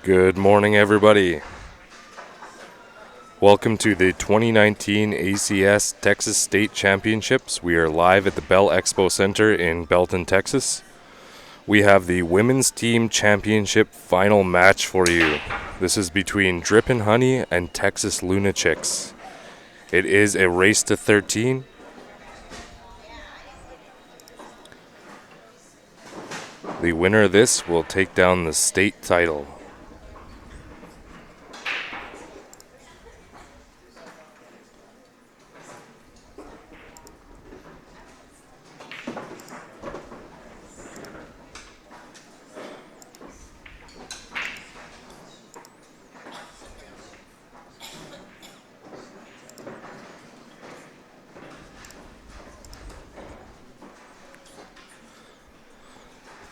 Good morning, everybody. Welcome to the 2019 ACS Texas State Championships. We are live at the Bell Expo Center in Belton, Texas. We have the Women's Team Championship final match for you. This is between Drippin' Honey and Texas Lunatics. It is a race to 13. The winner of this will take down the state title.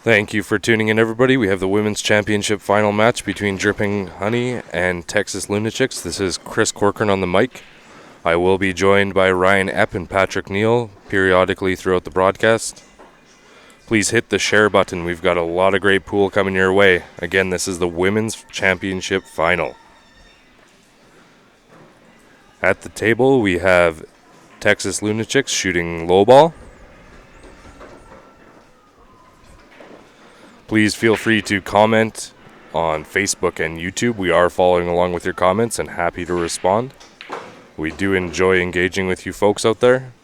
Thank you for tuning in, everybody. We have the Women's Championship final match between Dripping Honey and Texas Lunatics. This is Chris Corcoran on the mic. I will be joined by Ryan Epp and Patrick Neal periodically throughout the broadcast. Please hit the share button. We've got a lot of great pool coming your way. Again, this is the Women's Championship final. At the table, we have Texas Lunatics shooting low ball. Please feel free to comment on Facebook and YouTube. We are following along with your comments and happy to respond. We do enjoy engaging with you folks out there.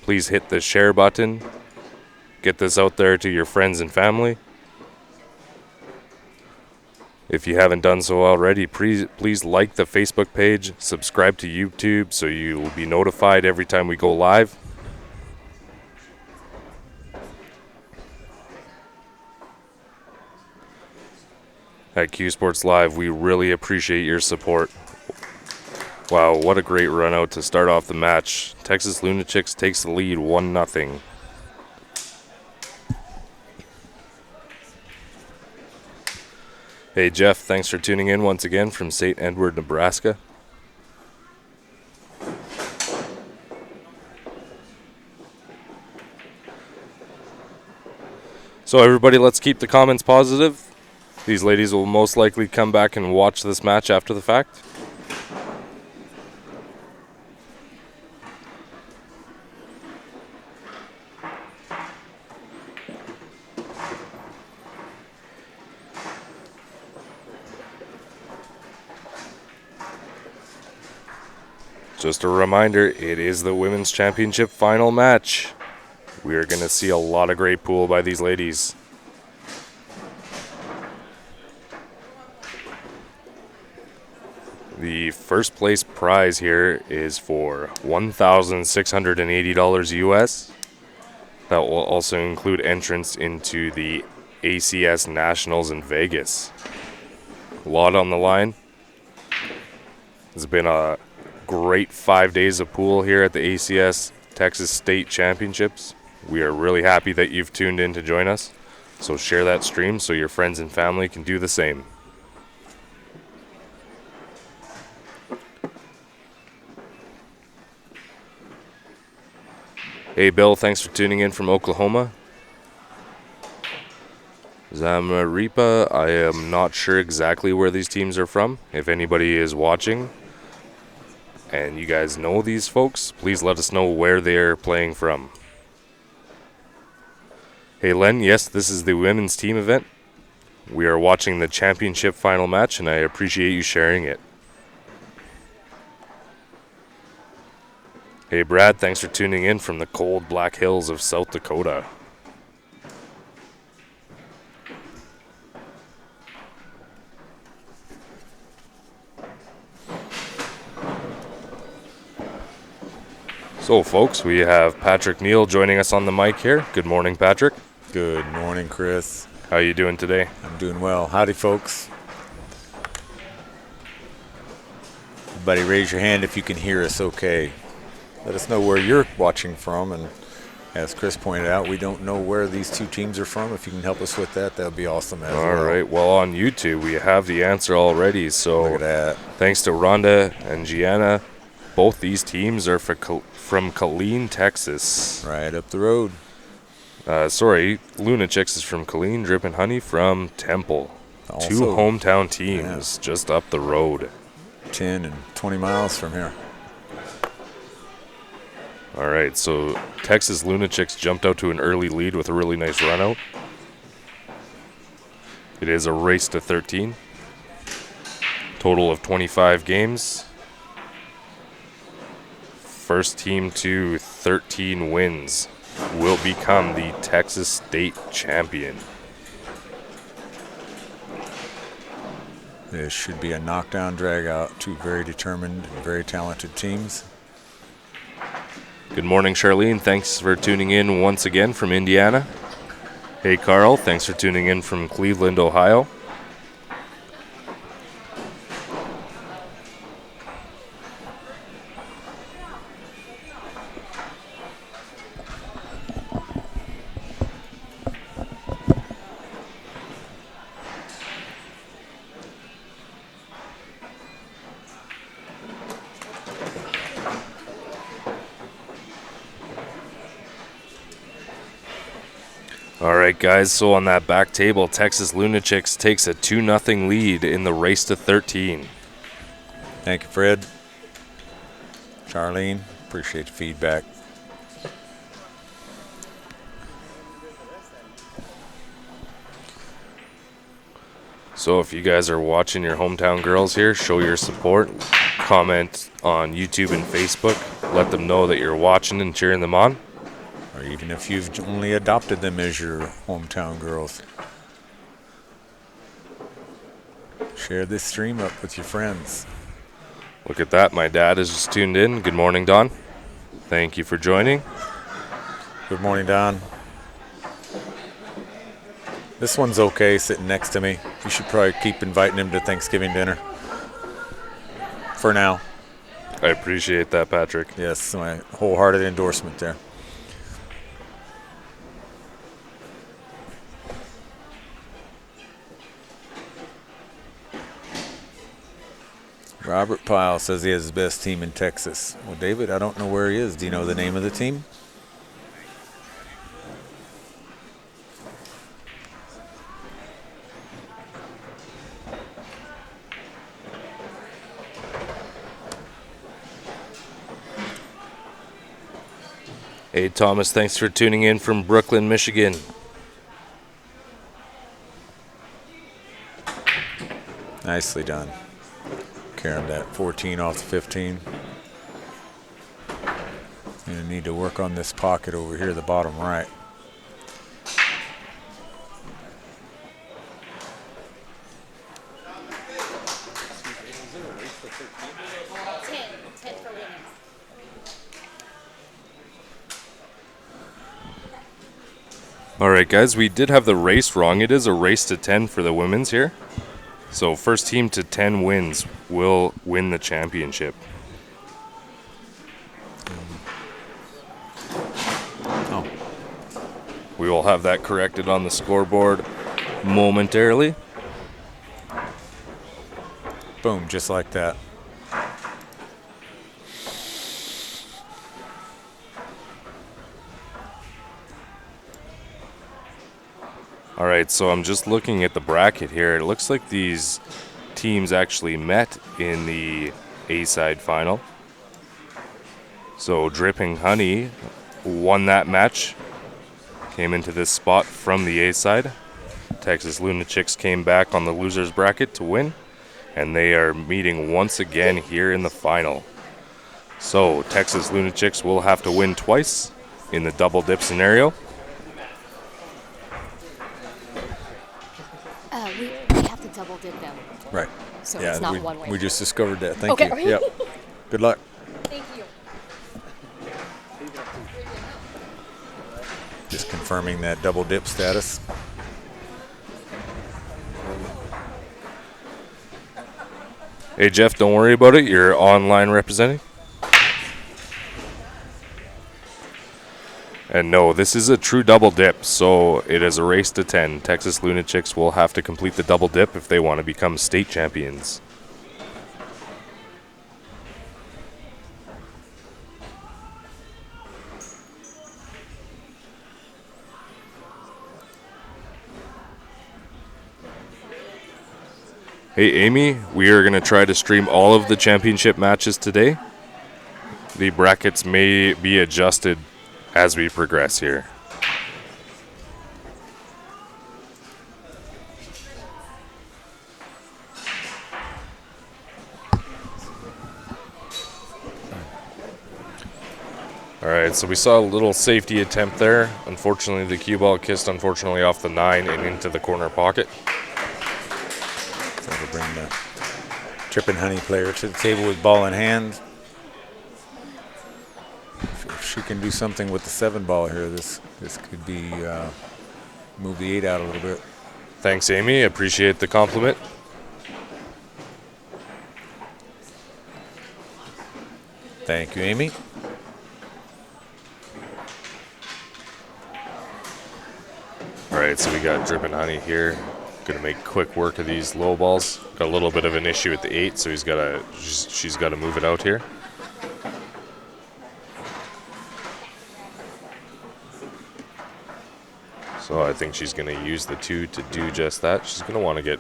Please hit the share button. Get this out there to your friends and family. If you haven't done so already, please like the Facebook page, subscribe to YouTube so you will be notified every time we go live. At Q Sports Live, we really appreciate your support. Wow, what a great run out to start off the match. Texas Lunatics takes the lead 1-0. Hey Jeff, thanks for tuning in once again from St. Edward, Nebraska. So everybody, let's keep the comments positive. These ladies will most likely come back and watch this match after the fact. Just a reminder, it is the Women's Championship final match. We are going to see a lot of great pool by these ladies. The first place prize here is for $1,680 US. That will also include entrance into the ACS Nationals in Vegas. A lot on the line. It's been a great 5 days of pool here at the ACS Texas State Championships. We are really happy that you've tuned in to join us. So share that stream so your friends and family can do the same. Hey Bill, thanks for tuning in from Oklahoma. Zamaripa, I am not sure exactly where these teams are from. If anybody is watching and you guys know these folks, please let us know where they're playing from. Hey Len, yes, this is the women's team event. We are watching the championship final match and I appreciate you sharing it. Hey Brad, thanks for tuning in from the cold Black Hills of South Dakota. So folks, we have Patrick Neal joining us on the mic here. Good morning, Patrick. Good morning, Chris. How you doing today? I'm doing well. Howdy, folks. Everybody raise your hand if you can hear us okay. Let us know where you're watching from, and as Chris pointed out, we don't know where these two teams are from. If you can help us with that, that would be awesome as well. All right. Well, on YouTube, we have the answer already. So look at that. Thanks to Rhonda and Gianna. Both these teams are from Killeen, Texas. Right up the road. Lunatics is from Killeen, Drippin' Honey from Temple. Also, 2 hometown teams just up the road. 10 and 20 miles from here. All right, so Texas Lunatics jumped out to an early lead with a really nice run out. It is a race to 13. Total of 25 games. First team to 13 wins will become the Texas State champion. This should be a knockdown drag out. 2 very determined and very talented teams. Good morning, Charlene. Thanks for tuning in once again from Indiana. Hey, Carl. Thanks for tuning in from Cleveland, Ohio. All right, guys, so on that back table, Texas Lunatics takes a 2-0 lead in the race to 13. Thank you, Fred. Charlene, appreciate the feedback. So if you guys are watching your hometown girls here, show your support. Comment on YouTube and Facebook. Let them know that you're watching and cheering them on. Or even if you've only adopted them as your hometown girls. Share this stream up with your friends. Look at that. My dad is just tuned in. Good morning, Don. Thank you for joining. Good morning, Don. This one's okay sitting next to me. You should probably keep inviting him to Thanksgiving dinner. For now. I appreciate that, Patrick. Yes, my wholehearted endorsement there. Robert Pyle says he has his best team in Texas. Well, David, I don't know where he is. Do you know the name of the team? Hey, Thomas, thanks for tuning in from Brooklyn, Michigan. Nicely done. Carrying that 14 off the 15. Gonna need to work on this pocket over here, the bottom right. All right, guys, we did have the race wrong. It is a race to 10 for the women's here. So first team to 10 wins will win the championship. Oh, We will have that corrected on the scoreboard momentarily. boom, just like that. All right, so I'm just looking at the bracket here. It looks like these teams actually met in the A-side final. So Dripping Honey won that match, came into this spot from the A-side. Texas Lunatics came back on the losers bracket to win, and they are meeting once again here in the final. So Texas Lunatics will have to win twice in the double dip scenario. We have to double dip them, Right. so Yeah, it's not one way. we just discovered that. Thank Okay. you. Yep. Good luck. Thank you. Just confirming that double dip status. Hey, Jeff, don't worry about it. You're online representing. And no, this is a true double dip, so it is a race to 10. Texas Lunatics will have to complete the double dip if they want to become state champions. Hey, Amy, we are going to try to stream all of the championship matches today. The brackets may be adjusted as we progress here. All right, so we saw a little safety attempt there. Unfortunately, the cue ball kissed off the 9 and into the corner pocket. So to bring the Drippin' Honey player to the table with ball in hand. If she can do something with the 7 ball here, this could be move the 8 out a little bit. Thanks, Amy. Appreciate the compliment. Thank you, Amy. All right, so we got Drippin' Honey here. Going to make quick work of these low balls. Got a little bit of an issue with the 8, so she's got to move it out here. So I think she's going to use the 2 to do just that. She's going to want to get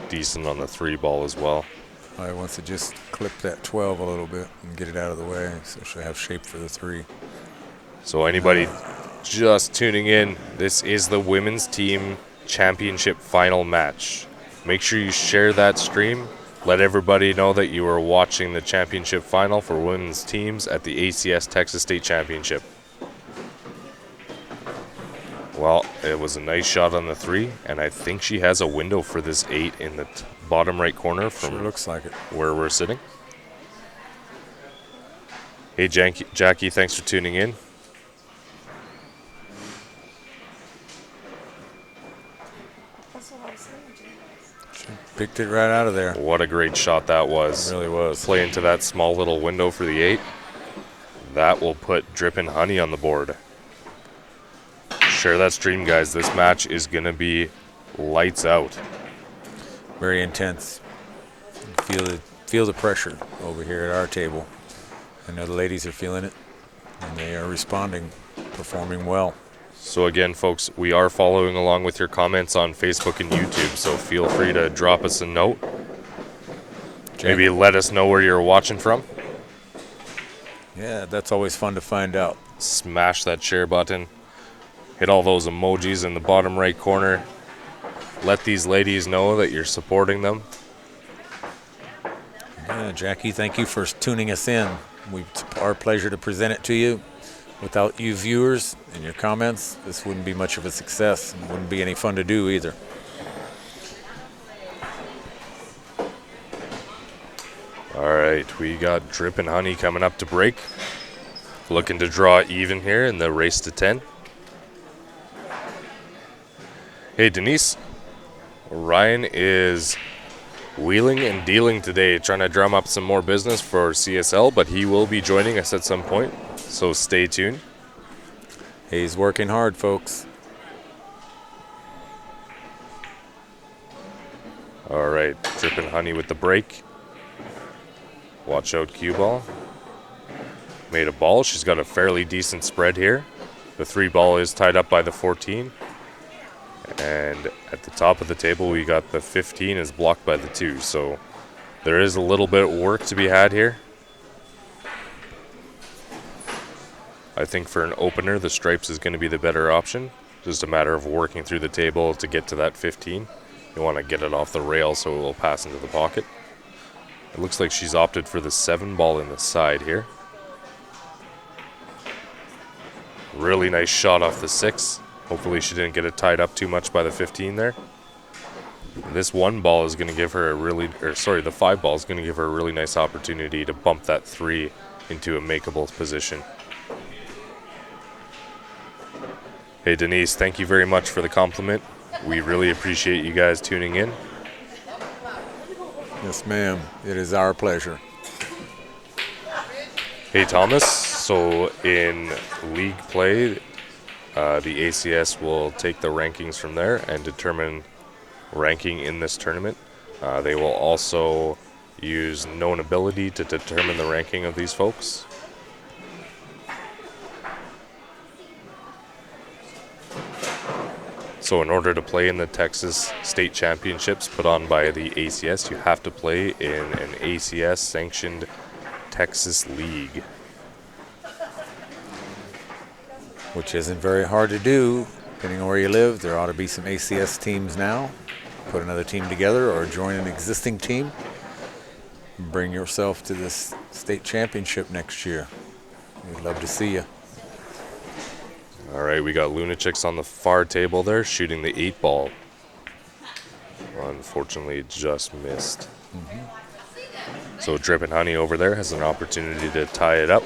decent on the 3 ball as well. Probably wants to just clip that 12 a little bit and get it out of the way, so she'll have shape for the 3. So anybody just tuning in, this is the women's team championship final match. Make sure you share that stream. Let everybody know that you are watching the championship final for women's teams at the ACS Texas State Championship. Well, it was a nice shot on the 3, and I think she has a window for this 8 in the bottom right corner from Sure looks like it. where we're sitting. Hey, Jackie, thanks for tuning in. She picked it right out of there. What a great shot that was. It really was. Play into that small little window for the 8. That will put Drippin' Honey on the board. Share that stream, guys. This match is going to be lights out. Very intense. Feel the pressure over here at our table. I know the ladies are feeling it, and they are responding, performing well. So again, folks, we are following along with your comments on Facebook and YouTube, so feel free to drop us a note. Maybe let us know where you're watching from. Yeah, that's always fun to find out. Smash that share button. Hit all those emojis in the bottom right corner. Let these ladies know that you're supporting them. Yeah, Jackie, thank you for tuning us in. It's our pleasure to present it to you. Without you viewers and your comments, this wouldn't be much of a success. It wouldn't be any fun to do either. All right, we got Drippin' Honey coming up to break. Looking to draw even here in the race to 10. Hey, Denise. Ryan is wheeling and dealing today, trying to drum up some more business for CSL, but he will be joining us at some point, so stay tuned. He's working hard, folks. All right, Drippin' Honey with the break. Watch out, cue ball. Made a ball. She's got a fairly decent spread here. The 3 ball is tied up by the 14. And at the top of the table, we got the 15 is blocked by the 2. So there is a little bit of work to be had here. I think for an opener, the stripes is going to be the better option. Just a matter of working through the table to get to that 15. You want to get it off the rail so it will pass into the pocket. It looks like she's opted for the 7 ball in the side here. Really nice shot off the 6. Hopefully she didn't get it tied up too much by the 15 there. This 1 ball is going to give her a really, the 5 ball is going to give her a really nice opportunity to bump that 3 into a makeable position. Hey Denise, thank you very much for the compliment. We really appreciate you guys tuning in. Yes, ma'am. It is our pleasure. Hey Thomas, so in league play, the ACS will take the rankings from there and determine ranking in this tournament. They will also use known ability to determine the ranking of these folks. So in order to play in the Texas State Championships put on by the ACS, you have to play in an ACS-sanctioned Texas league. Which isn't very hard to do. Depending on where you live, there ought to be some ACS teams now. Put another team together or join an existing team. Bring yourself to this state championship next year. We'd love to see you. All right, we got Lunatics on the far table there, shooting the 8-ball. Unfortunately, it just missed. So Drippin' Honey over there has an opportunity to tie it up.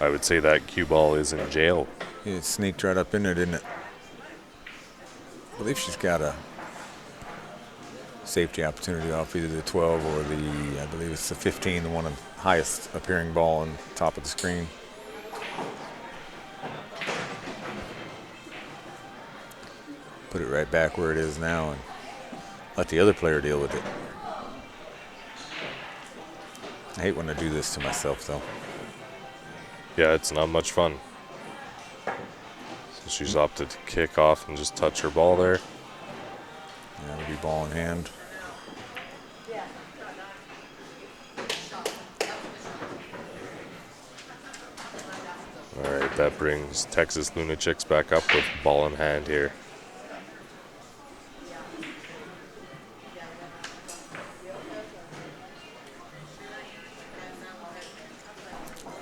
I would say that cue ball is in jail. It sneaked right up in there, didn't it? I believe she's got a safety opportunity off either the 12 or I believe it's the 15, the one of the highest appearing ball on top of the screen. Put it right back where it is now and let the other player deal with it. I hate when I do this to myself, though. Yeah, it's not much fun. So she's opted to kick off and just touch her ball there. Yeah, it'll be ball in hand. All right, that brings Texas Lunatics back up with ball in hand here.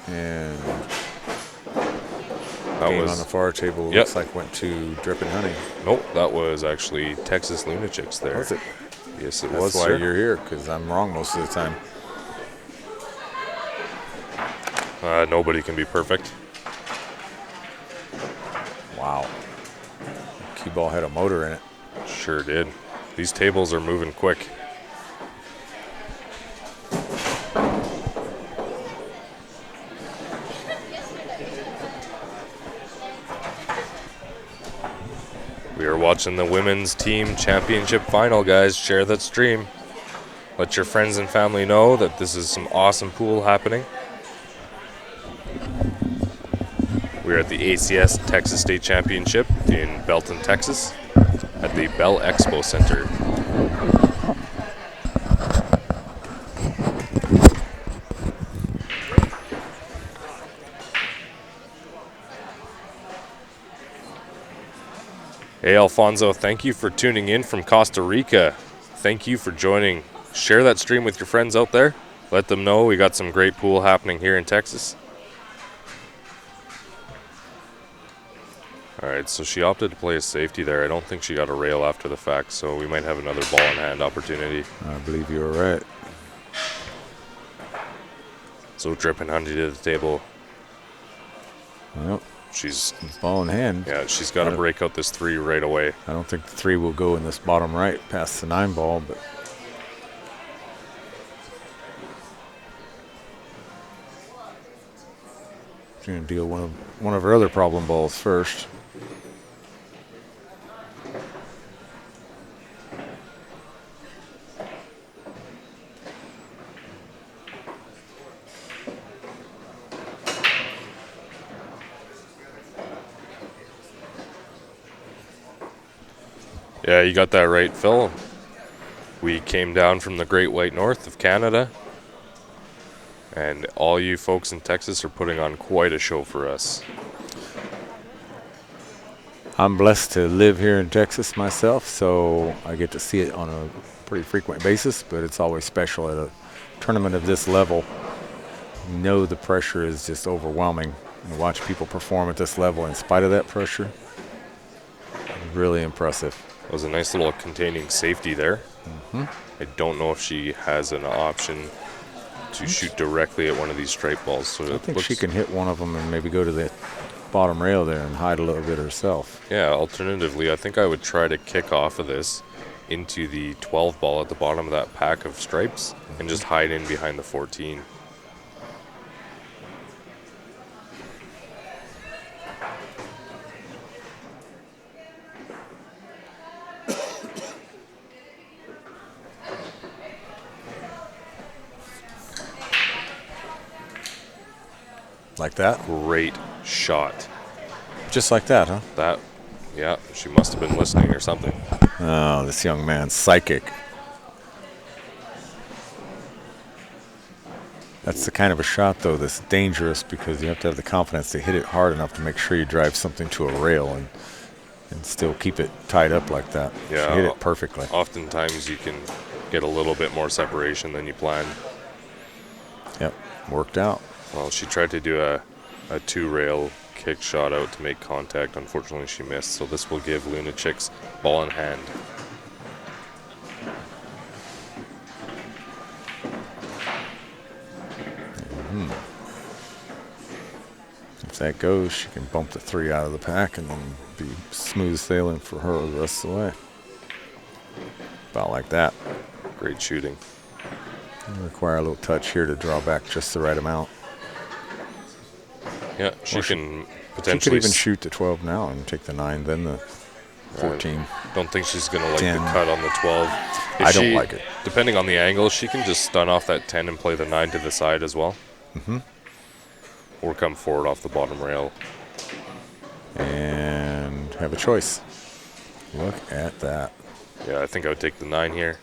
And That game was on the far table Yep. looks like went to Drippin' Honey. Nope, that was actually Texas Lunatics there. Was it? Yes, it That's was, why sir. you're here, because I'm wrong most of the time. Nobody can be perfect. Wow. Cue ball had a motor in it. Sure did. These tables are moving quick. We are watching the women's team championship final, guys. Share that stream. Let your friends and family know that this is some awesome pool happening. We're at the ACS Texas State Championship in Belton, Texas, at the Bell Expo Center. Hey, Alfonso, thank you for tuning in from Costa Rica. Thank you for joining. Share that stream with your friends out there. Let them know we got some great pool happening here in Texas. All right, so she opted to play a safety there. I don't think she got a rail after the fact, so we might have another ball in hand opportunity. I believe you were right. So Drippin' Honey to the table. Well, She's ball in hand. Yeah, she's got to break out this 3 right away. I don't think the 3 will go in this bottom right past the 9 ball, but she's going to deal one of her other problem balls first. Yeah, you got that right, Phil. We came down from the Great White North of Canada, and all you folks in Texas are putting on quite a show for us. I'm blessed to live here in Texas myself, so I get to see it on a pretty frequent basis, but it's always special at a tournament of this level. You know the pressure is just overwhelming. And watch people perform at this level in spite of that pressure. Really impressive. It was a nice little containing safety there. I don't know if she has an option to shoot directly at one of these stripe balls. So I think she can hit one of them and maybe go to the bottom rail there and hide a little bit herself. Yeah, alternatively, I think I would try to kick off of this into the 12 ball at the bottom of that pack of stripes and just hide in behind the 14. Like that? Great shot. Just like that, huh? That, yeah, she must have been listening or something. Oh, this young man's psychic. That's the kind of a shot, though, that's dangerous because you have to have the confidence to hit it hard enough to make sure you drive something to a rail and still keep it tied up like that. Yeah, She hit it perfectly. Oftentimes you can get a little bit more separation than you planned. Yep, worked out. Well, she tried to do a two-rail kick shot out to make contact. Unfortunately, she missed. So this will give Lunatics ball in hand. If that goes, she can bump the 3 out of the pack and then be smooth sailing for her the rest of the way. About like that. Great shooting. Require a little touch here to draw back just the right amount. Yeah, she can potentially... She could even shoot the 12 now and take the 9, then the 14. Don't think she's going to like 10. the cut on the 12. I don't like it. Depending on the angle, she can just stun off that 10 and play the 9 to the side as well. Mm-hmm. Or come forward off the bottom rail. And have a choice. Look at that. Yeah, I think I would take the 9 here.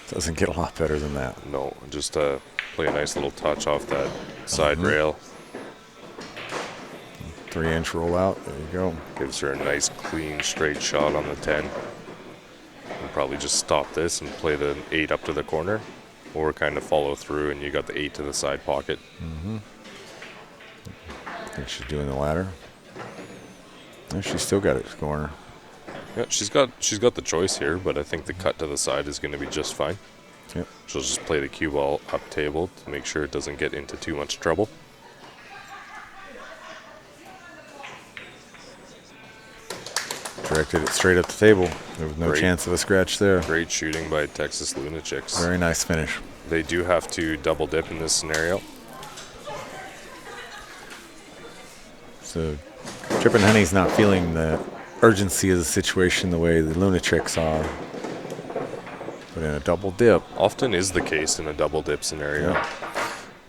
Doesn't get a lot better than that. No, just play a nice little touch off that side rail. 3-inch rollout. There you go. Gives her a nice, clean, straight shot on the 10. And probably just stop this and play the 8 up to the corner. Or kind of follow through and you got the 8 to the side pocket. Mm-hmm. I think she's doing the latter. And she's still got it corner. Yeah, she's got the choice here, but I think the cut to the side is going to be just fine. Yep. She'll just play the cue ball up table to make sure it doesn't get into too much trouble. Directed it straight up the table. There was no chance of a scratch there. Great shooting by Texas Lunatics. Very nice finish. They do have to double dip in this scenario. So Trip and Honey's not feeling the urgency of the situation the way the Lunatics are. But in a double dip. Often is the case in a double dip scenario. Yeah.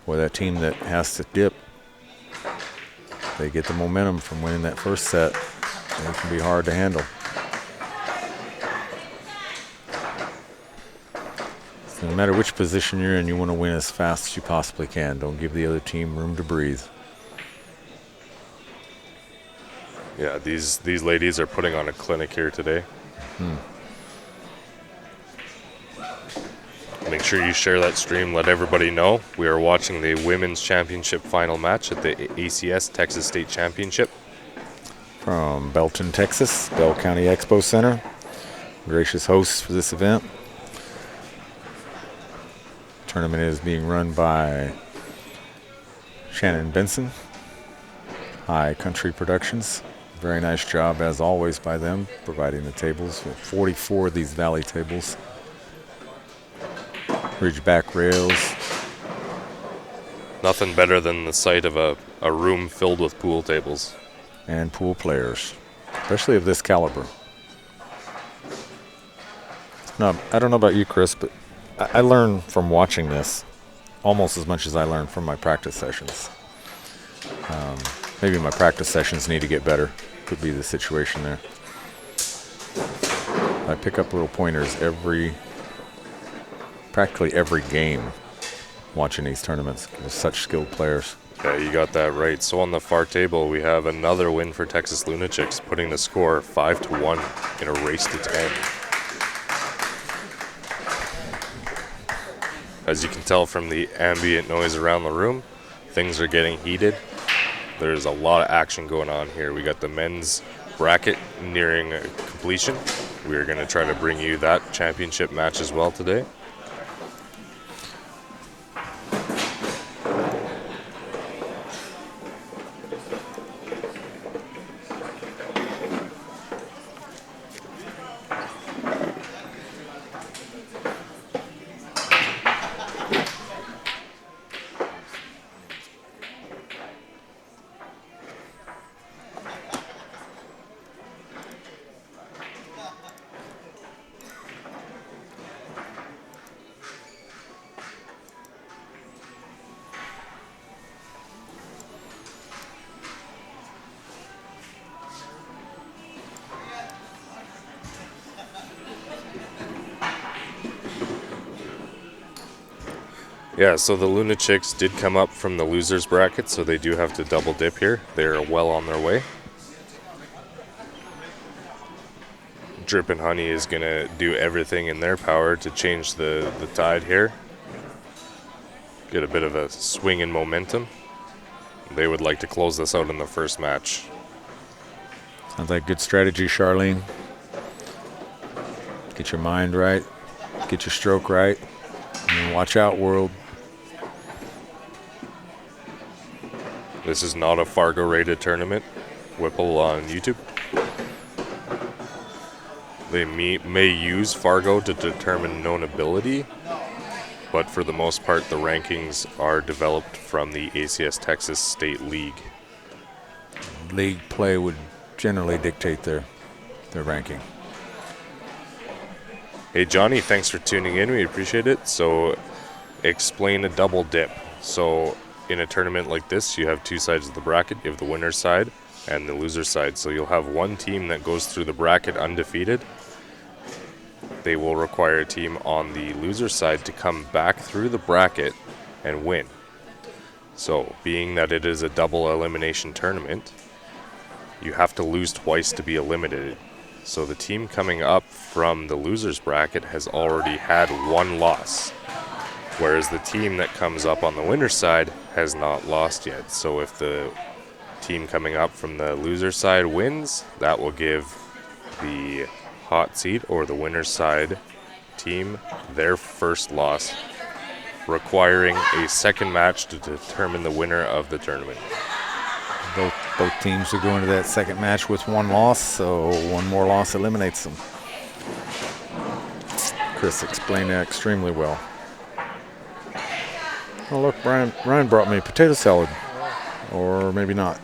Boy, that team that has to dip, they get the momentum from winning that first set. And it can be hard to handle. So no matter which position you're in, you want to win as fast as you possibly can. Don't give the other team room to breathe. Yeah, these ladies are putting on a clinic here today. Make sure you share that stream. Let everybody know. We are watching the Women's Championship final match at the ACS Texas State Championship. From Belton, Texas, Bell County Expo Center. Gracious hosts for this event. Tournament is being run by Shannon Benson, High Country Productions. Very nice job, as always, by them, providing the tables. We have 44 of these valley tables. Ridgeback rails. Nothing better than the sight of a room filled with pool tables. And pool players, especially of this caliber. Now, I don't know about you, Chris, but I learn from watching this almost as much as I learn from my practice sessions. Maybe my practice sessions need to get better. Could be the situation there. I pick up little pointers practically every game watching these tournaments. There's such skilled players. Yeah, you got that right. So on the far table, we have another win for Texas Lunatics, putting the score 5-1 in a race to 10. As you can tell from the ambient noise around the room, things are getting heated. There's a lot of action going on here. We got the men's bracket nearing completion. We are going to try to bring you that championship match as well today. Yeah, so the Lunatics did come up from the losers bracket, so they do have to double dip here. They're well on their way. Drip and Honey is going to do everything in their power to change the tide here. Get a bit of a swing in momentum. They would like to close this out in the first match. Sounds like good strategy, Charlene. Get your mind right. Get your stroke right. And watch out, world. This is not a Fargo-rated tournament. Whipple on YouTube. They may use Fargo to determine known ability, but for the most part, the rankings are developed from the ACS Texas State League. League play would generally dictate their ranking. Hey Johnny, thanks for tuning in. We appreciate it. So, explain a double dip. So, in a tournament like this, you have two sides of the bracket. You have the winner's side and the loser's side. So you'll have one team that goes through the bracket undefeated. They will require a team on the loser's side to come back through the bracket and win. So, being that it is a double elimination tournament, you have to lose twice to be eliminated. So the team coming up from the loser's bracket has already had one loss, whereas the team that comes up on the winner's side has not lost yet. So if the team coming up from the loser's side wins, that will give the hot seat or the winner's side team their first loss, requiring a second match to determine the winner of the tournament. Both teams are going to that second match with one loss, so one more loss eliminates them. Chris explained that extremely well. Oh, look, Ryan brought me potato salad. Or maybe not.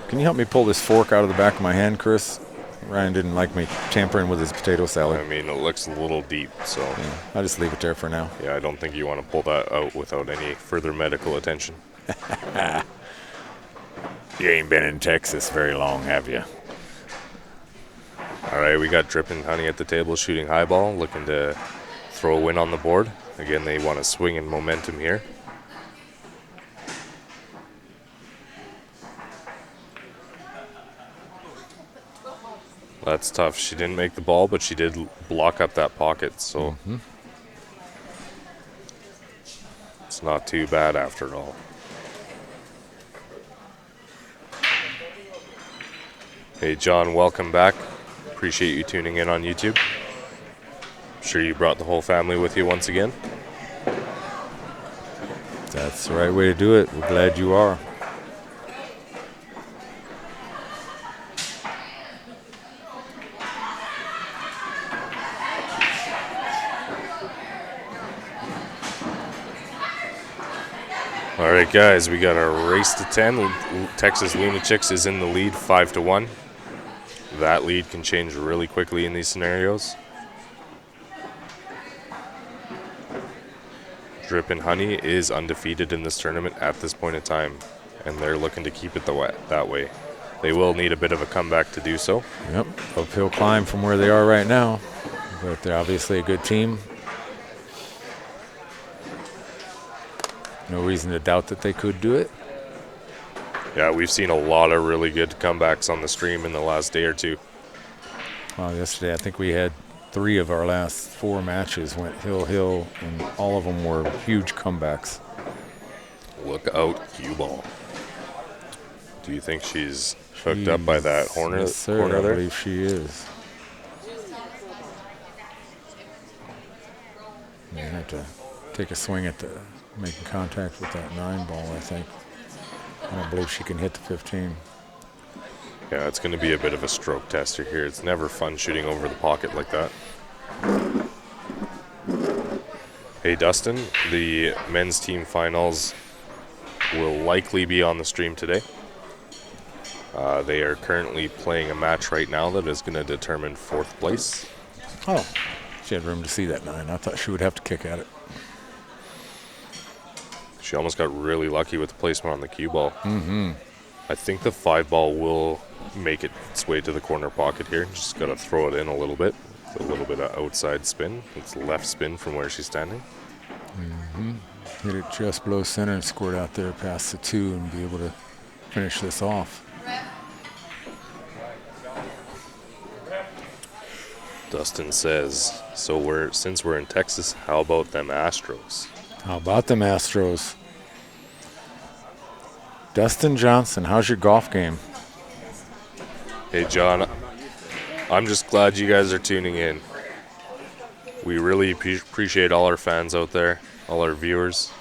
Can you help me pull this fork out of the back of my hand, Chris? Ryan didn't like me tampering with his potato salad. I mean, it looks a little deep, so... Yeah, I'll just leave it there for now. Yeah, I don't think you want to pull that out without any further medical attention. You ain't been in Texas very long, have you? All right, we got Drip and Honey at the table shooting high ball, looking to throw a win on the board. Again, they want to swing in momentum here. That's tough. She didn't make the ball, but she did block up that pocket, so it's not too bad after all. Hey, John, welcome back. Appreciate you tuning in on YouTube. I'm sure you brought the whole family with you once again. That's the right way to do it. We're glad you are. All right, guys, we got a race to 10. Texas Lunatics is in the lead 5-1. That lead can change really quickly in these scenarios. Drip and Honey is undefeated in this tournament at this point in time, and they're looking to keep it that way. They will need a bit of a comeback to do so. Yep, uphill climb from where they are right now, but they're obviously a good team. No reason to doubt that they could do it. Yeah, we've seen a lot of really good comebacks on the stream in the last day or two. Well, yesterday I think we had 3 of our last 4 matches went hill, and all of them were huge comebacks. Look out, cue ball. Do you think she's hooked up by that corner I there? believe she is. They have to take a swing at making contact with that 9 ball, I think. I don't believe she can hit the 15. Yeah, it's going to be a bit of a stroke tester here. It's never fun shooting over the pocket like that. Hey, Dustin, the men's team finals will likely be on the stream today. They are currently playing a match right now that is going to determine 4th place. Oh, she had room to see that 9. I thought she would have to kick at it. She almost got really lucky with the placement on the cue ball. I think the 5 ball will make its way to the corner pocket here. Just got to throw it in a little bit. It's a little bit of outside spin. It's left spin from where she's standing. Hit it just below center and squirt out there past the 2 and be able to finish this off. Dustin says, since we're in Texas, how about them Astros? How about them Astros? Dustin Johnson, how's your golf game? Hey, John, I'm just glad you guys are tuning in. We really appreciate all our fans out there, all our viewers.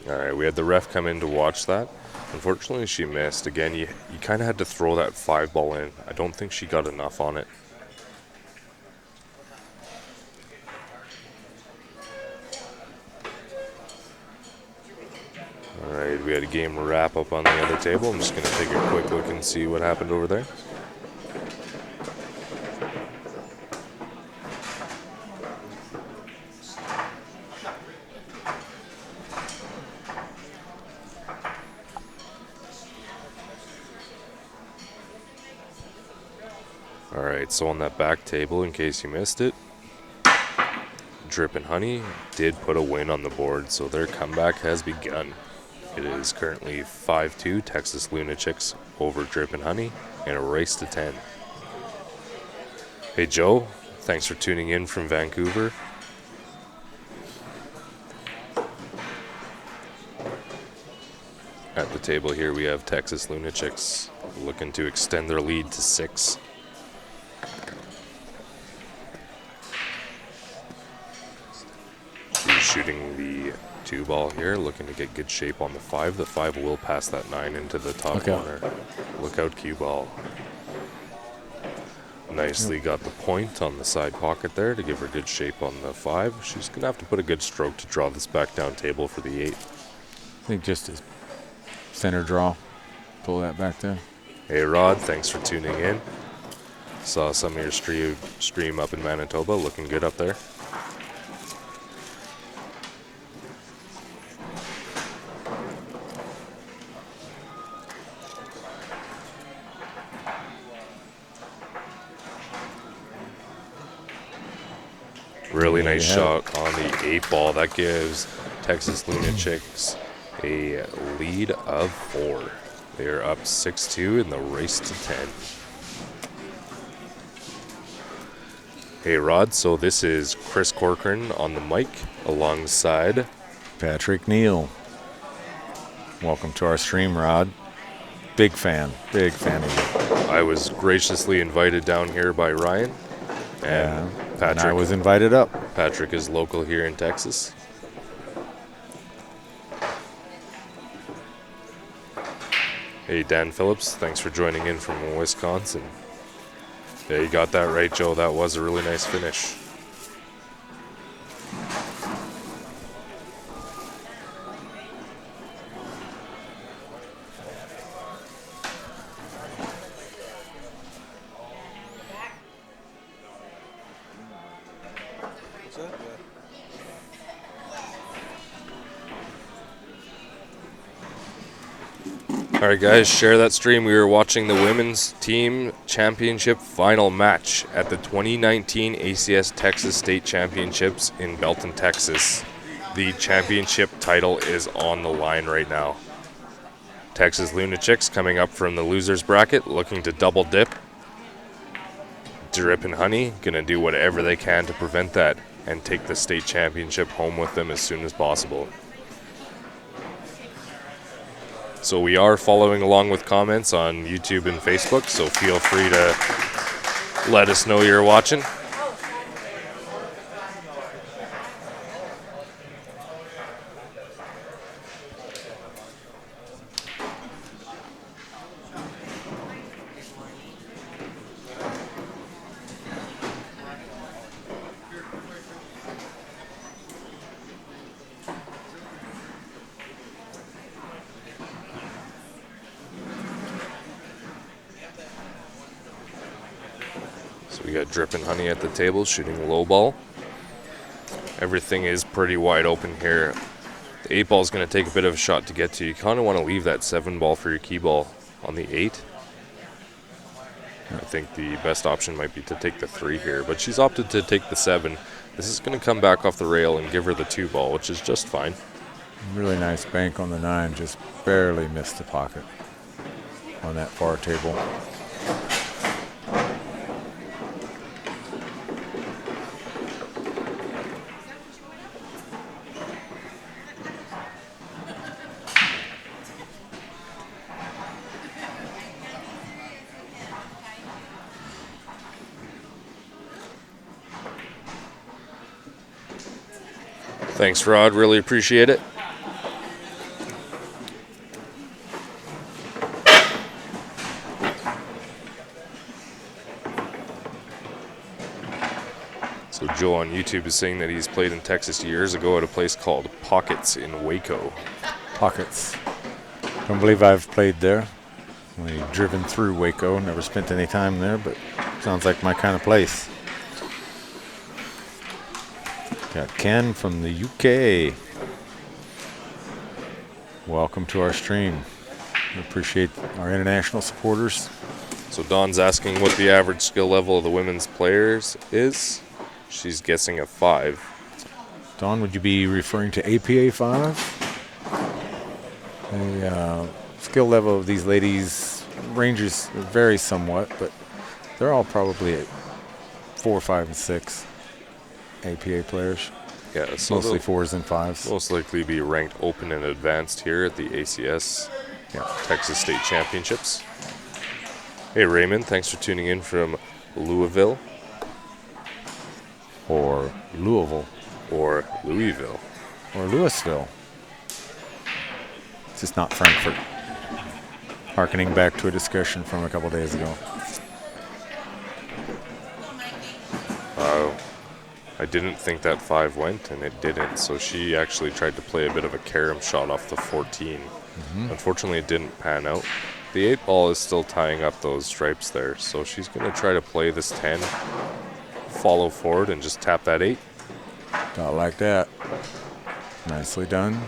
All right, we had the ref come in to watch that. Unfortunately, she missed. Again, you kind of had to throw that 5-ball in. I don't think she got enough on it. All right, we had a game wrap up on the other table. I'm just going to take a quick look and see what happened over there. All right, so on that back table, in case you missed it, Drip and Honey did put a win on the board, so their comeback has begun. It is currently 5-2, Texas Lunatics over Drip and Honey, and a race to 10. Hey Joe, thanks for tuning in from Vancouver. At the table here we have Texas Lunatics looking to extend their lead to 6. She's shooting the 2-ball here, looking to get good shape on the 5. The 5 will pass that 9 into the top corner. Look out, cue ball. Nicely got the point on the side pocket there to give her good shape on the 5. She's going to have to put a good stroke to draw this back down table for the 8. I think just a center draw. Pull that back there. Hey Rod, thanks for tuning in. Saw some of your stream up in Manitoba, looking good up there. Really nice shot on the 8-ball. That gives Texas Lunatics a lead of 4. They are up 6-2 in the race to 10. Hey Rod, so this is Chris Corcoran on the mic alongside Patrick Neal. Welcome to our stream, Rod. Big fan of you. I was graciously invited down here by Ryan. And Patrick, and I was invited up. Patrick is local here in Texas. Hey, Dan Phillips, thanks for joining in from Wisconsin. Yeah, you got that right, Joe. That was a really nice finish. All right, guys, share that stream. We were watching the women's team championship final match at the 2019 ACS Texas State Championships in Belton, Texas. The championship title is on the line right now. Texas Lunatics coming up from the losers bracket, looking to double dip. Drip and Honey gonna do whatever they can to prevent that and take the state championship home with them as soon as possible. So we are following along with comments on YouTube and Facebook, so feel free to let us know you're watching. We got Drip and Honey at the table shooting low ball. Everything is pretty wide open here. The 8-ball is going to take a bit of a shot to get to. You kind of want to leave that 7-ball for your key ball on the 8. I think the best option might be to take the 3 here, but she's opted to take the 7. This is going to come back off the rail and give her the 2 ball, which is just fine. Really nice bank on the 9. Just barely missed the pocket on that far table. Thanks, Rod. Really appreciate it. So Joe on YouTube is saying that he's played in Texas years ago at a place called Pockets in Waco. Pockets. Don't believe I've played there. Only driven through Waco. Never spent any time there, but sounds like my kind of place. Got Ken from the UK. Welcome to our stream. We appreciate our international supporters. So Dawn's asking what the average skill level of the women's players is. She's guessing a 5. Dawn, would you be referring to APA 5? The skill level of these ladies ranges vary somewhat, but they're all probably at 4, 5, and 6 APA players. Yeah, so Mostly 4s and 5s. most likely be ranked open and advanced here at the ACS Texas State Championships. Hey Raymond, thanks for tuning in from Louisville. Or Louisville. Or Louisville. Or Louisville. It's just not Frankfurt. Harkening back to a discussion from a couple days ago. I didn't think that 5 went, and it didn't. So she actually tried to play a bit of a carom shot off the 14. Unfortunately, it didn't pan out. The 8 ball is still tying up those stripes there, so she's going to try to play this 10, follow forward, and just tap that 8. Not like that. Nicely done.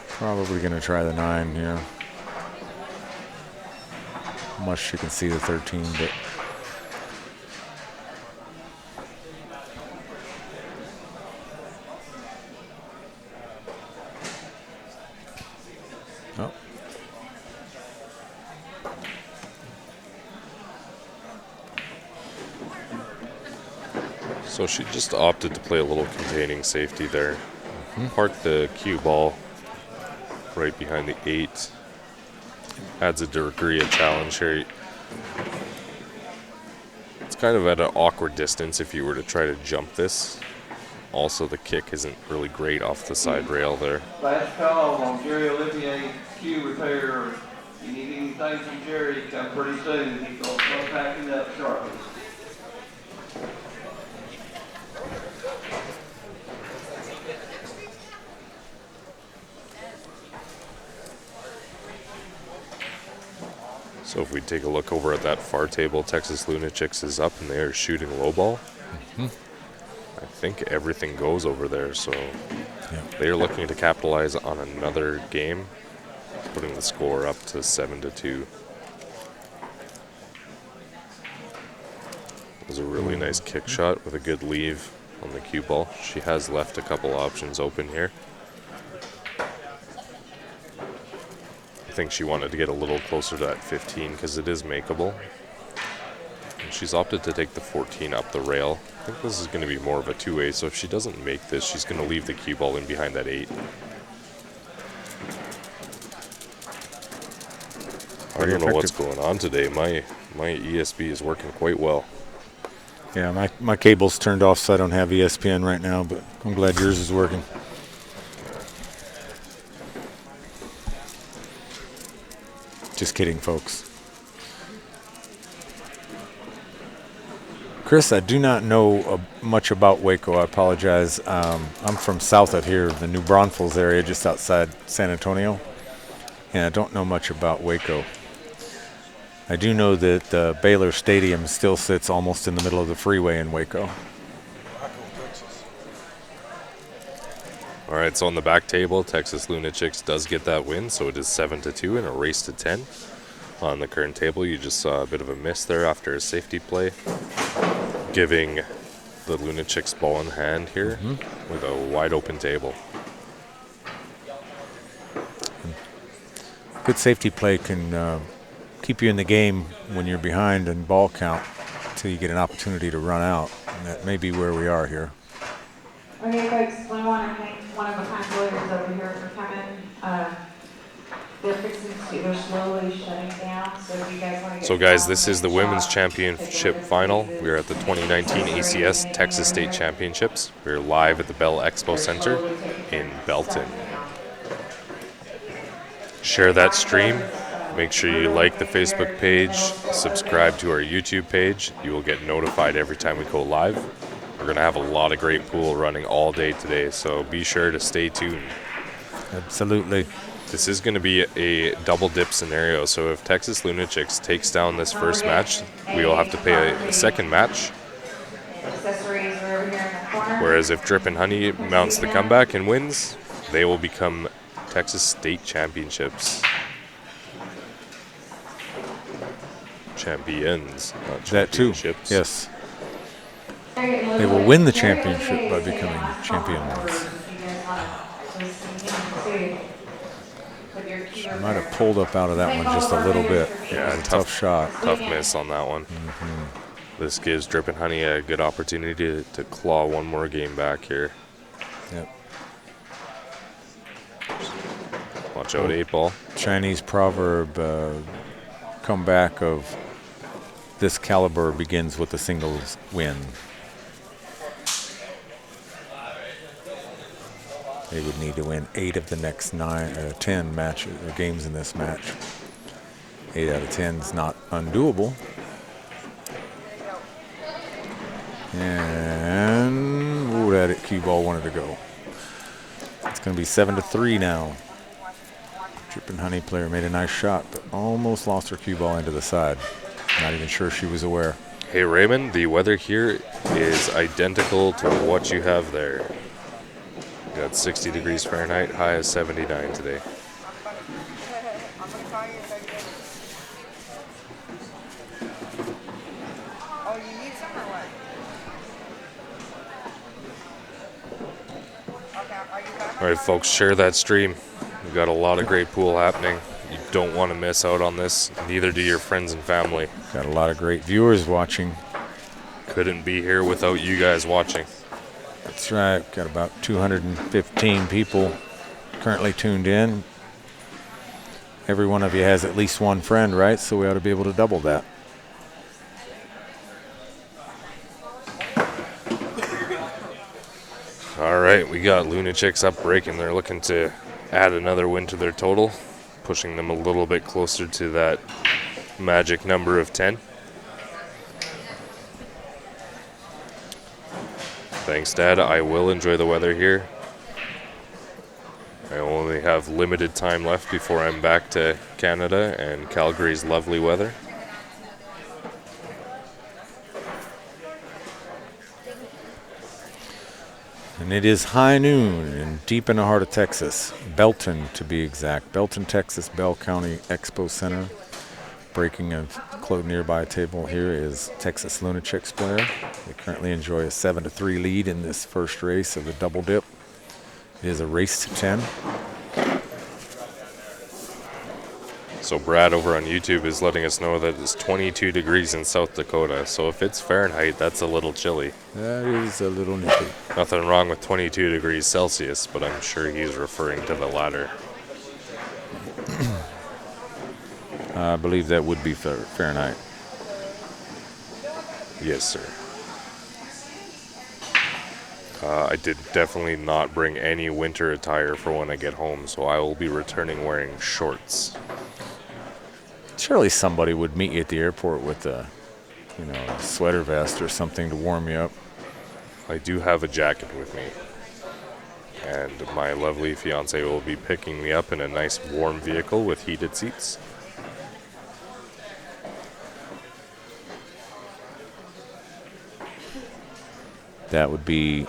Probably going to try the 9 here. Much she can see the 13, but oh. So she just opted to play a little containing safety there. Park the cue ball right behind the 8. Adds a degree of challenge here. It's kind of at an awkward distance if you were to try to jump this. Also, the kick isn't really great off the side rail there. Last call on Jerry Olivier cue repair. If you need anything from Jerry, come pretty soon. He's going to start packing up shortly. So if we take a look over at that far table, Texas Lunatics is up and they are shooting low ball. I think everything goes over there, so they are looking to capitalize on another game, putting the score up to 7-2. It was a really nice kick shot with a good leave on the cue ball. She has left a couple options open here. I think she wanted to get a little closer to that 15 because it is makeable. And she's opted to take the 14 up the rail. I think this is going to be more of a 2-way, so if she doesn't make this, she's going to leave the cue ball in behind that 8. I don't know what's going on today. My ESP is working quite well. Yeah, my cable's turned off, so I don't have ESPN right now, but I'm glad yours is working. Just kidding, folks. Chris, I do not know much about Waco. I apologize. I'm from south of here, the New Braunfels area, just outside San Antonio, and I don't know much about Waco. I do know that the Baylor Stadium still sits almost in the middle of the freeway in Waco. All right, so on the back table, Texas Lunatics does get that win, so it is 7-2 in a race to 10. On the current table, you just saw a bit of a miss there after a safety play, giving the Lunatics ball in hand here with a wide open table. Good safety play can keep you in the game when you're behind in ball count until you get an opportunity to run out. And that may be where we are here. Okay, folks, we want to thank one of the kind lawyers over here for coming. They're fixing to, they're slowly shutting down, so if you guys want to get... So guys, this is the Women's Championship Final. We're at the 2019 ACS Texas State Championships. We're live at the Bell Expo Center in Belton. Share that stream. Make sure you like the Facebook page, subscribe to our YouTube page. You will get notified every time we go live. We're going to have a lot of great pool running all day today, so be sure to stay tuned. Absolutely. This is going to be a double dip scenario, so if Texas Lunatics takes down this first match, we will have to pay a second match. Whereas if Drip and Honey mounts the comeback and wins, they will become Texas State Championships. Champions, not That too, championships. yes. They will win the championship by becoming champions. I might have pulled up out of that one just a little bit. Yeah, Tough shot. Tough miss on that one. This gives Drip and Honey a good opportunity to claw one more game back here. Yep. Watch out, 8-ball. Chinese proverb, comeback of this caliber begins with a singles win. They would need to win 8 of the next 10 matches or games in this match. 8 out of 10 is not undoable. And that cue ball wanted to go. It's going to be 7-3 now. Drip and Honey player made a nice shot, but almost lost her cue ball into the side. Not even sure she was aware. Hey Raymond, the weather here is identical to what you have there. We got 60 degrees Fahrenheit, high of 79 today. All right, folks, share that stream. We've got a lot of great pool happening. You don't want to miss out on this. Neither do your friends and family. Got a lot of great viewers watching. Couldn't be here without you guys watching. That's right. Got about 215 people currently tuned in. Every one of you has at least one friend, right? So we ought to be able to double that. All right, we got Lunatics up breaking. They're looking to add another win to their total, pushing them a little bit closer to that magic number of 10. Thanks, Dad. I will enjoy the weather here. I only have limited time left before I'm back to Canada and Calgary's lovely weather. And it is high noon and deep in the heart of Texas. Belton, to be exact. Belton, Texas, Bell County Expo Center. Breaking a close nearby table here is Texas Lunatics player. They currently enjoy a 7-3 lead in this first race of the double dip. It is a race to 10. So Brad over on YouTube is letting us know that it's 22 degrees in South Dakota. So if it's Fahrenheit, that's a little chilly. That is a little nippy. Nothing wrong with 22 degrees Celsius, but I'm sure he's referring to the latter. I believe that would be Fahrenheit. Yes, sir. I did definitely not bring any winter attire for when I get home, so I will be returning wearing shorts. Surely somebody would meet you at the airport with a, a sweater vest or something to warm you up. I do have a jacket with me, and my lovely fiance will be picking me up in a nice warm vehicle with heated seats. That would be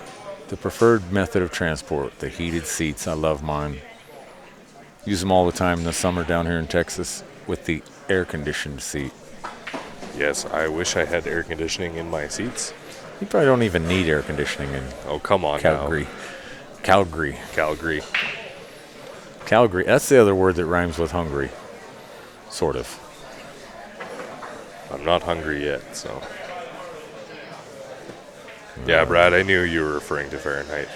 the preferred method of transport, the heated seats. I love mine. Use them all the time in the summer down here in Texas. with the air-conditioned seat. Yes, I wish I had air conditioning in my seats. You probably don't even need air conditioning in Oh, come on Calgary. Calgary. now. Calgary. Calgary. That's the other word that rhymes with hungry. Sort of. I'm not hungry yet, so. Yeah, Brad, I knew you were referring to Fahrenheit.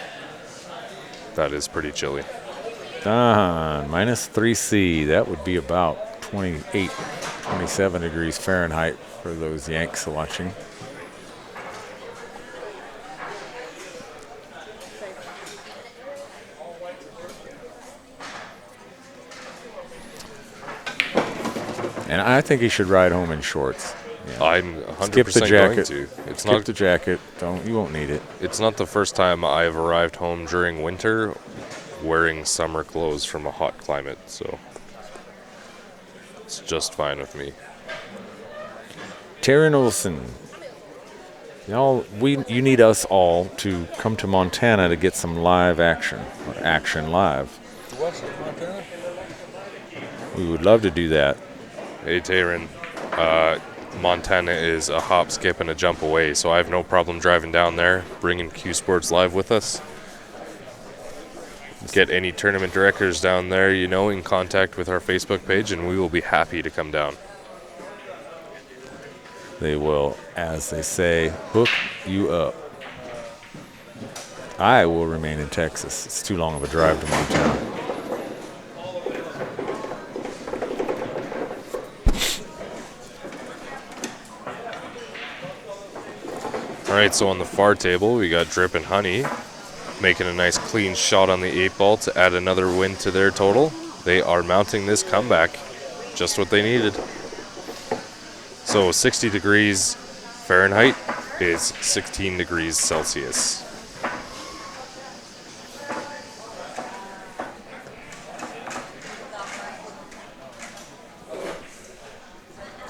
That is pretty chilly. Minus 3C. That would be about 28, 27 degrees Fahrenheit for those Yanks watching. And I think he should ride home in shorts. Yeah. I'm 100% Skip the going jacket. to. It's Skip not. the jacket. You won't need it. It's not the first time I've arrived home during winter wearing summer clothes from a hot climate, so it's just fine with me. Taryn Olson. You need us all to come to Montana to get some live action, or action live. We would love to do that. Hey, Taryn, Montana is a hop, skip, and a jump away, so I have no problem driving down there, bringing Q Sports Live with us. Get any tournament directors down there, in contact with our Facebook page, and we will be happy to come down. They will, as they say, hook you up. I will remain in Texas. It's too long of a drive to Montana. All right, so on the far table, we got Drip and Honey making a nice clean shot on the 8-ball to add another win to their total. They are mounting this comeback, just what they needed. So 60 degrees Fahrenheit is 16 degrees Celsius.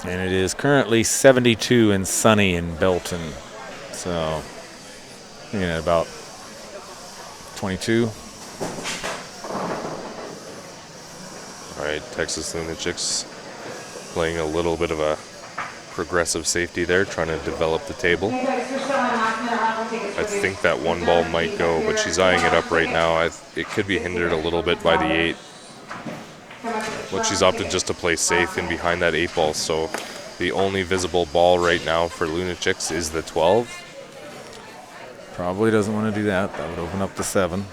And it is currently 72 and sunny in Belton. So, about 22. All right, Texas Lunatics playing a little bit of a progressive safety there, trying to develop the table. I think that one ball might go, but she's eyeing it up right now. It could be hindered a little bit by the 8. But she's opted just to play safe in behind that 8-ball, so the only visible ball right now for Lunatics is the 12. Probably doesn't want to do that. That would open up the 7.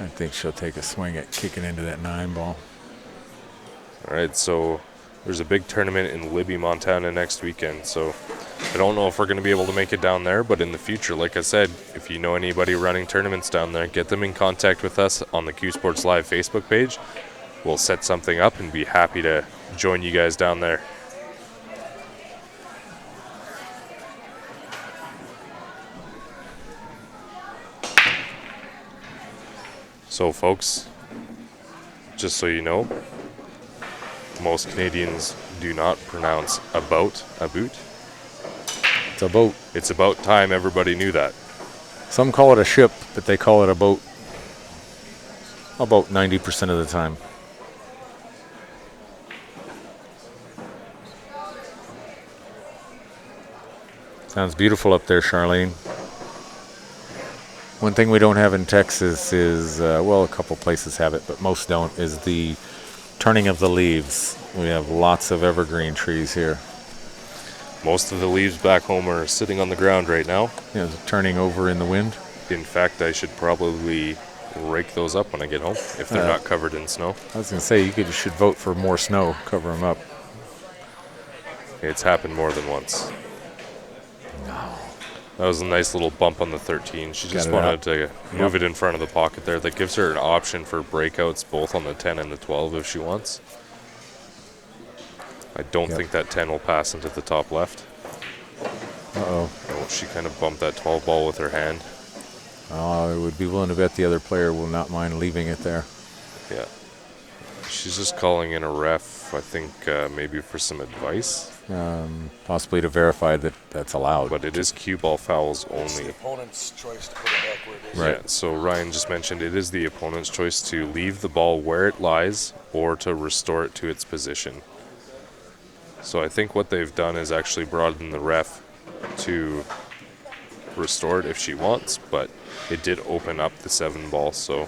I think she'll take a swing at kicking into that 9-ball. All right, so there's a big tournament in Libby, Montana next weekend, so I don't know if we're going to be able to make it down there, but in the future, like I said, if you know anybody running tournaments down there, get them in contact with us on the Q Sports Live Facebook page. We'll set something up and be happy to join you guys down there. So, folks, just so you know, most Canadians do not pronounce about. It's a boat. It's about time everybody knew that. Some call it a ship, but they call it a boat about 90% of the time. Sounds beautiful up there, Charlene. One thing we don't have in Texas is, a couple places have it, but most don't, is the turning of the leaves. We have lots of evergreen trees here. Most of the leaves back home are sitting on the ground right now. Turning over in the wind. In fact, I should probably rake those up when I get home if they're not covered in snow. I was going to say, you should vote for more snow, cover them up. It's happened more than once. No. That was a nice little bump on the 13. She just wanted to move it in front of the pocket there. That gives her an option for breakouts both on the 10 and the 12 if she wants. I don't think that 10 will pass into the top left. Uh-oh. Oh, she kind of bumped that 12 ball with her hand. I would be willing to bet the other player will not mind leaving it there. Yeah. She's just calling in a ref, I think, maybe for some advice. Possibly to verify that that's allowed. But it is cue ball fouls It's the only. opponent's choice to put it back where it is. Right. Yeah, so Ryan just mentioned it is the opponent's choice to leave the ball where it lies or to restore it to its position. So I think what they've done is actually brought in the ref to restore it if she wants, but it did open up the 7 ball, so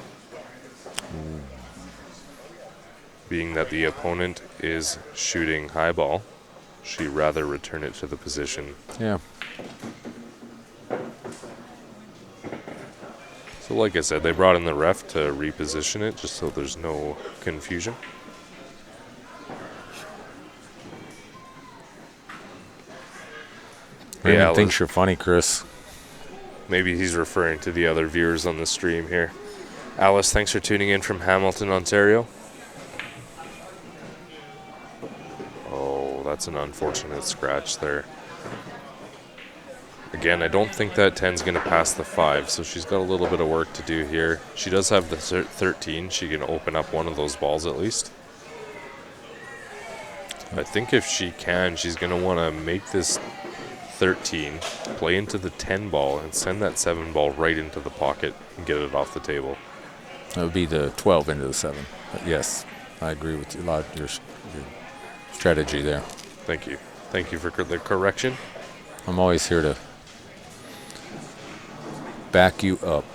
being that the opponent is shooting high ball, she'd rather return it to the position. Yeah. So like I said, they brought in the ref to reposition it just so there's no confusion. Raymond Alice. thinks you're funny, Chris. Maybe he's referring to the other viewers on the stream here. Alice, thanks for tuning in from Hamilton, Ontario. Oh, that's an unfortunate scratch there. Again, I don't think that 10's going to pass the 5, so she's got a little bit of work to do here. She does have the 13. She can open up one of those balls at least. I think if she can, she's going to want to make this 13, play into the 10 ball, and send that 7 ball right into the pocket and get it off the table. That would be the 12 into the 7. But yes, I agree with you. A lot of your strategy there. Thank you. Thank you for the correction. I'm always here to back you up.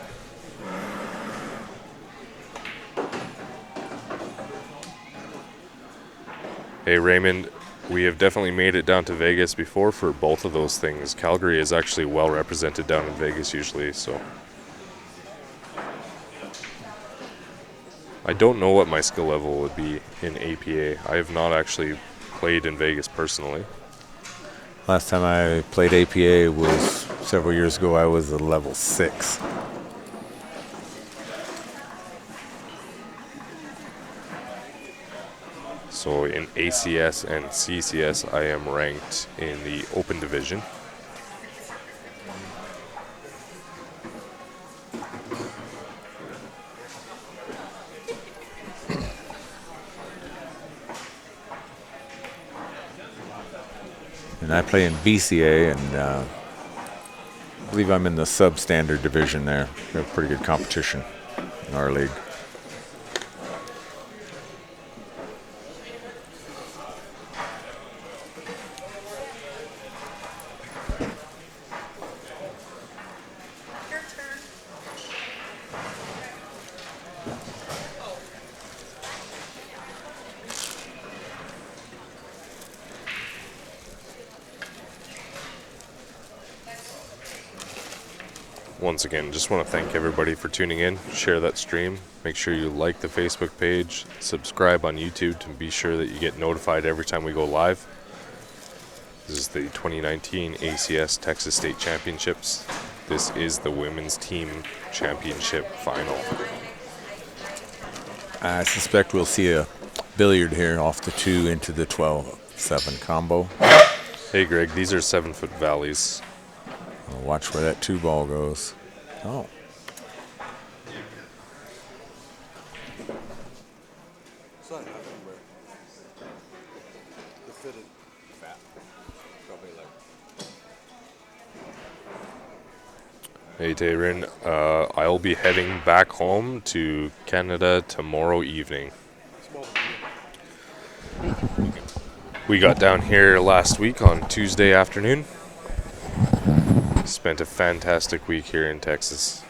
Hey, Raymond, we have definitely made it down to Vegas before for both of those things. Calgary is actually well represented down in Vegas usually, so. I don't know what my skill level would be in APA. I have not actually played in Vegas personally. Last time I played APA was several years ago. I was a level 6. So in ACS and CCS, I am ranked in the open division. And I play in BCA, and I believe I'm in the substandard division there. We have pretty good competition in our league. Once again, just want to thank everybody for tuning in. Share that stream. Make sure you like the Facebook page. Subscribe on YouTube to be sure that you get notified every time we go live. This is the 2019 ACS Texas State Championships. This is the women's team championship final. I suspect we'll see a billiard here off the 2 into the 12-7 combo. Hey Greg, these are 7-foot valleys. We'll watch where that 2 ball goes. Oh. It's not everywhere. The fitted fat. Probably like. Hey Tayrin, I'll be heading back home to Canada tomorrow evening. We got down here last week on Tuesday afternoon. Spent a fantastic week here in Texas.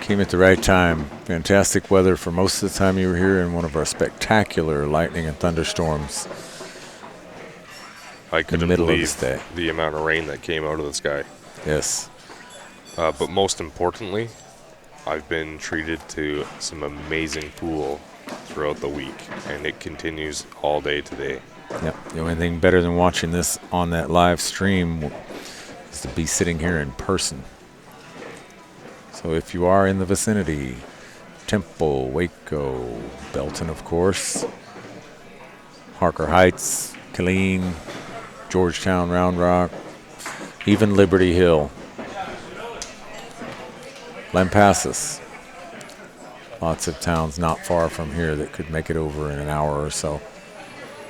Came at the right time. Fantastic weather for most of the time you were here, and one of our spectacular lightning and thunderstorms. I couldn't middle of the believe day. the amount of rain that came out of the sky. Yes. But most importantly, I've been treated to some amazing pool throughout the week, and it continues all day today. Yep. The only thing better than watching this on that live stream is to be sitting here in person. So if you are in the vicinity, Temple, Waco, Belton, of course, Harker Heights, Killeen, Georgetown, Round Rock, even Liberty Hill, Lampasas, Lots of towns not far from here that could make it over in an hour or so.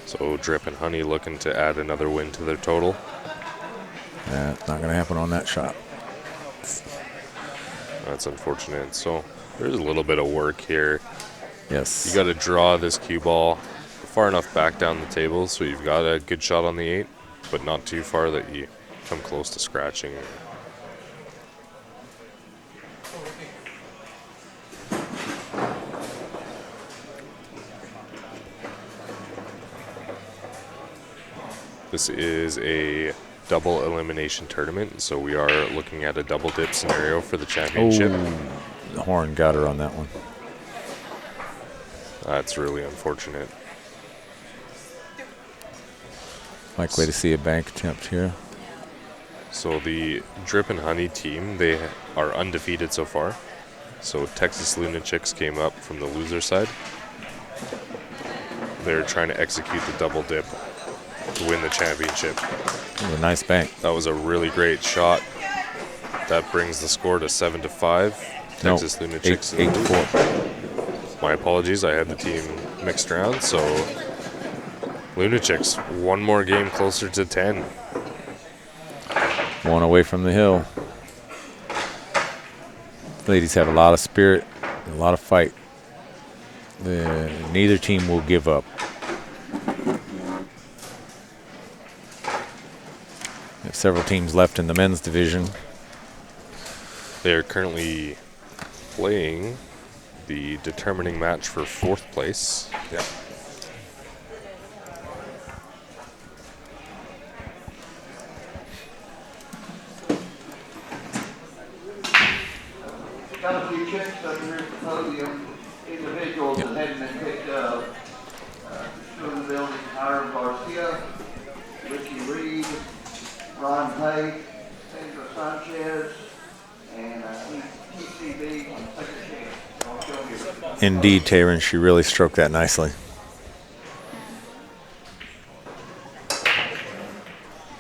So Drip and Honey looking to add another win to their total. Yeah, it's not going to happen on that shot. That's unfortunate. So there's a little bit of work here. Yes. You got to draw this cue ball far enough back down the table so you've got a good shot on the 8, but not too far that you come close to scratching. This is a double elimination tournament, so we are looking at a double dip scenario for the championship. Oh, the horn got her on that one. That's really unfortunate. Likely to see a bank attempt here. So the Drip and Honey team, they are undefeated so far. So Texas Lunatics came up from the loser side. They're trying to execute the double dip to win the championship. Ooh, a nice bank. That was a really great shot. That brings the score to 7-5. Texas Lunatics. 8-4. My apologies, I had the team mixed around. So Lunatics, one more game closer to 10. One away from the hill. Ladies have a lot of spirit, a lot of fight. Neither team will give up. We have several teams left in the men's division. They are currently playing the determining match for 4th place. Yeah. Got a few chicks up here at the podium, individuals that hadn't been picked up. Two in the building, Hiram Garcia, Ricky Reed, Ron Pate, Sandra Sanchez, and TCB on second chance. Don't show me. Indeed, Taron, she really stroked that nicely.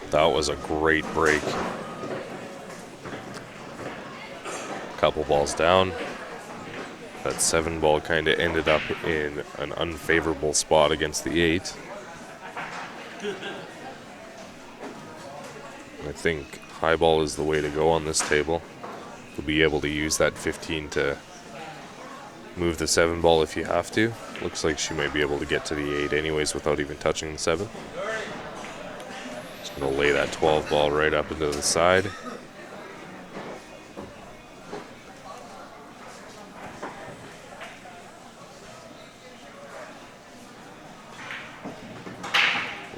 That was a great break. Couple balls down. That 7 ball kind of ended up in an unfavorable spot against the 8. I think high ball is the way to go on this table. You'll be able to use that 15 to move the 7 ball if you have to. Looks like she might be able to get to the 8 anyways without even touching the 7. Just going to lay that 12 ball right up into the side.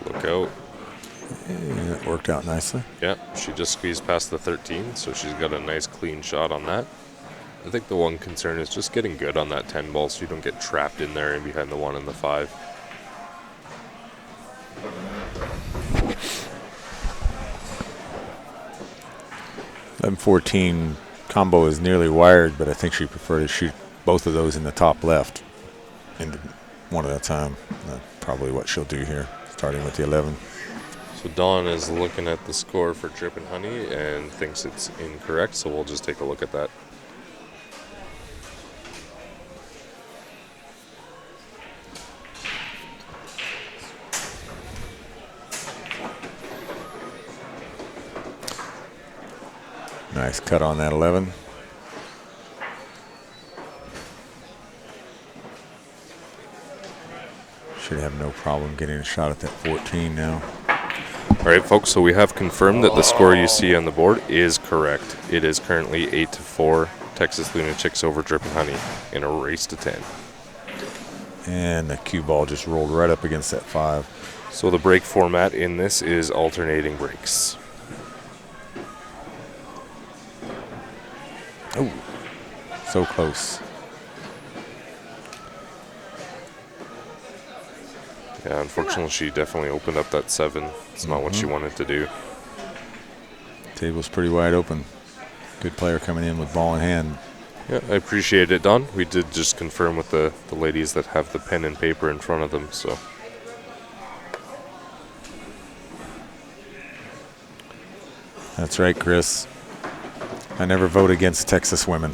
Look out. And it worked out nicely. Yeah, she just squeezed past the 13, so she's got a nice clean shot on that. I think the one concern is just getting good on that 10 ball so you don't get trapped in there and behind the 1 and the 5. M14 combo is nearly wired, but I think she preferred to shoot both of those in the top left and one at a time. That's probably what she'll do here, starting with the 11. So Dawn is looking at the score for Drip and Honey and thinks it's incorrect, so we'll just take a look at that. Nice cut on that 11. Should have no problem getting a shot at that 14 now. All right, folks, so we have confirmed that the score you see on the board is correct. It is currently 8-4, Texas Lunatics over Drip and Honey in a race to 10. And the cue ball just rolled right up against that 5. So the break format in this is alternating breaks. Oh, so close. Yeah, unfortunately, she definitely opened up that 7. It's not what she wanted to do. Table's pretty wide open. Good player coming in with ball in hand. Yeah, I appreciate it, Don. We did just confirm with the ladies that have the pen and paper in front of them, so. That's right, Chris. I never vote against Texas women.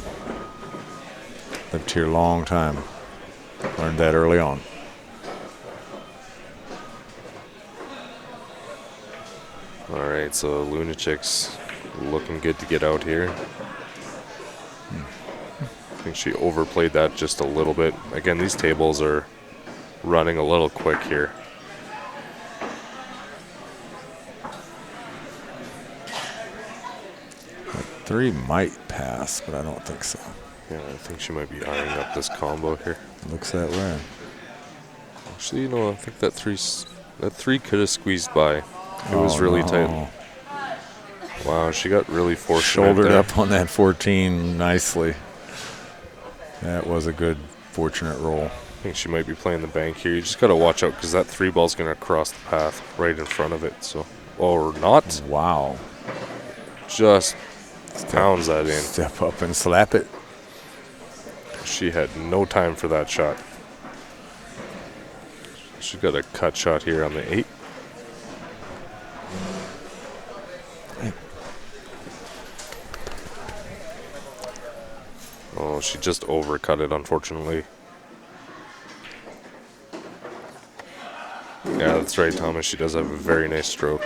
Lived here a long time. Learned that early on. All right, so Lunatics looking good to get out here. I think she overplayed that just a little bit. Again, these tables are running a little quick here. Three might pass, but I don't think so. Yeah, I think she might be eyeing up this combo here. Looks that way. Actually, I think that three could have squeezed by. It was really tight. Wow, she got really fortunate. Shouldered there. up on that 14 nicely. That was a good, fortunate roll. I think she might be playing the bank here. You just got to watch out because that three ball's going to cross the path right in front of it. So, or not. Wow. Just pounds that in. Step up and slap it. She had no time for that shot. She got a cut shot here on the 8. Oh, she just overcut it, unfortunately. Yeah, that's right, Thomas. She does have a very nice stroke.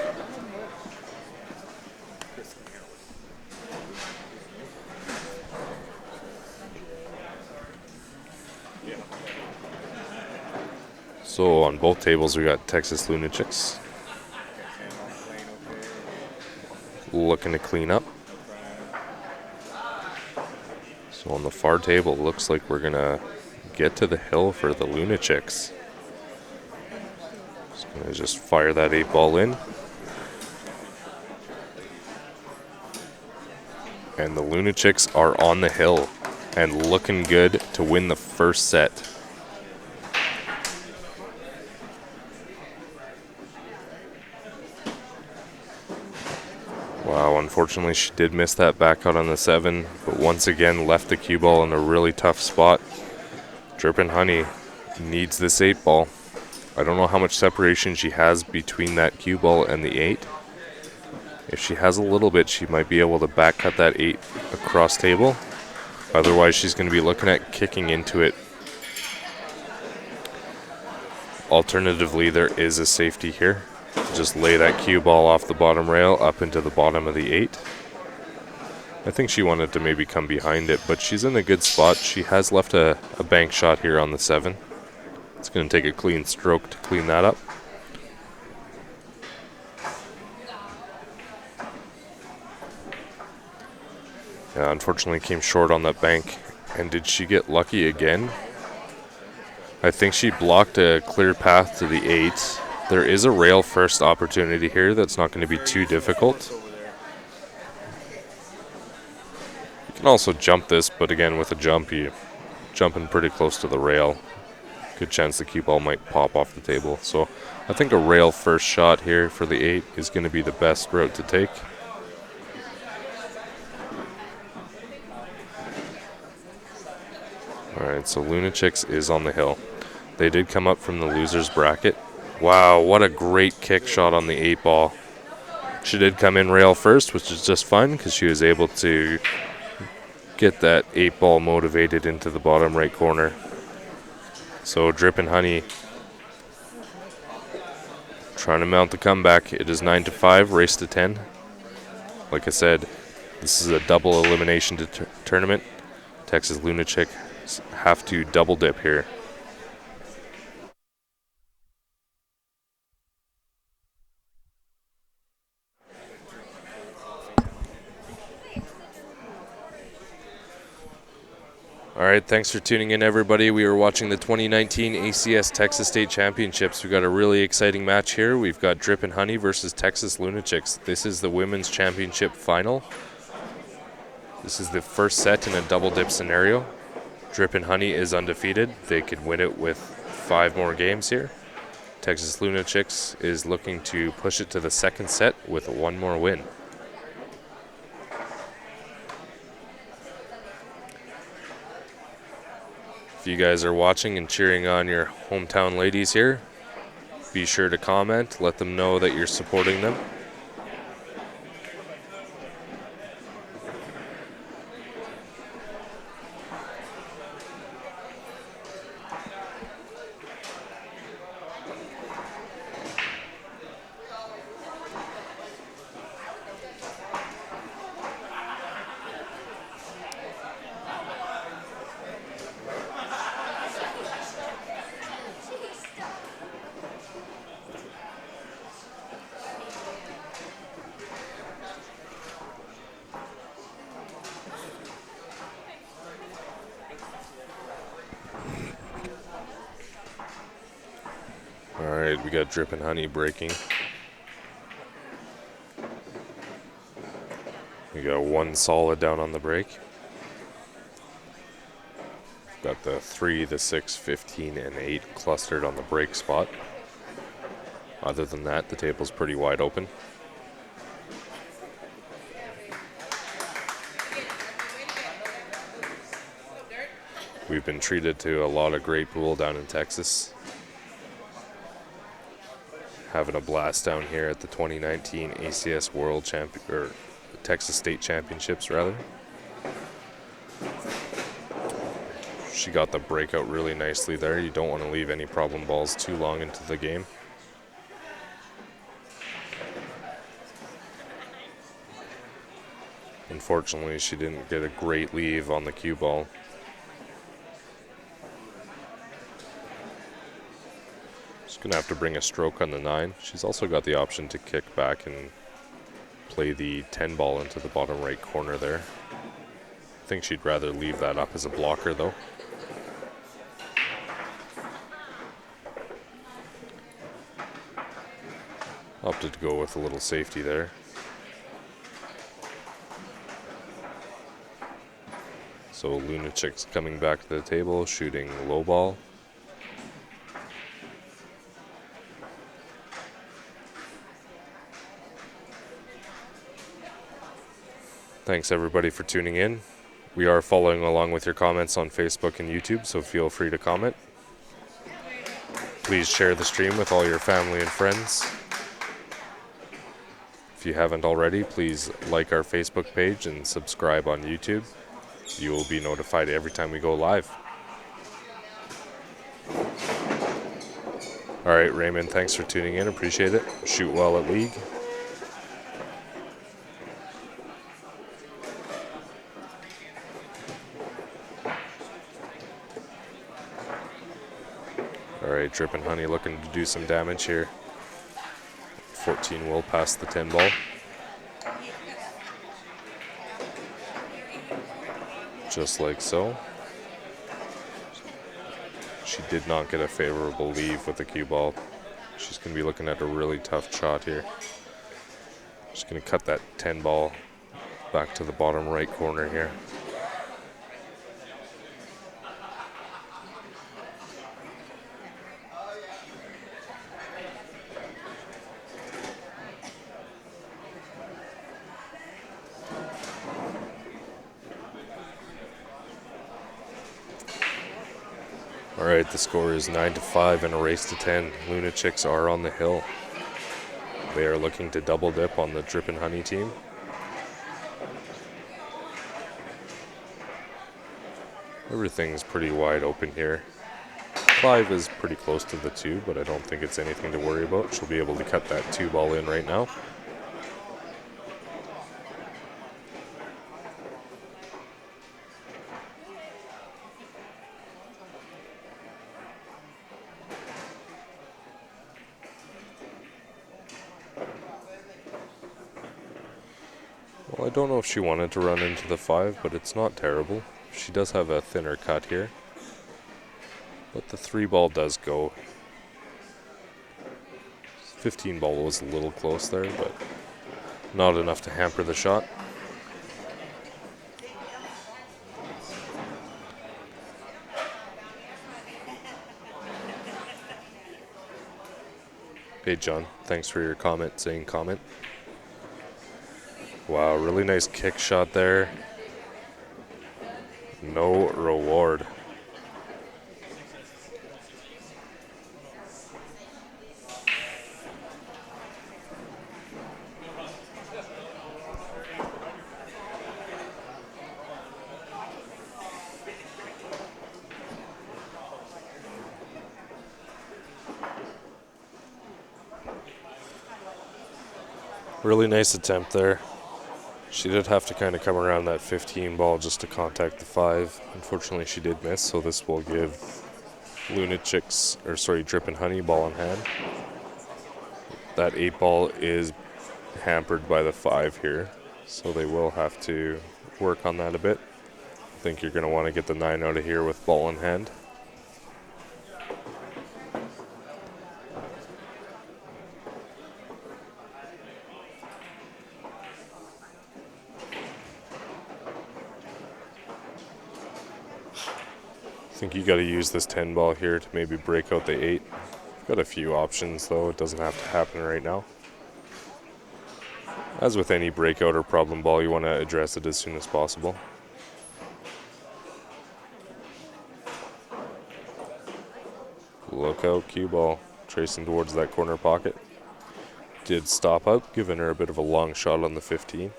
So on both tables, we got Texas Lunatics looking to clean up. So on the far table, it looks like we're gonna get to the hill for the Lunatics. Just fire that 8 ball in. And the Lunatics are on the hill and looking good to win the first set. Wow, unfortunately she did miss that back out on the 7, but once again left the cue ball in a really tough spot. Drippin' Honey needs this 8 ball. I don't know how much separation she has between that cue ball and the 8. If she has a little bit, she might be able to back cut that 8 across table. Otherwise, she's going to be looking at kicking into it. Alternatively, there is a safety here. Just lay that cue ball off the bottom rail up into the bottom of the 8. I think she wanted to maybe come behind it, but she's in a good spot. She has left a bank shot here on the 7. It's going to take a clean stroke to clean that up. Yeah, unfortunately came short on that bank. And did she get lucky again? I think she blocked a clear path to the 8. There is a rail first opportunity here that's not going to be too difficult. You can also jump this, but again, with a jump, you jumping pretty close to the rail. Good chance the cue ball might pop off the table. So I think a rail first shot here for the 8 is going to be the best route to take. Alright, so Lunatics is on the hill. They did come up from the loser's bracket. Wow, what a great kick shot on the 8 ball. She did come in rail first, which is just fun because she was able to get that 8 ball motivated into the bottom right corner. So Drippin' Honey trying to mount the comeback. It is 9-5, race to 10. Like I said, this is a double elimination tournament. Texas Lunatics have to double dip here. All right, thanks for tuning in, everybody. We are watching the 2019 ACS Texas State Championships. We've got a really exciting match here. We've got Drippin' Honey versus Texas Lunatics. This is the women's championship final. This is the first set in a double dip scenario. Drippin' Honey is undefeated. They could win it with 5 more games here. Texas Lunatics is looking to push it to the second set with 1 more win. If you guys are watching and cheering on your hometown ladies here, be sure to comment. Let them know that you're supporting them. Alright, we got Drip and Honey breaking. We got one solid down on the break. Got the 3, the 6, 15, and 8 clustered on the break spot. Other than that, the table's pretty wide open. We've been treated to a lot of great pool down in Texas. Having a blast down here at the 2019 ACS World Champion, or Texas State Championships rather. She got the breakout really nicely there. You don't want to leave any problem balls too long into the game. Unfortunately, she didn't get a great leave on the cue ball. She's going to have to bring a stroke on the 9. She's also got the option to kick back and play the 10 ball into the bottom right corner there. I think she'd rather leave that up as a blocker though. Opted to go with a little safety there. So Lunatics coming back to the table, shooting low ball. Thanks everybody for tuning in. We are following along with your comments on Facebook and YouTube, so feel free to comment. Please share the stream with all your family and friends. If you haven't already, please like our Facebook page and subscribe on YouTube. You will be notified every time we go live. Alright, Raymond, thanks for tuning in. Appreciate it. Shoot well at League. Alright, Drip and Honey looking to do some damage here. 14 will pass the 10 ball. Just like so. She did not get a favorable leave with the cue ball. She's going to be looking at a really tough shot here. Just going to cut that 10 ball back to the bottom right corner here. Alright, the score is 9-5 and a race to 10. Lunatics are on the hill. They are looking to double dip on the Drip and Honey team. Everything's pretty wide open here. 5 is pretty close to the 2, but I don't think it's anything to worry about. She'll be able to cut that 2 ball in right now. Well, I don't know if she wanted to run into the 5, but it's not terrible. She does have a thinner cut here. But the 3 ball does go. 15 ball was a little close there, but not enough to hamper the shot. Hey John, thanks for your comment, saying comment. Wow, really nice kick shot there. No reward. Really nice attempt there. She did have to kind of come around that 15 ball just to contact the 5. Unfortunately, she did miss, so this will give Lunatics, or sorry, Drip and Honey ball in hand. That 8 ball is hampered by the 5 here, so they will have to work on that a bit. I think you're going to want to get the 9 out of here with ball in hand. think you got to use this 10 ball here to maybe break out the 8. Got a few options though, it doesn't have to happen right now. As with any breakout or problem ball, you want to address it as soon as possible. Look out, cue ball, tracing towards that corner pocket. Did stop up, giving her a bit of a long shot on the 15.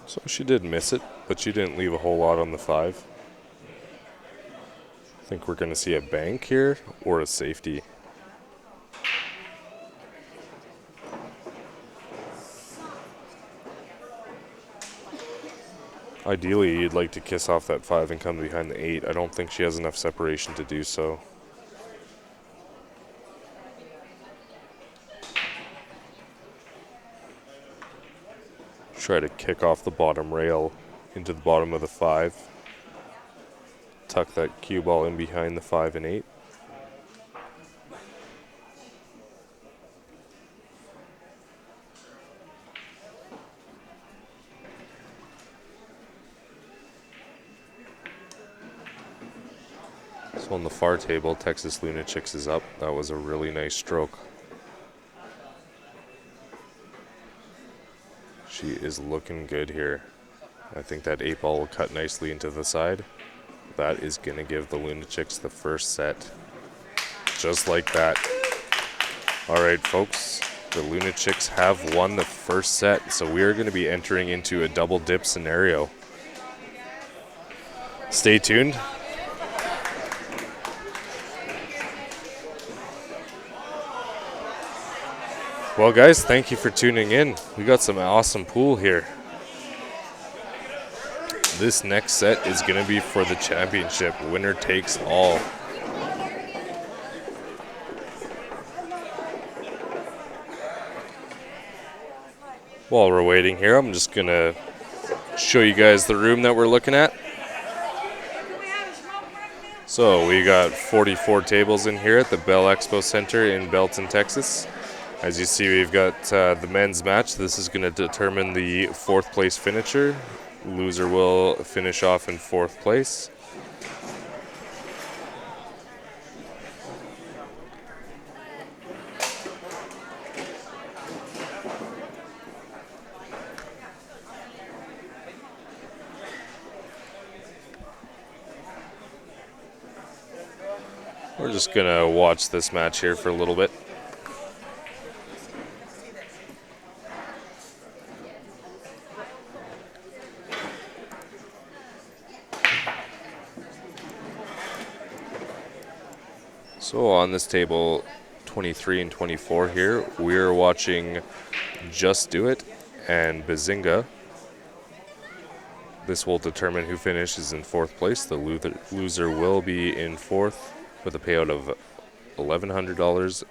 So she did miss it, but she didn't leave a whole lot on the 5. I think we're going to see a bank here or a safety. Ideally, you'd like to kiss off that 5 and come behind the 8. I don't think she has enough separation to do so. Try to kick off the bottom rail into the bottom of the 5. Tuck that cue ball in behind the 5 and 8. So on the far table, Texas Lunatics is up. That was a really nice stroke. She is looking good here. I think that 8 ball will cut nicely into the side. That is going to give the Lunatics the first set. Just like that. All right, folks. The Lunatics have won the first set, so we are going to be entering into a double dip scenario. Stay tuned. Well, guys, thank you for tuning in. We got some awesome pool here. This next set is going to be for the championship. Winner takes all. While we're waiting here, I'm just going to show you guys the room that we're looking at. So we got 44 tables in here at the Bell Expo Center in Belton, Texas. As you see, we've got the men's match. This is going to determine the 4th place finisher. Loser will finish off in 4th place. We're just going to watch this match here for a little bit. So on this table 23 and 24 here, we're watching Just Do It and Bazinga. This will determine who finishes in 4th place. The loser will be in 4th with a payout of $1,100.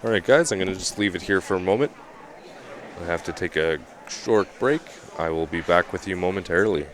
All right, guys, I'm going to just leave it here for a moment. I have to take a short break. I will be back with you momentarily.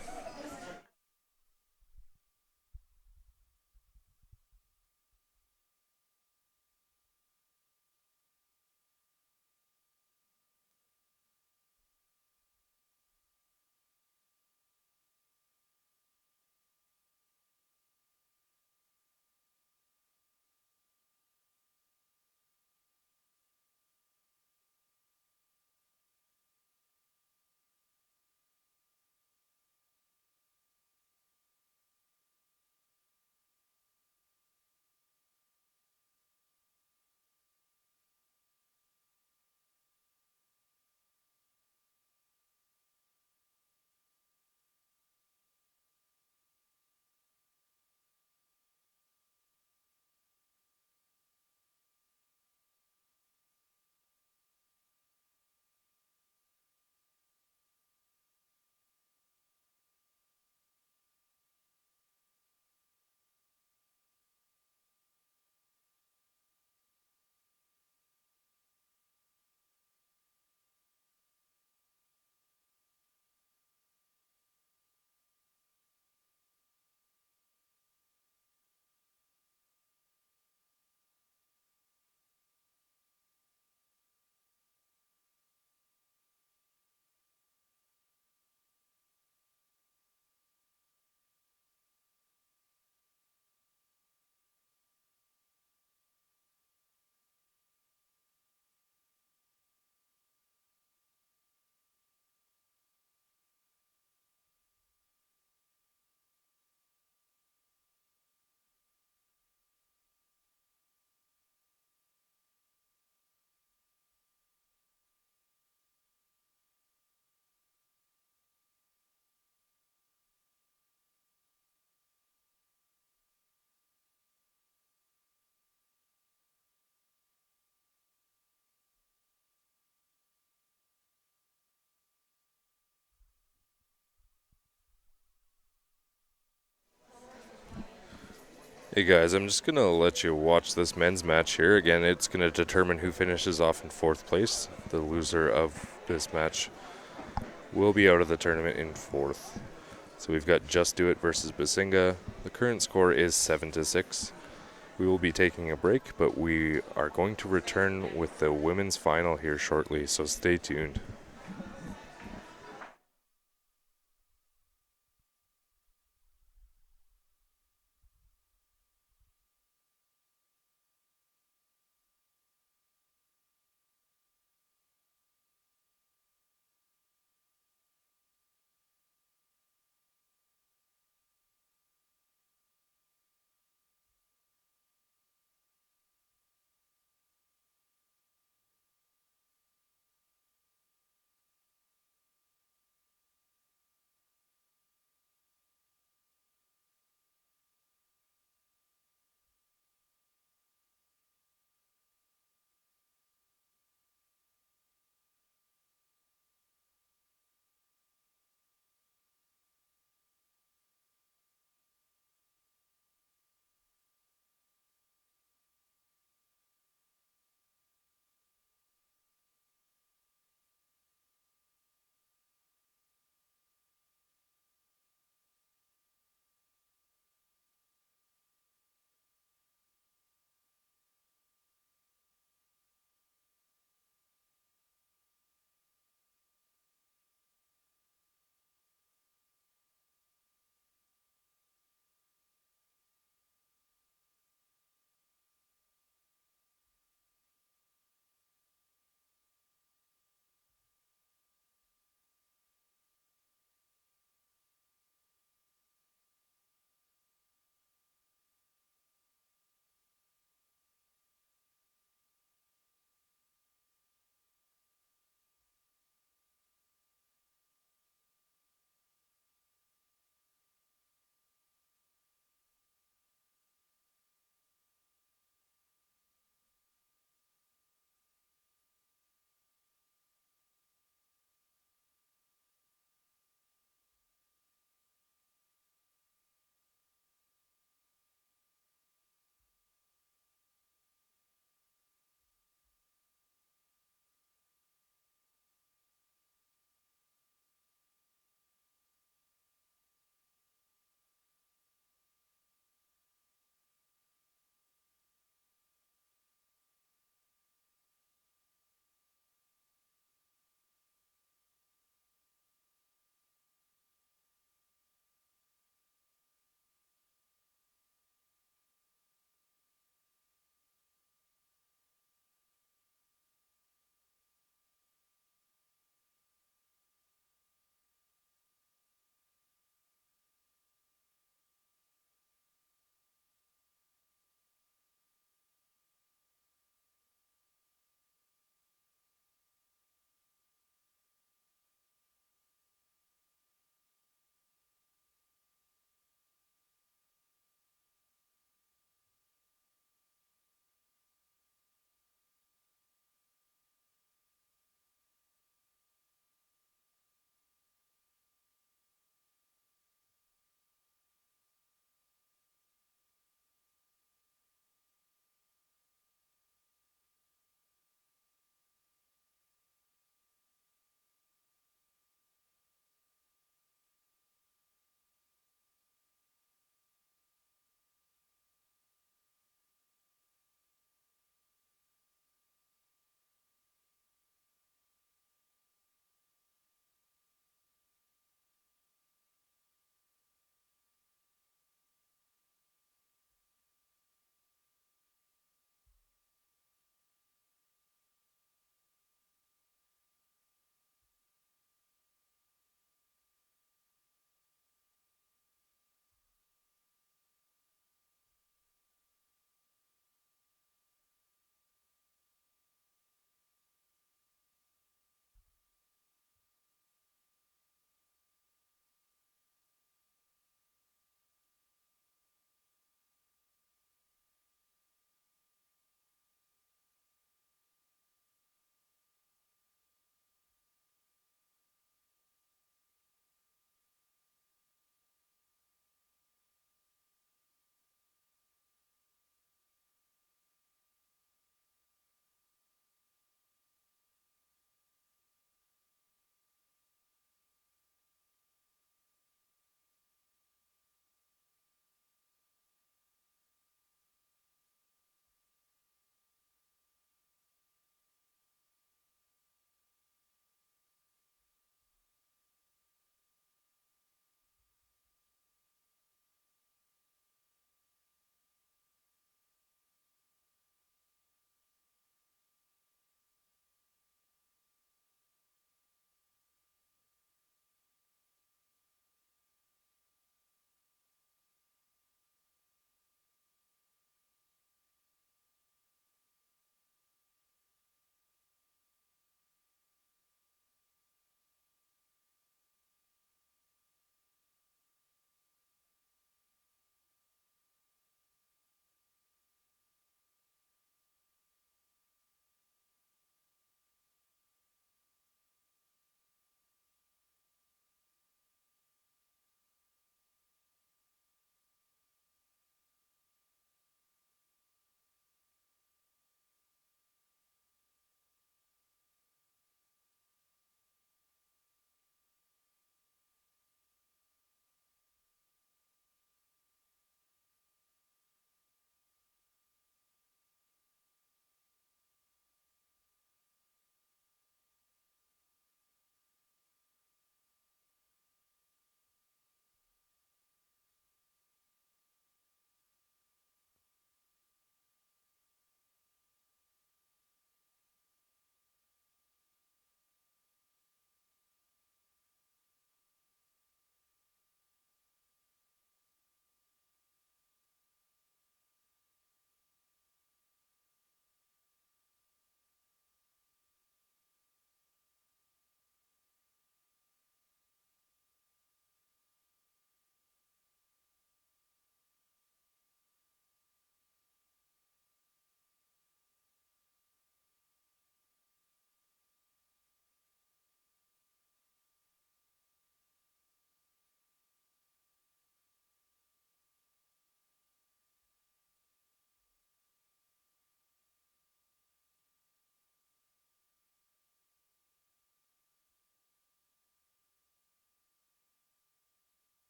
Hey guys, I'm just going to let you watch this men's match here. Again, it's going to determine who finishes off in 4th place. The loser of this match will be out of the tournament in 4th. So we've got Just Do It versus Basinga. The current score is 7-6. We will be taking a break, but we are going to return with the women's final here shortly, so stay tuned.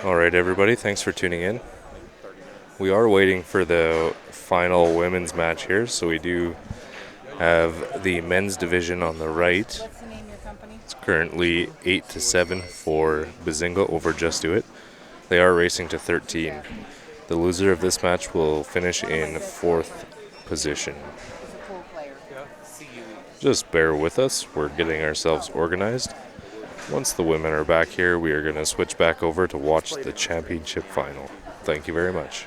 All right, everybody, thanks for tuning in. We are waiting for the final women's match here, so we do have the men's division on the right. What's the name of your company? It's currently 8-7 for Bazinga over Just Do It. They are racing to 13. The loser of this match will finish in 4th position. He's a pool player. Just bear with us, we're getting ourselves organized. Once the women are back here, we are going to switch back over to watch the championship final. Thank you very much.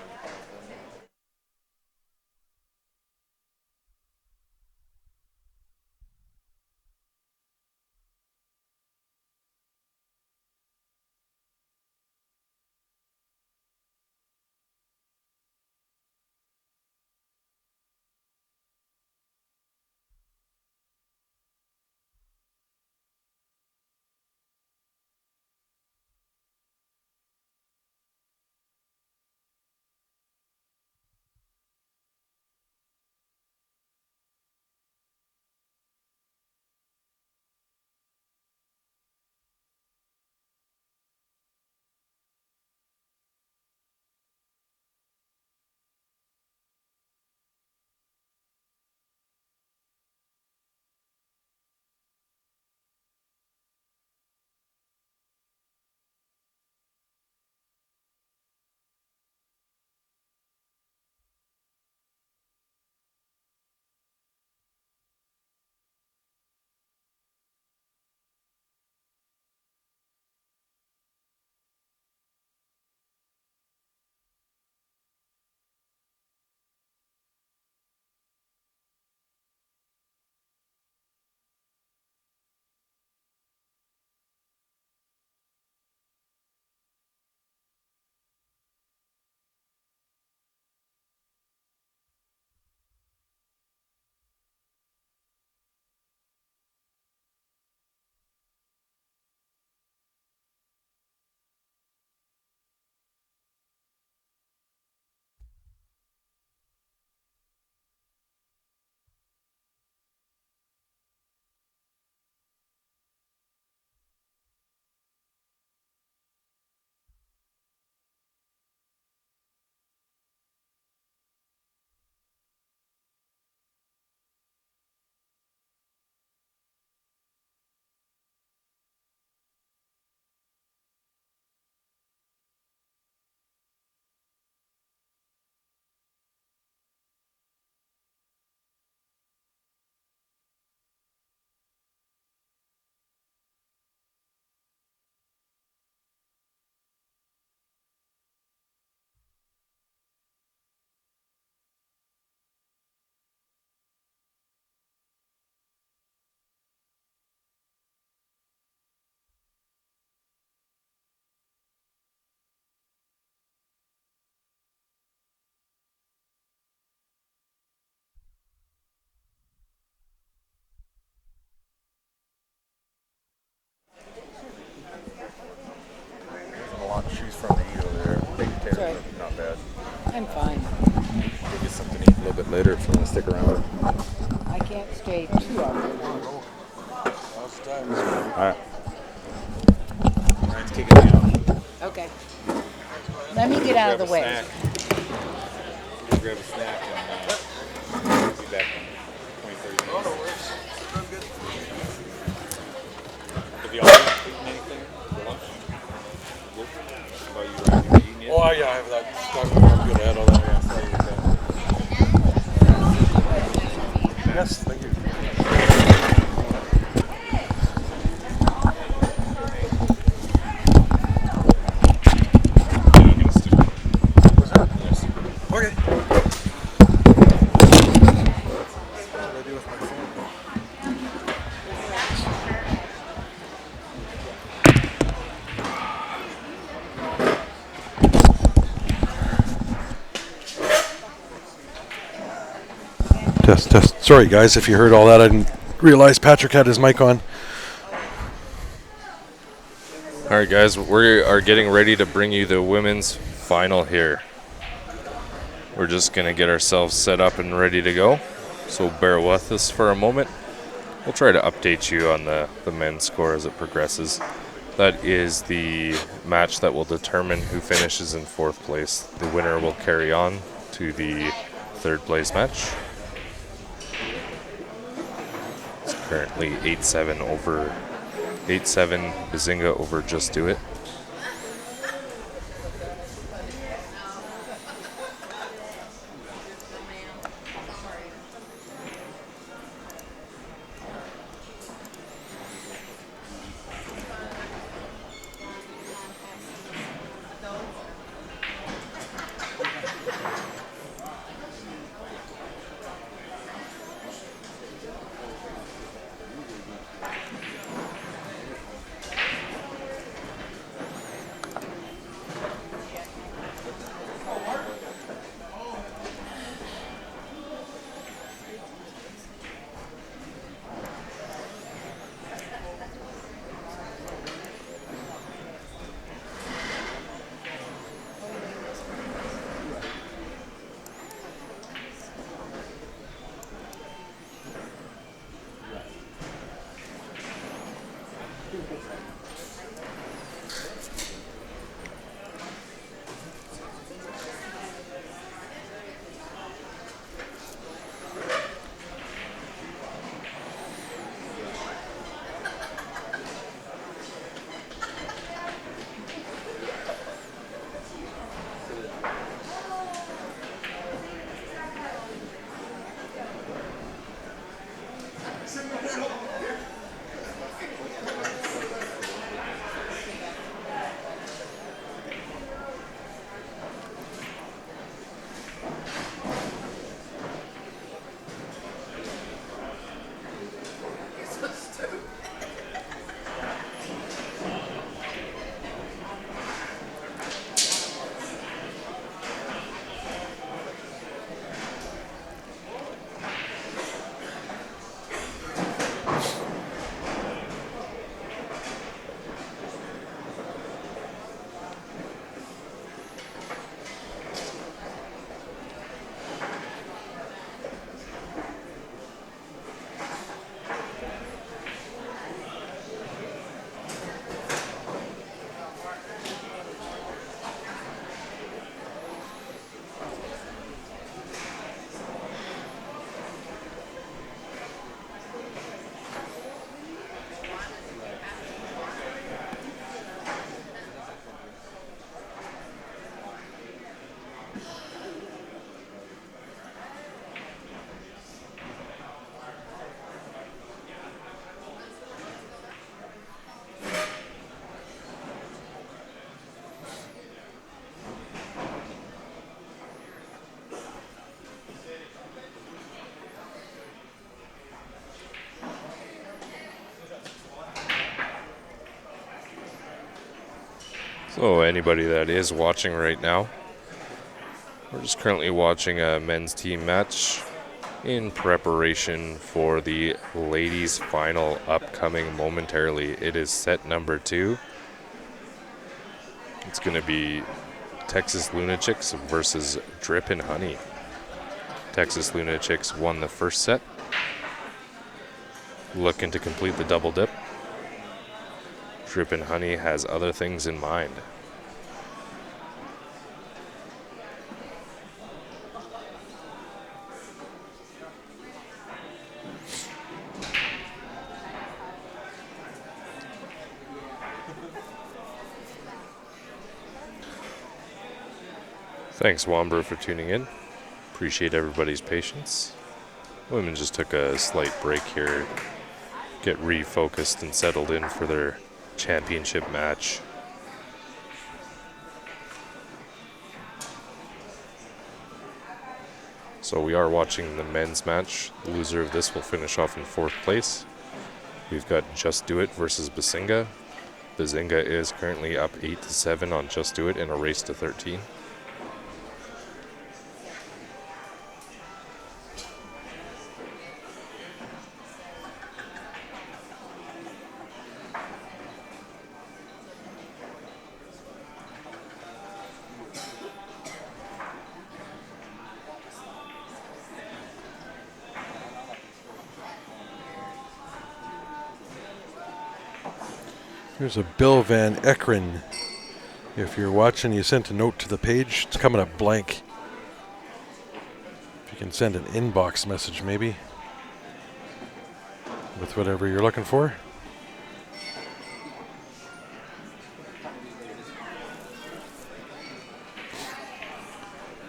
A lot of shoes from the ego there. Big tail, not bad. I'm fine. We'll get something to eat a little bit later if you want to stick around. I can't stay too often. All right. Ryan's kicking me out. Okay. Let me get out of the way. Grab a snack and be back in 20, 30 minutes. Have you all eaten anything for lunch? Good? How about you, Ryan? Have you eaten yet? Oh, yeah, I have that stuff. I'm good. I had all that. Yeah, sorry about that. Yes, thank you. Okay. What do I do with my phone? Test, test. Sorry, guys, if you heard all that. I didn't realize Patrick had his mic on. All right, guys, we are getting ready to bring you the women's final here. We're just going to get ourselves set up and ready to go, so bear with us for a moment. We'll try to update you on the men's score as it progresses. That is the match that will determine who finishes in 4th place. The winner will carry on to the 3rd place match. It's currently 8-7 over 8-7 Bazinga over Just Do It. So anybody that is watching right now, we're just currently watching a men's team match in preparation for the ladies' final upcoming momentarily. It is set number 2. It's going to be Texas Lunatics versus Drippin' Honey. Texas Lunatics won the first set, looking to complete the double dip. Drippin' Honey has other things in mind. Thanks, Womber, for tuning in. Appreciate everybody's patience. Women just took a slight break here, get refocused and settled in for their championship match. So we are watching the men's match. The loser of this will finish off in 4th place. We've got Just Do It versus Bazinga. Bazinga is currently up 8-7 on Just Do It in a race to 13. Here's a Bill Van Ekeren. If you're watching, you sent a note to the page. It's coming up blank. If you can send an inbox message, maybe, with whatever you're looking for.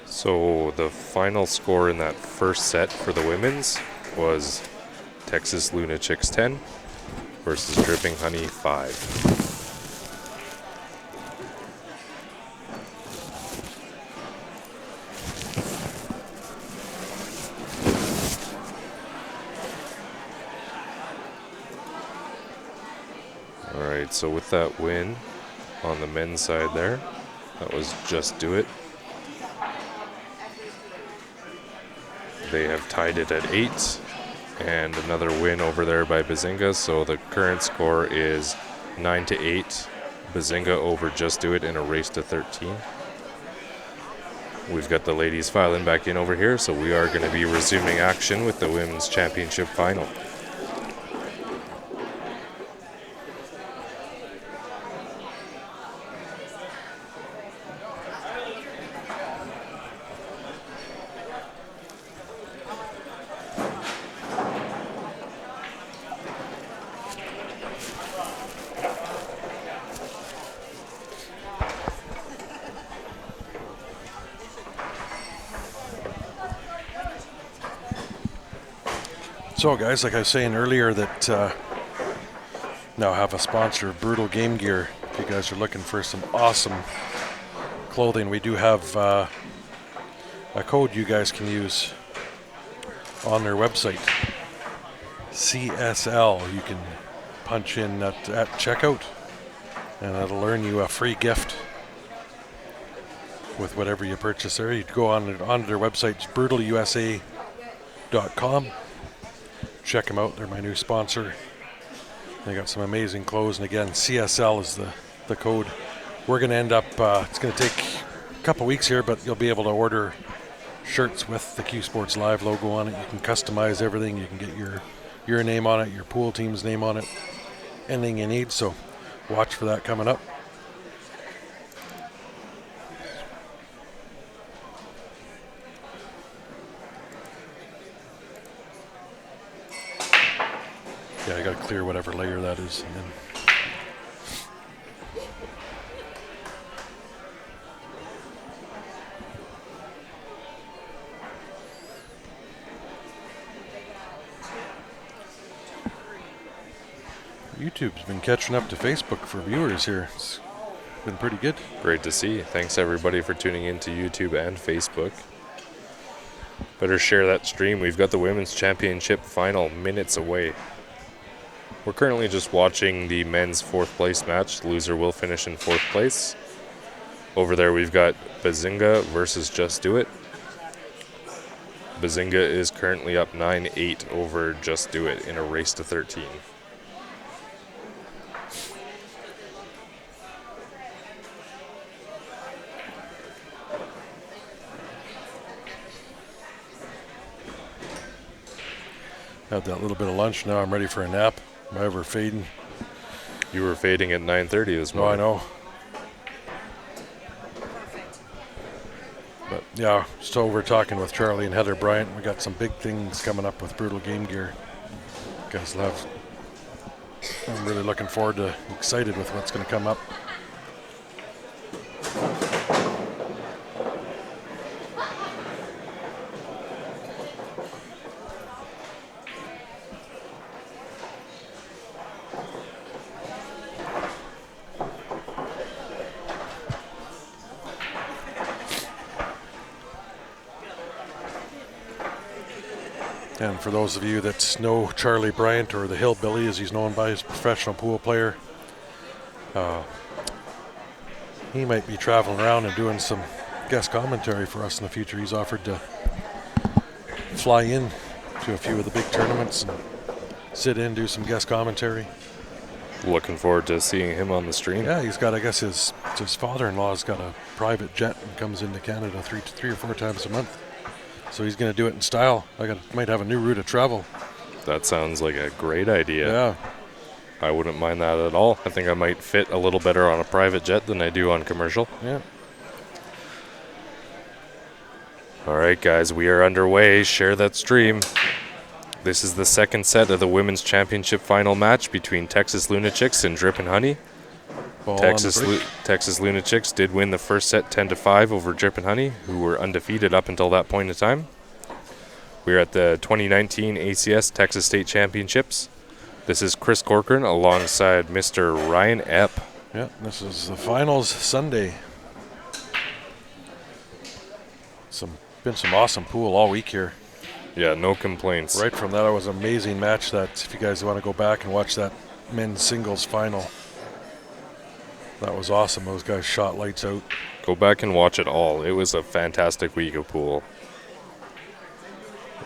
So the final score in that first set for the women's was Texas Lunatics 10 versus Dripping Honey 5. All right, so with that win on the men's side there, that was Just Do It. They have tied it at 8, and another win over there by Bazinga. So the current score is 9-8. Bazinga over Just Do It in a race to 13. We've got the ladies filing back in over here, so we are going to be resuming action with the women's championship final. So guys, like I was saying earlier, that now have a sponsor, Brutal Game Gear. If you guys are looking for some awesome clothing, we do have a code you guys can use on their website. CSL, you can punch in at checkout, and that'll earn you a free gift with whatever you purchase there. You go onto their website, it's brutalusa.com. Check them out. They're my new sponsor. They got some amazing clothes, and again, CSL is the code. We're going to end up, it's going to take a couple weeks here, but you'll be able to order shirts with the Q Sports Live logo on it. You can customize everything. You can get your name on it, your pool team's name on it, anything you need. So watch for that coming up. Yeah, I got to clear whatever layer that is. And then YouTube's been catching up to Facebook for viewers here. It's been pretty good. Great to see. Thanks everybody for tuning in to YouTube and Facebook. Better share that stream. We've got the women's championship final minutes away. We're currently just watching the men's 4th place match. The loser will finish in 4th place. Over there we've got Bazinga versus Just Do It. Bazinga is currently up 9-8 over Just Do It in a race to 13. Had that little bit of lunch. Now I'm ready for a nap. Am I ever fading? You were fading at 9:30 this No, I morning. know. But yeah, so we're talking with Charlie and Heather Bryant. We got some big things coming up with Brutal Game Gear. Guys love. I'm really looking forward to, excited with what's going to come up. And for those of you that know Charlie Bryant, or the Hillbilly as he's known by his professional pool player, he might be traveling around and doing some guest commentary for us in the future. He's offered to fly in to a few of the big tournaments and sit in, do some guest commentary. Looking forward to seeing him on the stream. Yeah, he's got, I guess his father-in-law's got a private jet and comes into Canada three or four times a month. So he's going to do it in style. Might have a new route of travel. That sounds like a great idea. Yeah. I wouldn't mind that at all. I think I might fit a little better on a private jet than I do on commercial. Yeah. All right, guys, we are underway. Share that stream. This is the second set of the Women's Championship final match between Texas Lunatics and Drippin' Honey. Ball on Texas the break. Texas Lunatics did win the first set 10-5 over Drippin' Honey, who were undefeated up until that point in time. We're at the 2019 ACS Texas State Championships. This is Chris Corcoran alongside Mr. Ryan Epp. Yeah, this is the finals Sunday. Been some awesome pool all week here. Yeah, no complaints. Right from that, it was an amazing match. That if you guys want to go back and watch that men's singles final, that was awesome. Those guys shot lights out. Go back and watch it all. It was a fantastic week of pool.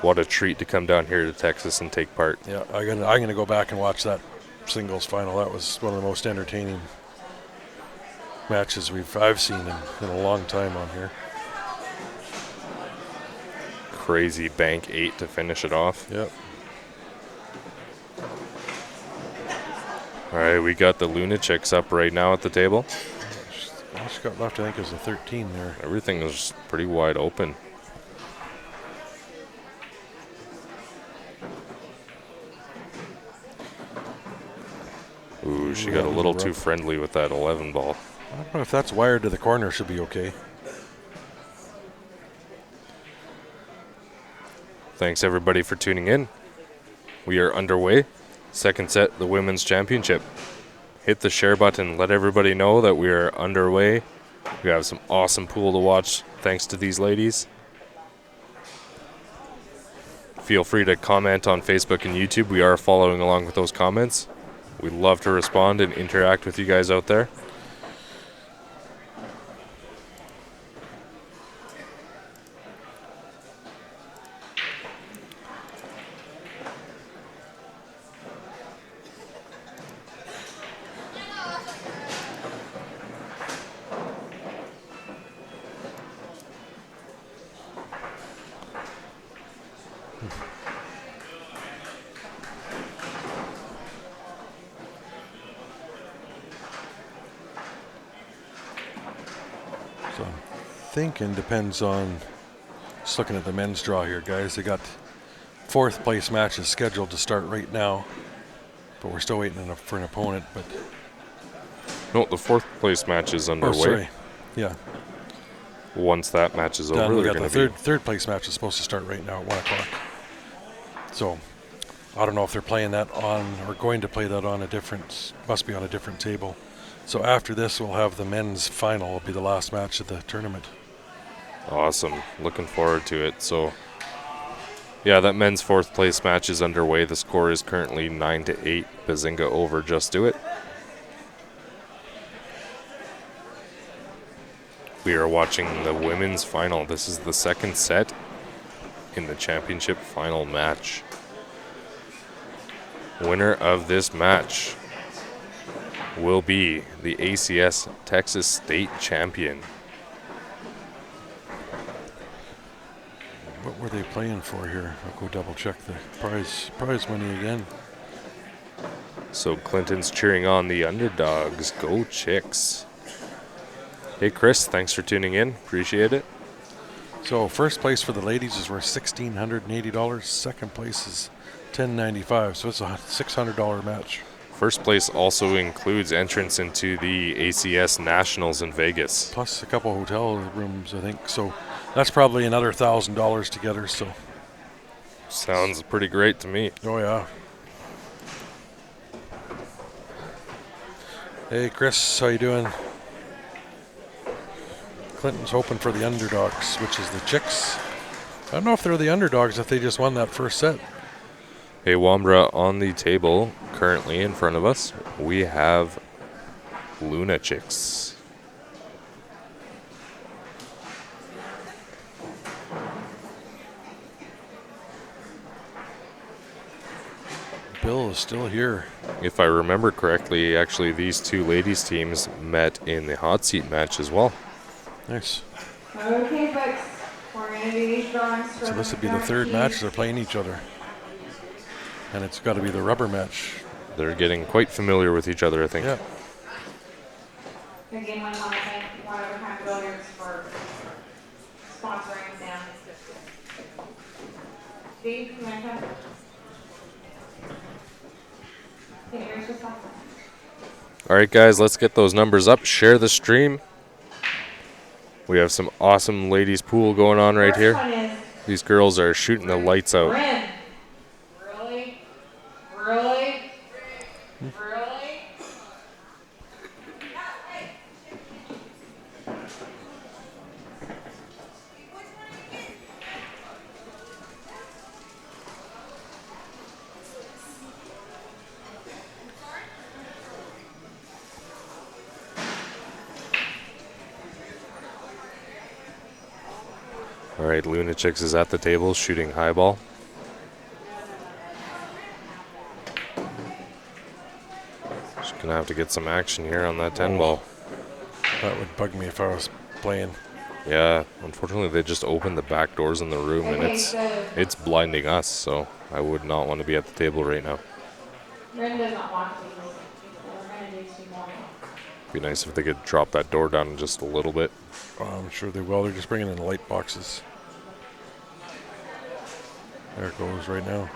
What a treat to come down here to Texas and take part. Yeah, I'm gonna go back and watch that singles final. That was one of the most entertaining matches I've seen in a long time on here. Crazy bank 8 to finish it off. Yep. All right, we got the Lunatics up right now at the table. All she got left, I think, is a 13 there. Everything is pretty wide open. Ooh, she got a little too friendly with that 11 ball. I don't know if that's wired to the corner. Should be okay. Thanks, everybody, for tuning in. We are underway. Second set, the Women's Championship. Hit the share button. Let everybody know that we are underway. We have some awesome pool to watch thanks to these ladies. Feel free to comment on Facebook and YouTube. We are following along with those comments. We'd love to respond and interact with you guys out there. So I'm thinking depends on, just looking at the men's draw here, guys. They got fourth place matches scheduled to start right now, but we're still waiting for an opponent. But No, the fourth place match is underway. sorry, yeah. Once that match is over, Then we they're got going the to be... third place match is supposed to start right now at 1 o'clock. So I don't know if they're playing that on or going to play that on a different, must be on a different table. So after this, we'll have the men's final. Will be the last match of the tournament. Awesome. Looking forward to it. So, yeah, that men's fourth place match is underway. The score is currently 9-8. Bazinga over Just Do It. We are watching the women's final. This is the second set in the championship final match. Winner of this match will be the ACS Texas State champion. What were they playing for here? I'll go double check the prize money again. So Clinton's cheering on the underdogs. Go Chicks. Hey Chris, thanks for tuning in. Appreciate it. So first place for the ladies is worth $1,680. Second place is $1,095. So it's a $600 match. First place also includes entrance into the ACS Nationals in Vegas. Plus a couple hotel rooms, I think. So that's probably another $1,000 together. So Sounds pretty great to me. oh yeah. Hey Chris, how you doing? Clinton's hoping for the underdogs, which is the Chicks. I don't know if they're the underdogs if they just won that first set. Hey Wambra, on the table currently in front of us, we have Lunatics. Bill is still here. If I remember correctly, actually these two ladies teams met in the hot seat match as well. Nice. Okay, folks, we're going to do these drawings for So this would be the third match they're playing each other. And it's got to be the rubber match. They're getting quite familiar with each other, I think. Yeah. Again, we want to thank One of a Kind Billiards for sponsoring them. Steve, you want to come? Can you reach us something? All right, guys, let's get those numbers up. Share the stream. We have some awesome ladies pool going on right First here. one is These girls are shooting the lights out. Bryn. Really? Really? Really? All right, Lunatics is at the table shooting high ball. Just gonna have to get some action here on that 10 ball. That would bug me if I was playing. Yeah, unfortunately they just opened the back doors in the room and Okay, so it's blinding us, so I would not want to be at the table right now. Bryn doesn't want these, so we're going to do two more. Be nice if they could drop that door down just a little bit. I'm sure they will. They're just bringing in the light boxes. There it goes right now.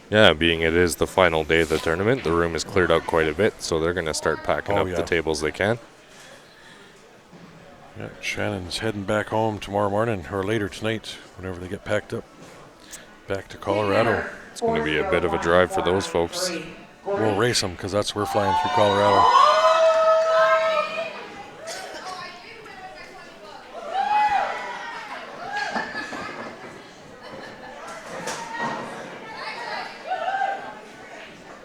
Yeah, being it is the final day of the tournament, the room is cleared out quite a bit, so they're going to start packing up yeah. the tables they can. Yeah, Shannon's heading back home tomorrow morning or later tonight, whenever they get packed up, back to Colorado. It's going to be a bit of a drive for those folks. We'll race them because that's we're flying through Colorado.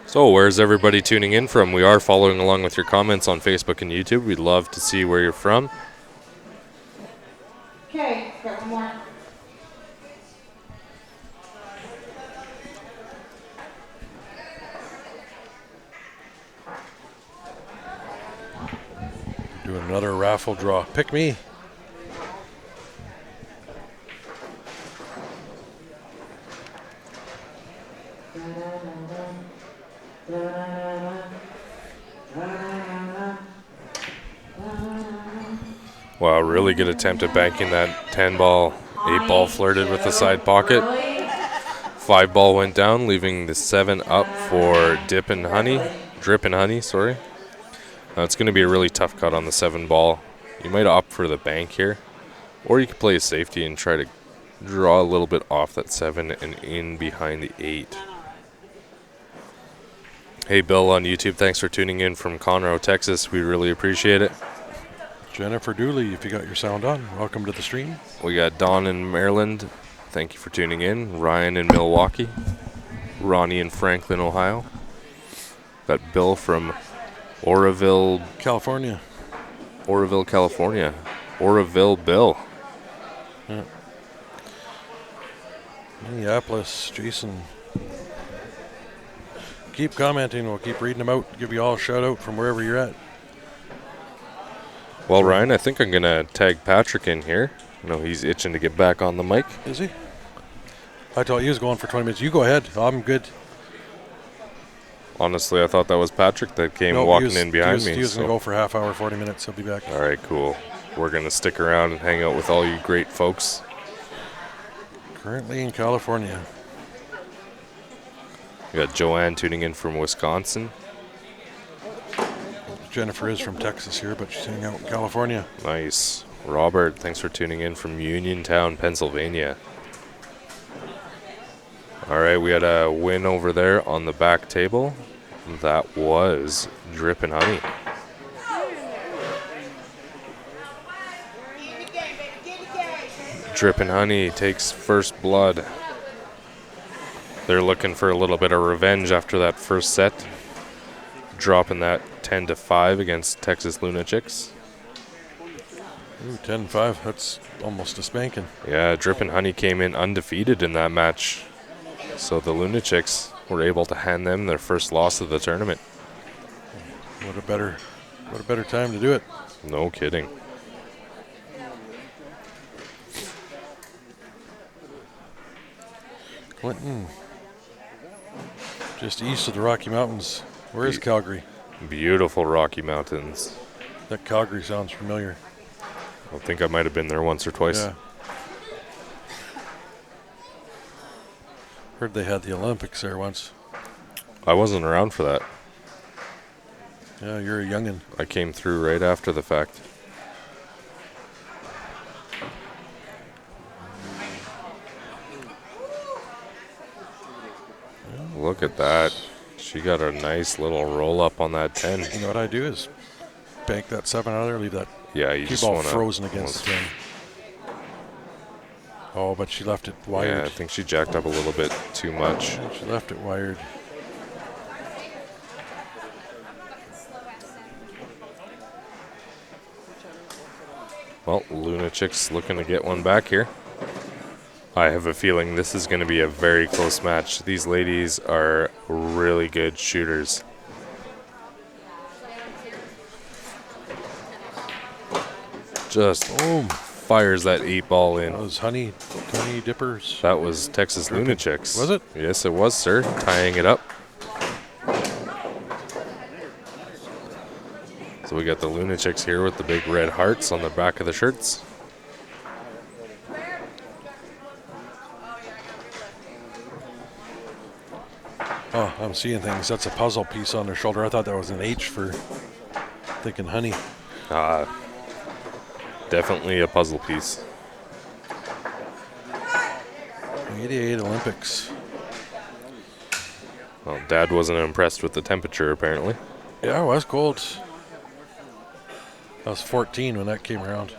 So where's everybody tuning in from? We are following along with your comments on Facebook and YouTube. We'd love to see where you're from. Okay, got one more. Doing another raffle draw. Pick me. Wow, really good attempt at banking that 10 ball. 8 ball flirted with the side pocket. 5 ball went down, leaving the 7 up for Drip and Honey, sorry. It's going to be a really tough cut on the 7 ball. You might opt for the bank here, or you could play a safety and try to draw a little bit off that 7 and in behind the 8. Hey, Bill on YouTube, thanks for tuning in from Conroe, Texas. We really appreciate it. Jennifer Dooley, if you got your sound on, welcome to the stream. We got Don in Maryland. Thank you for tuning in. Ryan in Milwaukee. Ronnie in Franklin, Ohio. Got Bill from Oroville, California. California. Oroville Bill. Yeah. Minneapolis, Jason. Keep commenting. We'll keep reading them out. Give you all a shout out from wherever you're at. Well, Ryan, I think I'm going to tag Patrick in here. I know he's itching to get back on the mic. Is he? I thought he was going for 20 minutes. You go ahead. I'm good. Honestly, I thought that was Patrick that came No, walking in behind me. He was so. going to go for half hour, 40 minutes. He'll be back. All right, cool. We're going to stick around and hang out with all you great folks. Currently in California. We got Joanne tuning in from Wisconsin. Jennifer is from Texas here, but she's hanging out in California. Nice. Robert, thanks for tuning in from Uniontown, Pennsylvania. All right, we had a win over there on the back table. That was Drip and Honey. Drip and Honey takes first blood. They're looking for a little bit of revenge after that first set, dropping that 10-5 against Texas Lunatics. Ooh, 10-5. That's almost a spanking. Yeah, Drip and Honey came in undefeated in that match, so the Lunatics were able to hand them their first loss of the tournament. What a better What a better time to do it. No kidding. Clinton, just east of the Rocky Mountains. Where is Calgary? Beautiful Rocky Mountains. That Calgary sounds familiar. I think I might have been there once or twice. Yeah. Heard they had the Olympics there once. I wasn't around for that. Yeah, you're a youngin'. I came through right after the fact. Look at that. She got a nice little roll up on that 10. You know what I do is bank that 7 out of there, leave that Yeah, you cue just ball want to frozen against the 10. Oh, but she left it wired. Yeah, I think she jacked up a little bit too much. She left it wired. Well, Lunatics looking to get one back here. I have a feeling this is going to be a very close match. These ladies are really good shooters. Just boom, fires that 8 ball in. Those honey dippers. That was Texas Lunatics. Was it? Yes, it was, sir. Tying it up. So we got the Lunatics here with the big red hearts on the back of the shirts. Oh, I'm seeing things. That's a puzzle piece on their shoulder. I thought that was an H for thinking honey. Definitely a puzzle piece. 88 Olympics. Well, Dad wasn't impressed with the temperature, apparently. Yeah, it was cold. I was 14 when that came around.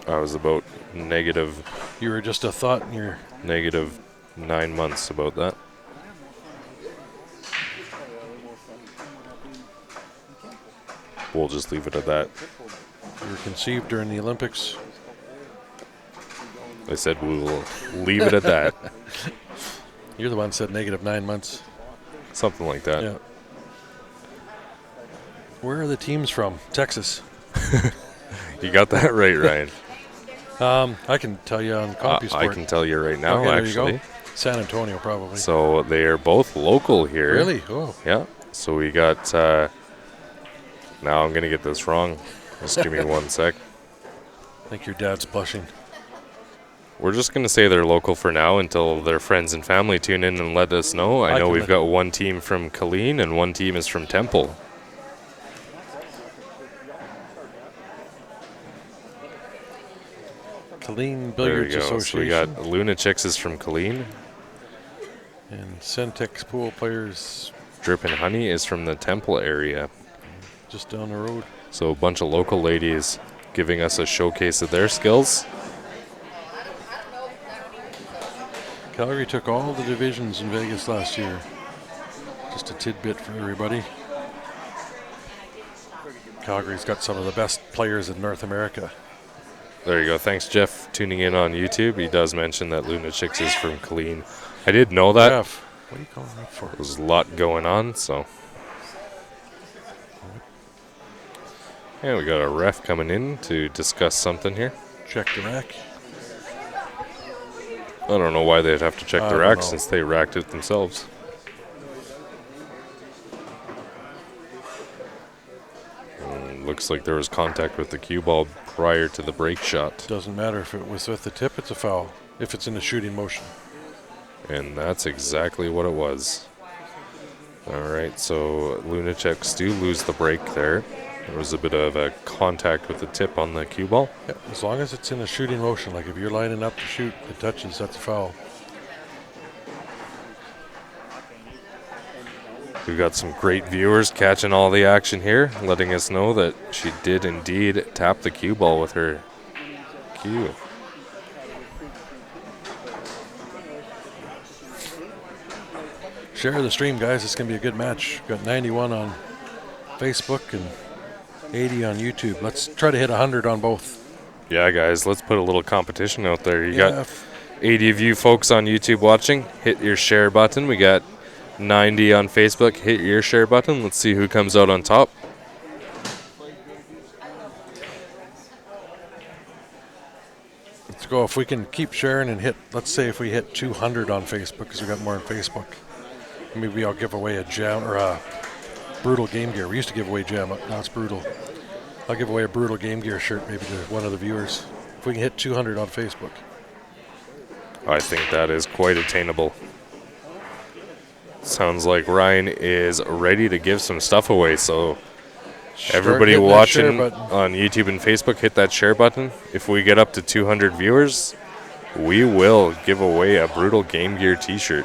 I was about negative You were just a thought in your... -9 months about that. We'll just leave it at that. You were conceived during the Olympics. I said we will leave it at that. You're the one that said -9 months. Something like that. Yeah. Where are the teams from? Texas. You got that right, Ryan. I can tell you on CompuSport. I can tell you right now, Okay, there you actually. go. San Antonio, probably. So they are both local here. Really? Oh. Yeah. So we got. Now I'm gonna get this wrong. Just give me 1 sec. I think your dad's blushing. We're just gonna say they're local for now until their friends and family tune in and let us know. I know can we've let- got one team from Killeen and one team is from Temple. Killeen There we Billiards go. So we Association. got Lunatics is from Killeen. And Centex Pool Players Drip and Honey is from the Temple area. just down the road. So a bunch of local ladies giving us a showcase of their skills. Calgary took all the divisions in Vegas last year. Just a tidbit for everybody. Calgary's got some of the best players in North America. There you go. Thanks, Jeff, tuning in on YouTube. He does mention that Lunatics is from Killeen. I did know that. Jeff, what are you calling that for? There's a lot going on, so. Yeah, we got a ref coming in to discuss something here. Check the rack. I don't know why they'd have to check I the don't rack know. since they racked it themselves. Looks like there was contact with the cue ball prior to the break shot. Doesn't matter if it was with the tip, it's a foul. If it's in a shooting motion. And that's exactly what it was. All right, so Lunatics do lose the break there. There was a bit of a contact with the tip on the cue ball. Yeah, as long as it's in a shooting motion, like if you're lining up to shoot, it touches, that's a foul. We've got some great viewers catching all the action here, letting us know that she did indeed tap the cue ball with her cue. Share the stream, guys. It's going to be a good match. Got 91 on Facebook and 80 on YouTube. Let's try to hit 100 on both. Yeah, guys, let's put a little competition out there. You Yeah, got 80 of you folks on YouTube watching. Hit your share button. We got 90 on Facebook. Hit your share button. Let's see who comes out on top. Let's go. If we can keep sharing and hit, let's say if we hit 200 on Facebook, because we got more on Facebook, maybe I'll give away a gem or a Brutal Game Gear. We used to give away gem, now it's Brutal. I'll give away a Brutal Game Gear shirt maybe to one of the viewers. If we can hit 200 on Facebook. I think that is quite attainable. Sounds like Ryan is ready to give some stuff away, so everybody hitting that share watching button. on YouTube and Facebook, hit that share button. If we get up to 200 viewers, we will give away a Brutal Game Gear t-shirt.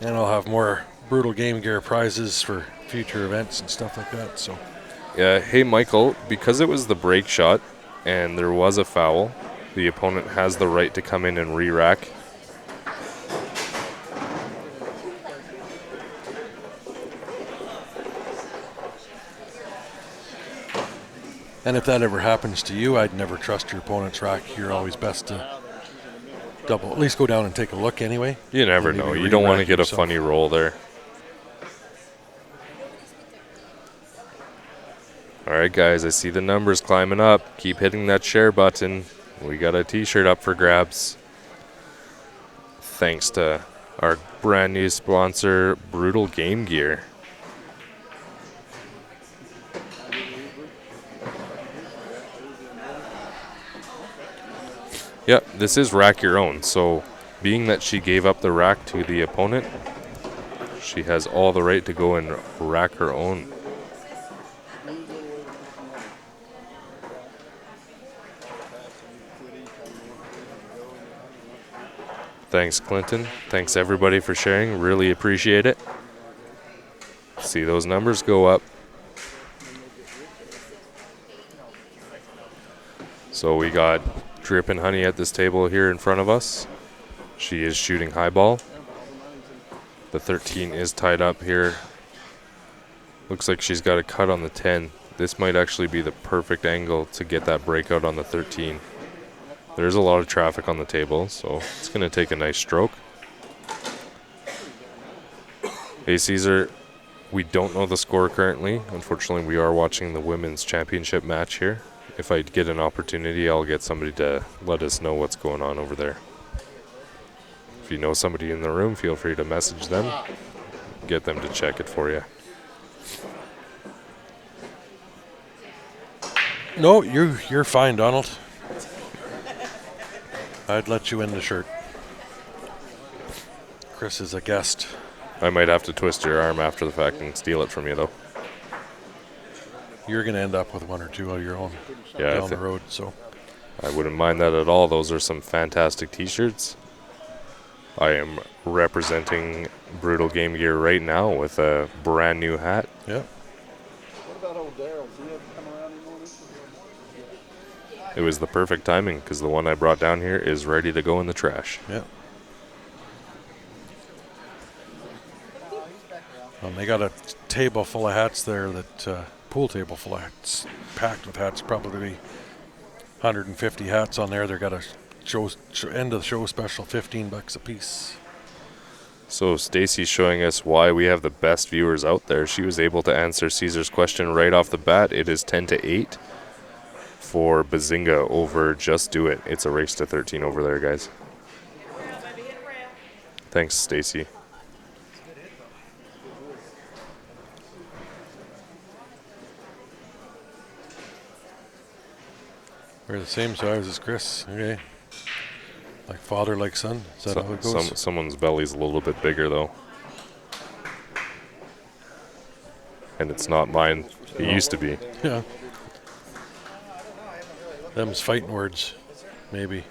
And I'll have more Brutal Game Gear prizes for future events and stuff like that. So Yeah, hey Michael, because it was the break shot and there was a foul, the opponent has the right to come in and re-rack. and if that ever happens to you, I'd never trust your opponent's rack. You're always best to double, at least go down and take a look anyway. You never And know. maybe You don't want to re-rack get a yourself. funny roll there. All right, guys, I see the numbers climbing up. Keep hitting that share button. We got a t-shirt up for grabs. Thanks to our brand new sponsor, Brutal Game Gear. Yep, this is rack your own. So being that she gave up the rack to the opponent, she has all the right to go and rack her own. Thanks, Clinton. Thanks, everybody, for sharing. Really appreciate it. See those numbers go up. So we got Drippin' Honey at this table here in front of us. She is shooting high ball. The 13 is tied up here. Looks like she's got a cut on the 10. This might actually be the perfect angle to get that breakout on the 13. There's a lot of traffic on the table, so it's going to take a nice stroke. Hey, Caesar, we don't know the score currently. Unfortunately, we are watching the women's championship match here. If I get an opportunity, I'll get somebody to let us know what's going on over there. If you know somebody in the room, feel free to message them. Get them to check it for you. No, you're fine, Donald. I'd let you in the shirt. Chris is a guest. I might have to twist your arm after the fact and steal it from you, though. You're going to end up with one or two of your own down the road. So I wouldn't mind that at all. Those are some fantastic t-shirts. I am representing Brutal Game Gear right now with a brand new hat. yeah, It was the perfect timing because the one I brought down here is ready to go in the trash. yeah. They got a table full of hats there, that pool table full of hats, packed with hats, probably 150 hats on there. They got a end of the show special, $15 a piece. So Stacy's showing us why we have the best viewers out there. She was able to answer Caesar's question right off the bat. It is 10-8 for Bazinga over Just Do It. It's a race to 13 over there, guys. Thanks, Stacy. We're the same size as Chris. Okay. Like father, like son. Is that how it goes? Someone's belly's a little bit bigger, though. And it's not mine. It used to be. Yeah. Them's fighting words, maybe.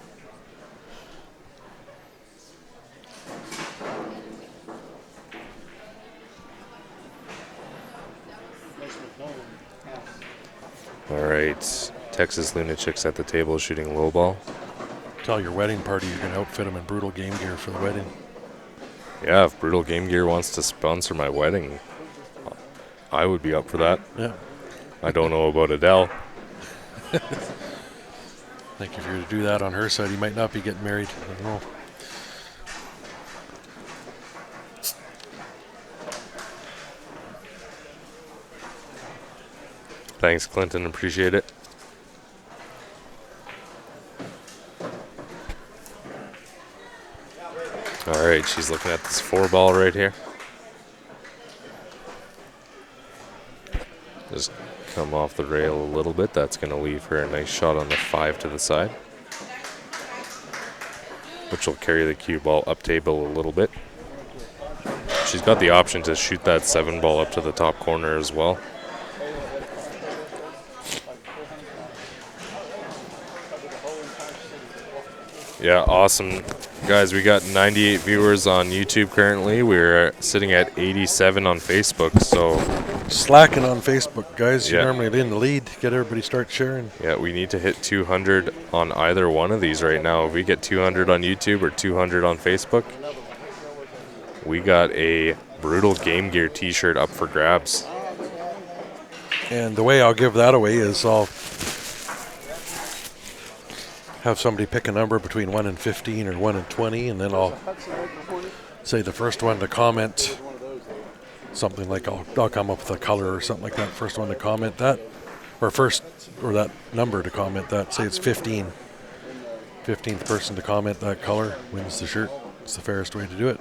All right. Texas Lunatics at the table shooting low ball. Tell your wedding party you can outfit them in Brutal Game Gear for the wedding. Yeah, if Brutal Game Gear wants to sponsor my wedding, I would be up for that. Yeah. I don't know about Adele. I think if you were to do that on her side, he might not be getting married. I don't know. Thanks, Clinton. Appreciate it. All right, she's looking at this 4-ball right here. Just come off the rail a little bit. That's going to leave her a nice shot on the 5 to the side, which will carry the cue ball up table a little bit. She's got the option to shoot that 7-ball up to the top corner as well. Yeah, awesome. Guys, we got 98 viewers on YouTube currently. We're sitting at 87 on Facebook, so... Slacking on Facebook, guys. Yeah. You're normally in the lead. Get everybody start sharing. Yeah, we need to hit 200 on either one of these right now. If we get 200 on YouTube or 200 on Facebook, we got a Brutal Game Gear t-shirt up for grabs. And the way I'll give that away is I'll have somebody pick a number between 1 and 15 or 1 and 20, and then I'll say the first one to comment something like I'll come up with a color or something like that. First one to comment that, or that number to comment that. Say it's 15. 15th person to comment that color wins the shirt. It's the fairest way to do it.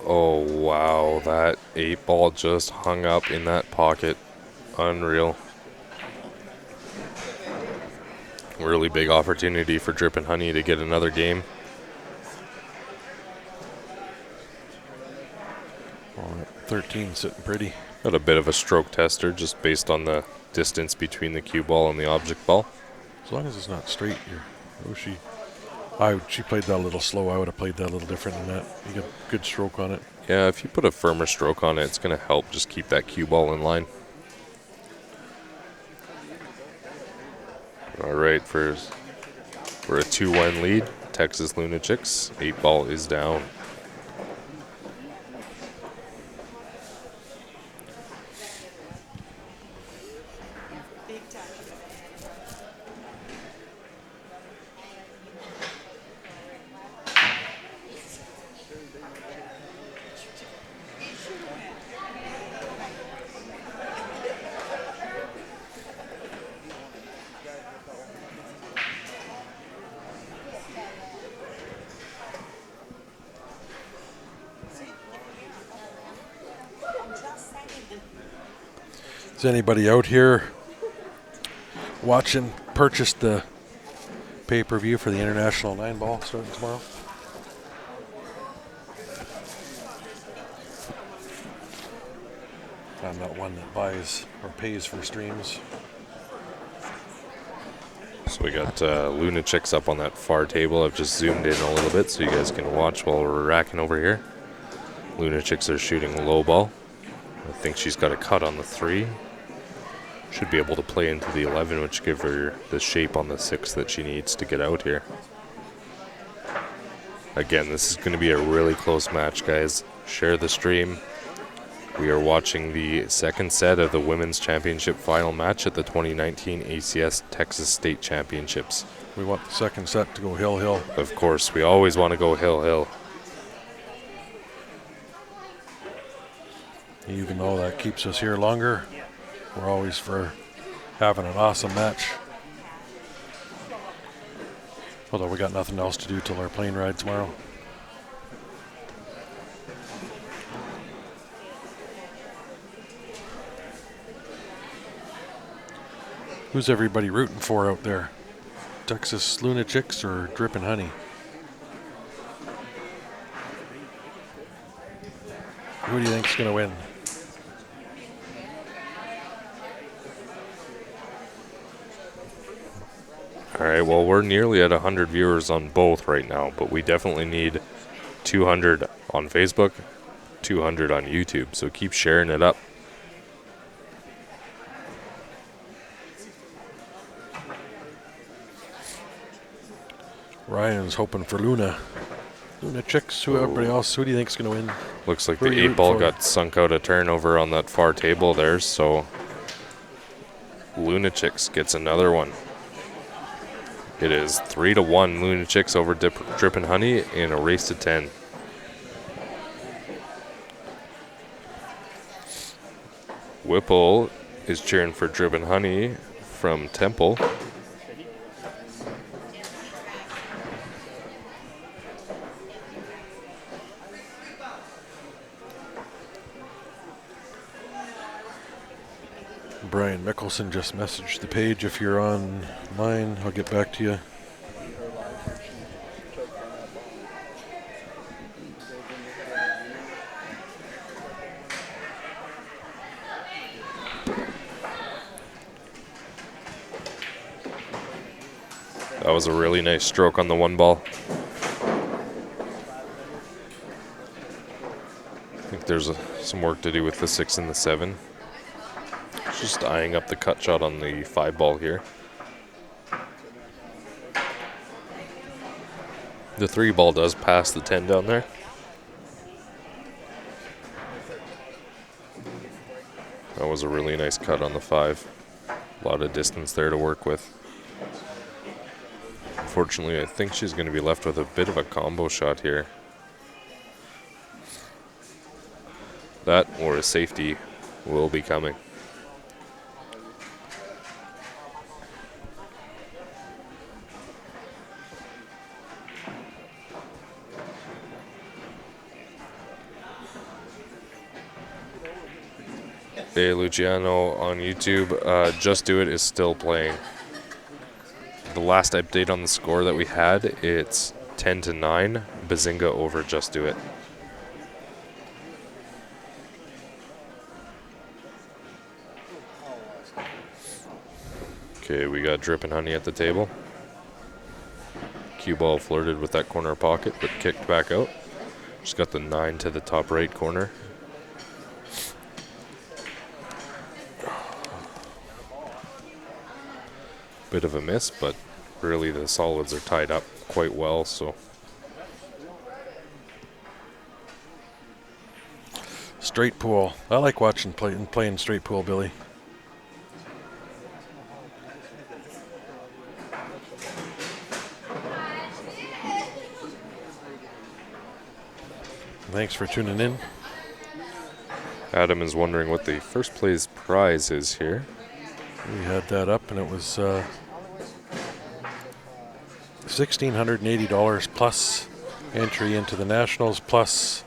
Oh, wow. That 8-ball just hung up in that pocket. Unreal. Really big opportunity for Drip and Honey to get another game. 13 sitting pretty. Got a bit of a stroke tester just based on the distance between the cue ball and the object ball. As long as it's not straight, she played that a little slow. I would have played that a little different than that. You get a good stroke on it. Yeah, if you put a firmer stroke on it, it's going to help just keep that cue ball in line. All right, we're a 2-1 lead. Texas Lunatics. 8-ball is down. Is anybody out here watching, purchased the pay-per-view for the International 9-ball starting tomorrow? I'm not one that buys or pays for streams. So we got Lunatics up on that far table. I've just zoomed in a little bit so you guys can watch while we're racking over here. Lunatics are shooting low ball. I think she's got a cut on the 3. Should be able to play into the 11, which give her the shape on the 6 that she needs to get out here. Again, this is going to be a really close match, guys. Share the stream. We are watching the second set of the Women's Championship final match at the 2019 ACS Texas State Championships. We want the second set to go hill-hill. Of course, we always want to go hill-hill. Even though that keeps us here longer, we're always for having an awesome match. Although we got nothing else to do till our plane ride tomorrow. Who's everybody rooting for out there? Texas Lunatics or Drip and Honey? Who do you think's going to win? All right, well, we're nearly at 100 viewers on both right now, but we definitely need 200 on Facebook, 200 on YouTube, so keep sharing it up. Ryan's hoping for Lunatics. Everybody else, who do you think's going to win? Looks like Who the are you 8-ball rooting for? got sunk out a turnover on that far table there, so Lunatics gets another one. It is 3-1 Lunatics over Drippin' Honey in a race to 10. Whipple is cheering for Drippin' Honey from Temple. Brian Mickelson just messaged the page. If you're online, I'll get back to you. That was a really nice stroke on the one ball. I think there's some work to do with the 6 and the 7. Just eyeing up the cut shot on the 5 ball here. The 3 ball does pass the 10 down there. That was a really nice cut on the 5. A lot of distance there to work with. Unfortunately, I think she's going to be left with a bit of a combo shot here. That or a safety will be coming. Hey Luciano on YouTube, Just Do It is still playing. The last update on the score that we had, it's 10-9, Bazinga over Just Do It. Okay, we got Drippin' Honey at the table. Cue ball flirted with that corner pocket, but kicked back out. Just got the 9 to the top right corner. Bit of a miss, but really the solids are tied up quite well, so. Straight pool. I like watching playing straight pool, Billy. Thanks for tuning in. Adam is wondering what the first place prize is here. We had that up, and it was $1,680 plus entry into the Nationals, plus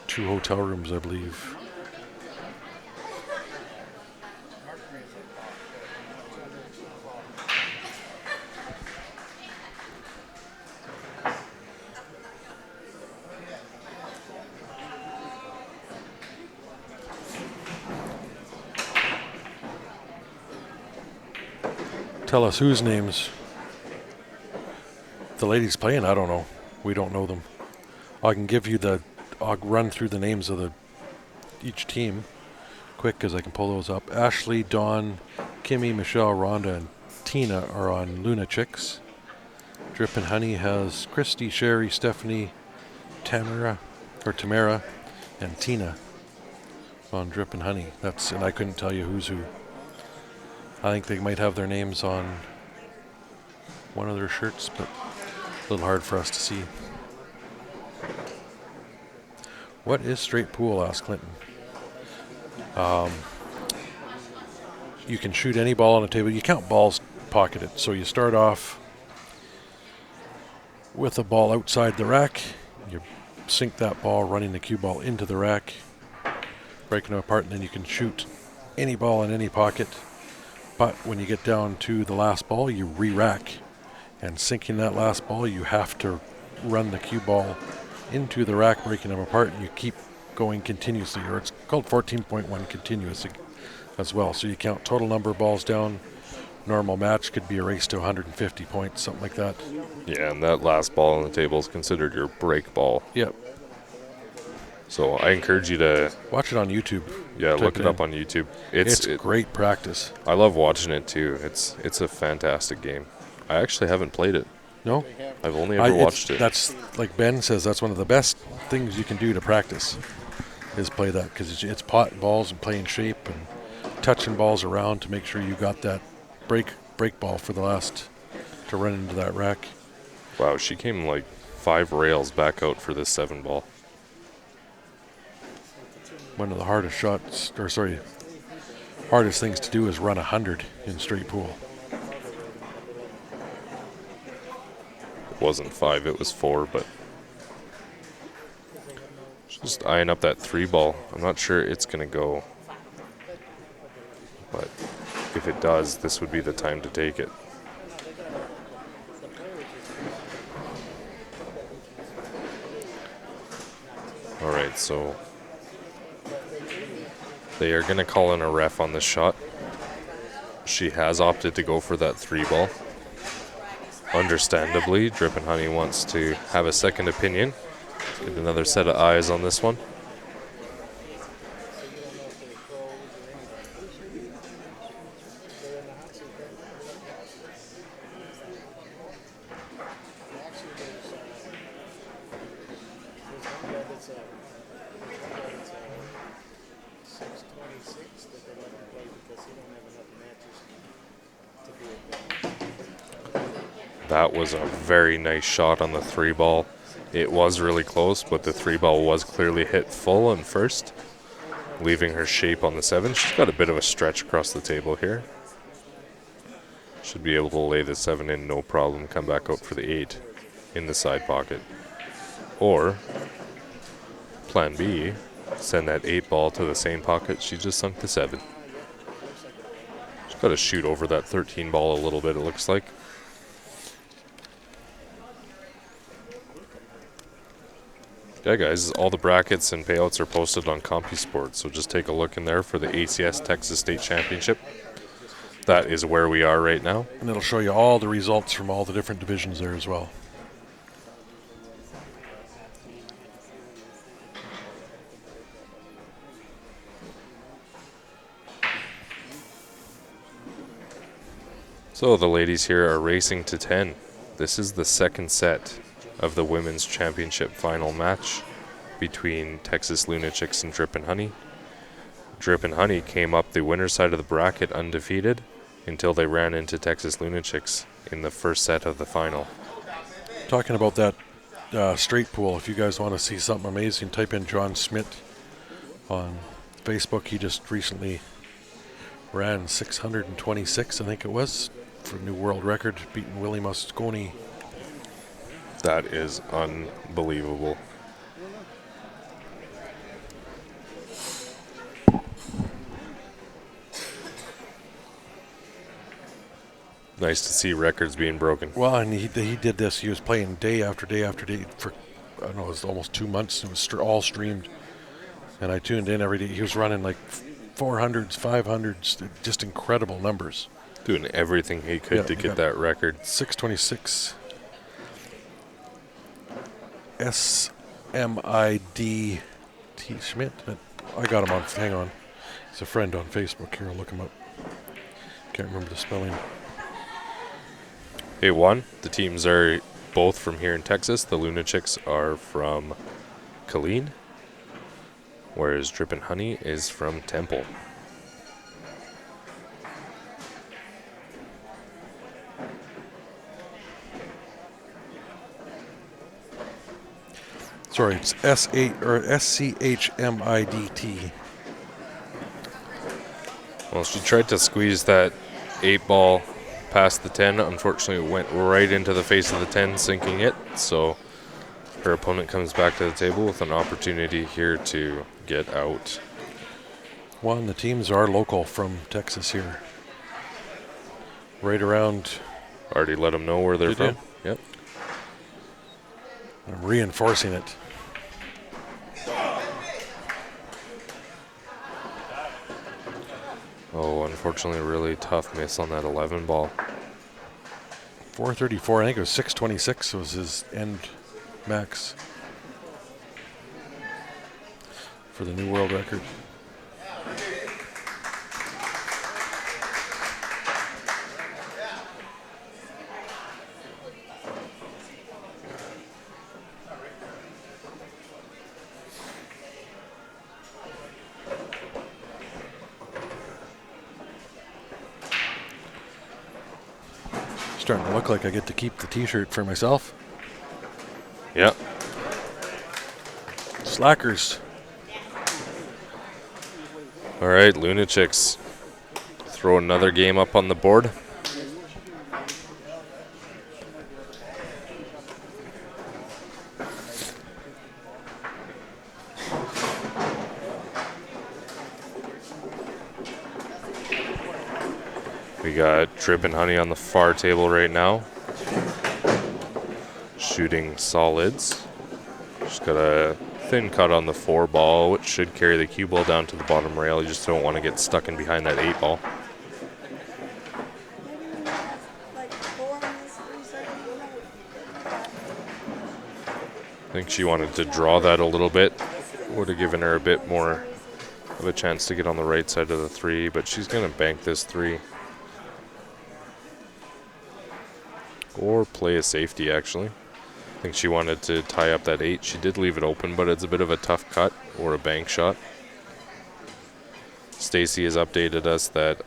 2 hotel rooms, I believe. Tell us whose names the ladies playing. I don't know. We don't know them. I can give you I'll run through the names of each team quick because I can pull those up. Ashley, Dawn, Kimmy, Michelle, Rhonda, and Tina are on Lunatics. Drippin' Honey has Christy, Sherry, Stephanie, Tamara, and Tina on Drippin' Honey. And I couldn't tell you who's who. I think they might have their names on one of their shirts, but a little hard for us to see. What is straight pool? Asked Clinton. You can shoot any ball on a table. You count balls pocketed. So you start off with a ball outside the rack. You sink that ball, running the cue ball into the rack, breaking them apart, and then you can shoot any ball in any pocket. But when you get down to the last ball, you re-rack. And sinking that last ball, you have to run the cue ball into the rack, breaking them apart, and you keep going continuously. Or it's called 14.1 continuous as well. So you count total number of balls down. Normal match could be a race to 150 points, something like that. Yeah, and that last ball on the table is considered your break ball. Yep. So I encourage you to watch it on YouTube. Yeah, look it up on YouTube. It's great practice. I love watching it too. It's a fantastic game. I actually haven't played it. No? I've only ever watched it. That's, like Ben says, that's one of the best things you can do to practice is play that, because it's pot balls and playing shape and touching balls around to make sure you got that break ball for the last to run into that rack. Wow, she came like 5 rails back out for this 7 ball. One of the hardest shots, or sorry, hardest things to do is run 100 in straight pool. It wasn't 5, it was 4, but just eyeing up that 3 ball. I'm not sure it's going to go, but if it does, this would be the time to take it. All right, so they are going to call in a ref on this shot. She has opted to go for that 3 ball. Understandably, Drippin' Honey wants to have a second opinion. Get another set of eyes on this one. That was a very nice shot on the 3 ball. It was really close, but the 3 ball was clearly hit full on first, leaving her shape on the 7. She's got a bit of a stretch across the table here. Should be able to lay the 7 in no problem, come back out for the 8 in the side pocket. Or, plan B, send that 8 ball to the same pocket she just sunk the 7. She's got to shoot over that 13 ball a little bit, it looks like. Yeah, guys, all the brackets and payouts are posted on CompuSport, so just take a look in there for the ACS Texas State Championship. That is where we are right now. And it'll show you all the results from all the different divisions there as well. So the ladies here are racing to 10. This is the second set of the women's championship final match between Texas Lunatics and Drippin' Honey. Drippin' Honey came up the winner's side of the bracket undefeated until they ran into Texas Lunatics in the first set of the final. Talking about that straight pool, if you guys want to see something amazing, type in John Schmidt on Facebook. He just recently ran 626, I think it was, for a new world record, beating Willie Mosconi. That is unbelievable. Nice to see records being broken. Well, and he did this. He was playing day after day after day for, I don't know, it was almost 2 months. It was all streamed. And I tuned in every day. He was running like 400s, 500s, just incredible numbers. Doing everything he could to get that record. 626. SMIDT Schmidt. I got him on. Hang on. He's a friend on Facebook. Here, I'll look him up. Can't remember the spelling. Hey, one. The teams are both from here in Texas. The Lunatics are from Killeen, whereas Drippin' Honey is from Temple. Sorry, it's S8 or SCHMIDT. Well, she tried to squeeze that 8 ball past the 10. Unfortunately, it went right into the face of the 10, sinking it. So her opponent comes back to the table with an opportunity here to get out. One, the teams are local from Texas here. Right around. Already let them know where they're Did you? from. Yep. I'm reinforcing it. Oh, unfortunately, a really tough miss on that 11 ball. 434, I think it was 626 was his end max for the new world record. starting to look like I get to keep the T-shirt for myself. Yep. Slackers. All right, Lunatics. Throw another game up on the board. We got Drip and Honey on the far table right now. Shooting solids. Just got a thin cut on the 4 ball, which should carry the cue ball down to the bottom rail. You just don't want to get stuck in behind that 8 ball. I think she wanted to draw that a little bit. Would have given her a bit more of a chance to get on the right side of the 3, but she's going to bank this 3. Or play a safety, actually. I think she wanted to tie up that 8. She did leave it open, but it's a bit of a tough cut or a bank shot. Stacy has updated us that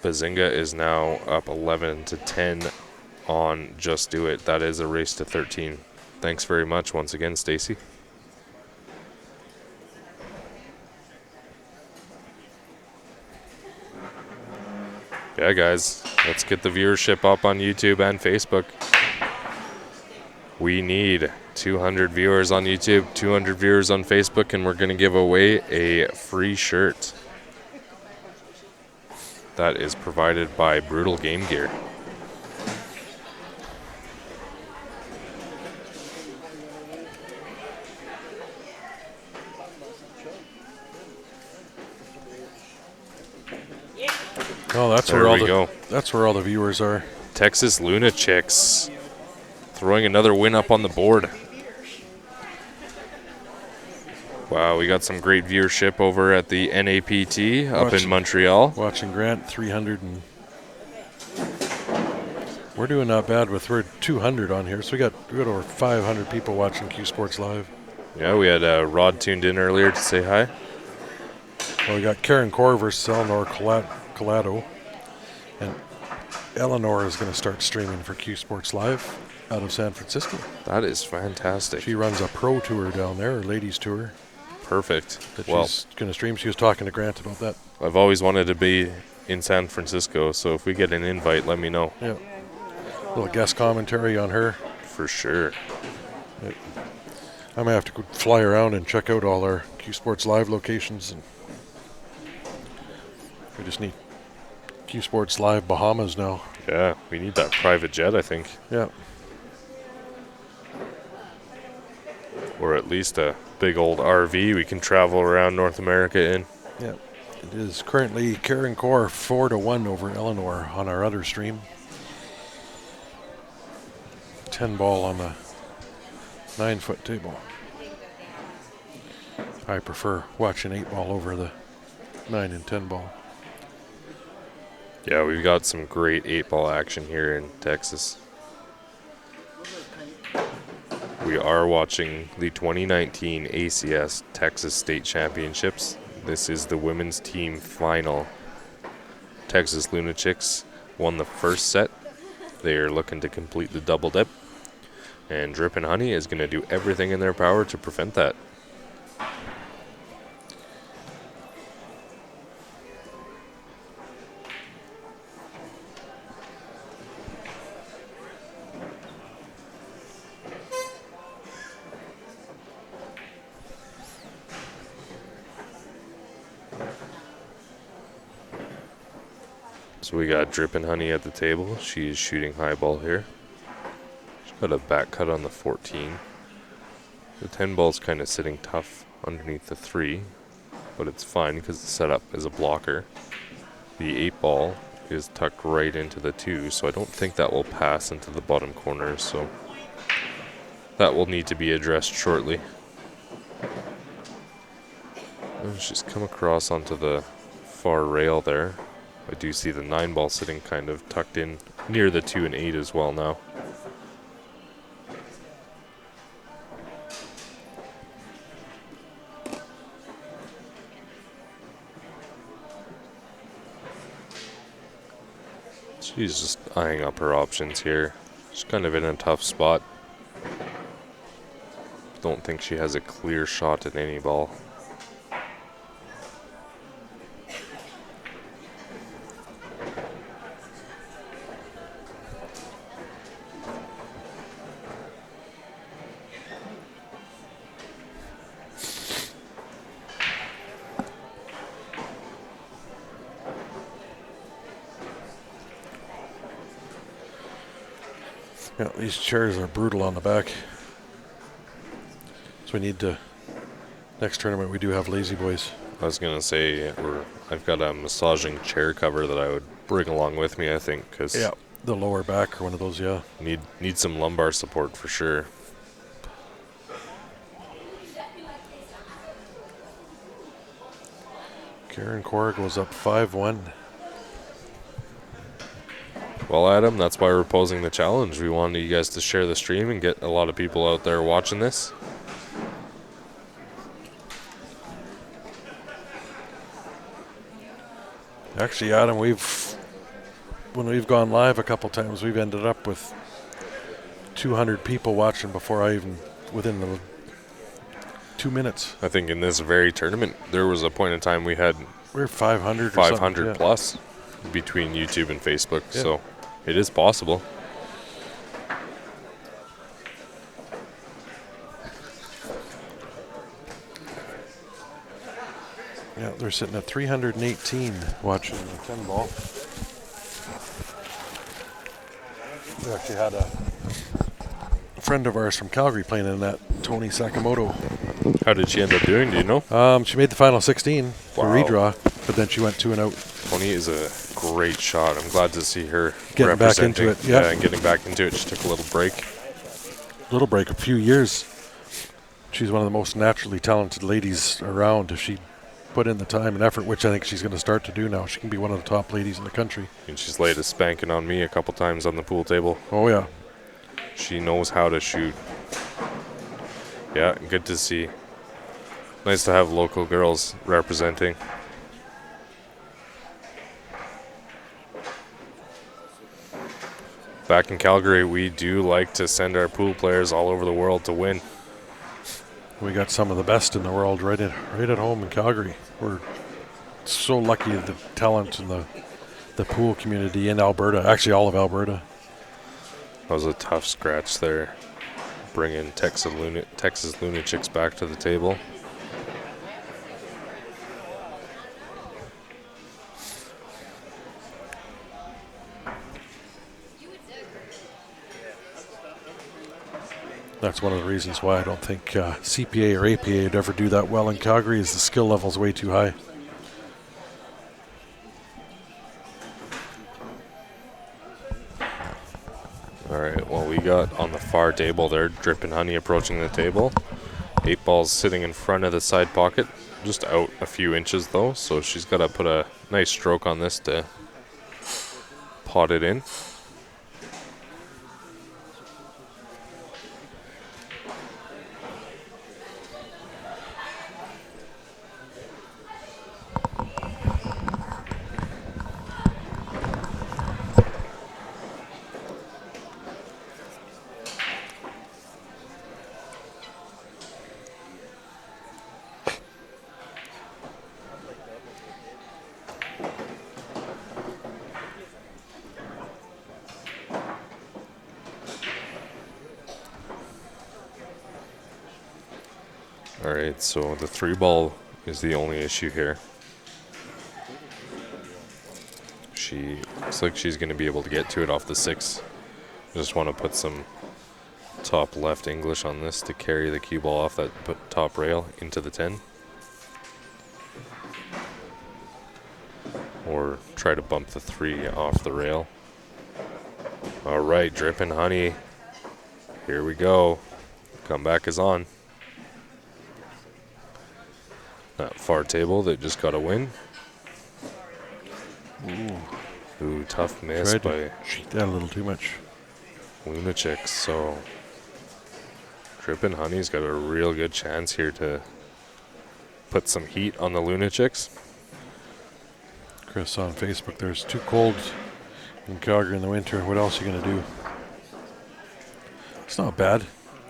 Bazinga is now up 11-10 on Just Do It. That is a race to 13. Thanks very much once again, Stacy. Yeah, guys, let's get the viewership up on YouTube and Facebook. We need 200 viewers on YouTube, 200 viewers on Facebook, and we're going to give away a free shirt. That is provided by Brutal Game Gear. Oh, that's There where all we go. That's where all the viewers are. Texas Lunatics throwing another win up on the board. Wow, we got some great viewership over at the NAPT up in Montreal. Watching Grant 300 and we're doing not bad with we're 200 on here, so we got over 500 people watching Q Sports Live. Yeah, we had Rod tuned in earlier to say hi. Well, we got Karen Core versus Eleanor Collado, and Eleanor is going to start streaming for Q Sports Live out of San Francisco. That is fantastic. She runs a pro tour down there, or ladies tour. Perfect. That Well, she's going to stream. She was talking to Grant about that. I've always wanted to be in San Francisco, so if we get an invite, let me know. Yeah. A little guest commentary on her. For sure. I might have to go fly around and check out all our Q Sports Live locations. And we just need Q Sports Live Bahamas now. Yeah, we need that private jet, I think. Yeah. Or at least a big old RV we can travel around North America in. Yeah. It is currently Karen Core 4-1 over Eleanor on our other stream. 10 ball on the 9-foot table. I prefer watching 8 ball over the 9 and 10 ball. Yeah, we've got some great 8-ball action here in Texas. We are watching the 2019 ACS Texas State Championships. This is the women's team final. Texas Lunatics won the first set. They are looking to complete the double dip. And Drip and Honey is going to do everything in their power to prevent that. So we got Drip and Honey at the table. She is shooting high ball here. She's got a back cut on the 14. The 10 ball's kind of sitting tough underneath the 3, but it's fine because it's set up as a blocker. The 8 ball is tucked right into the 2, so I don't think that will pass into the bottom corner, so that will need to be addressed shortly. And she's come across onto the far rail there. I do see the 9 ball sitting kind of tucked in near the 2 and 8 as well now. She's just eyeing up her options here. She's kind of in a tough spot. Don't think she has a clear shot at any ball. Yeah, these chairs are brutal on the back. So we need to, next tournament we do have lazy boys. I was gonna say, I've got a massaging chair cover that I would bring along with me. I think because Yeah, the lower back or one of those. Yeah. need some lumbar support for sure. Karen Cora goes up 5-1. Well, Adam, that's why we're posing the challenge. We wanted you guys to share the stream and get a lot of people out there watching this. Actually, Adam, when we've gone live a couple times, we've ended up with 200 people watching before within the 2 minutes. I think in this very tournament, there was a point in time we had We're 500 500 plus between YouTube and Facebook, so it is possible. Yeah, they're sitting at 318 watching the 10 ball. We actually had a friend of ours from Calgary playing in that, Tony Sakamoto. How did she end up doing? Do you know? She made the final 16 for Wow. redraw, but then she went 2 and out. Tony is a great shot. I'm glad to see her Getting back into representing. it, yeah. And getting back into it. She took a little break. Little break, a few years. She's one of the most naturally talented ladies around. If she put in the time and effort, which I think she's going to start to do now, she can be one of the top ladies in the country. And she's laid a spanking on me a couple times on the pool table. Oh yeah. She knows how to shoot. Yeah, good to see. Nice to have local girls representing. Back in Calgary, we do like to send our pool players all over the world to win. We got some of the best in the world right at home in Calgary. We're so lucky, the talent and the pool community in Alberta, actually all of Alberta. That was a tough scratch there. Bringing Texas Lunatics back to the table. That's one of the reasons why I don't think CPA or APA would ever do that well in Calgary, is the skill level's way too high. All right, well, we got on the far table there, Drippin' Honey approaching the table. 8 balls sitting in front of the side pocket, just out a few inches though, so she's got to put a nice stroke on this to pot it in. All right, so the 3 ball is the only issue here. She looks like she's going to be able to get to it off the 6. Just want to put some top left English on this to carry the cue ball off that top rail into the 10. Or try to bump the 3 off the rail. All right, Drippin' Honey. Here we go. Comeback is on. That far table that just got a win. Ooh, tough miss Tried by to cheat that a little too much. Lunatics. So Drippin' Honey's got a real good chance here to put some heat on the Lunatics. Chris on Facebook, there's too cold In Calgary in the winter, what else are you going to do? It's not bad.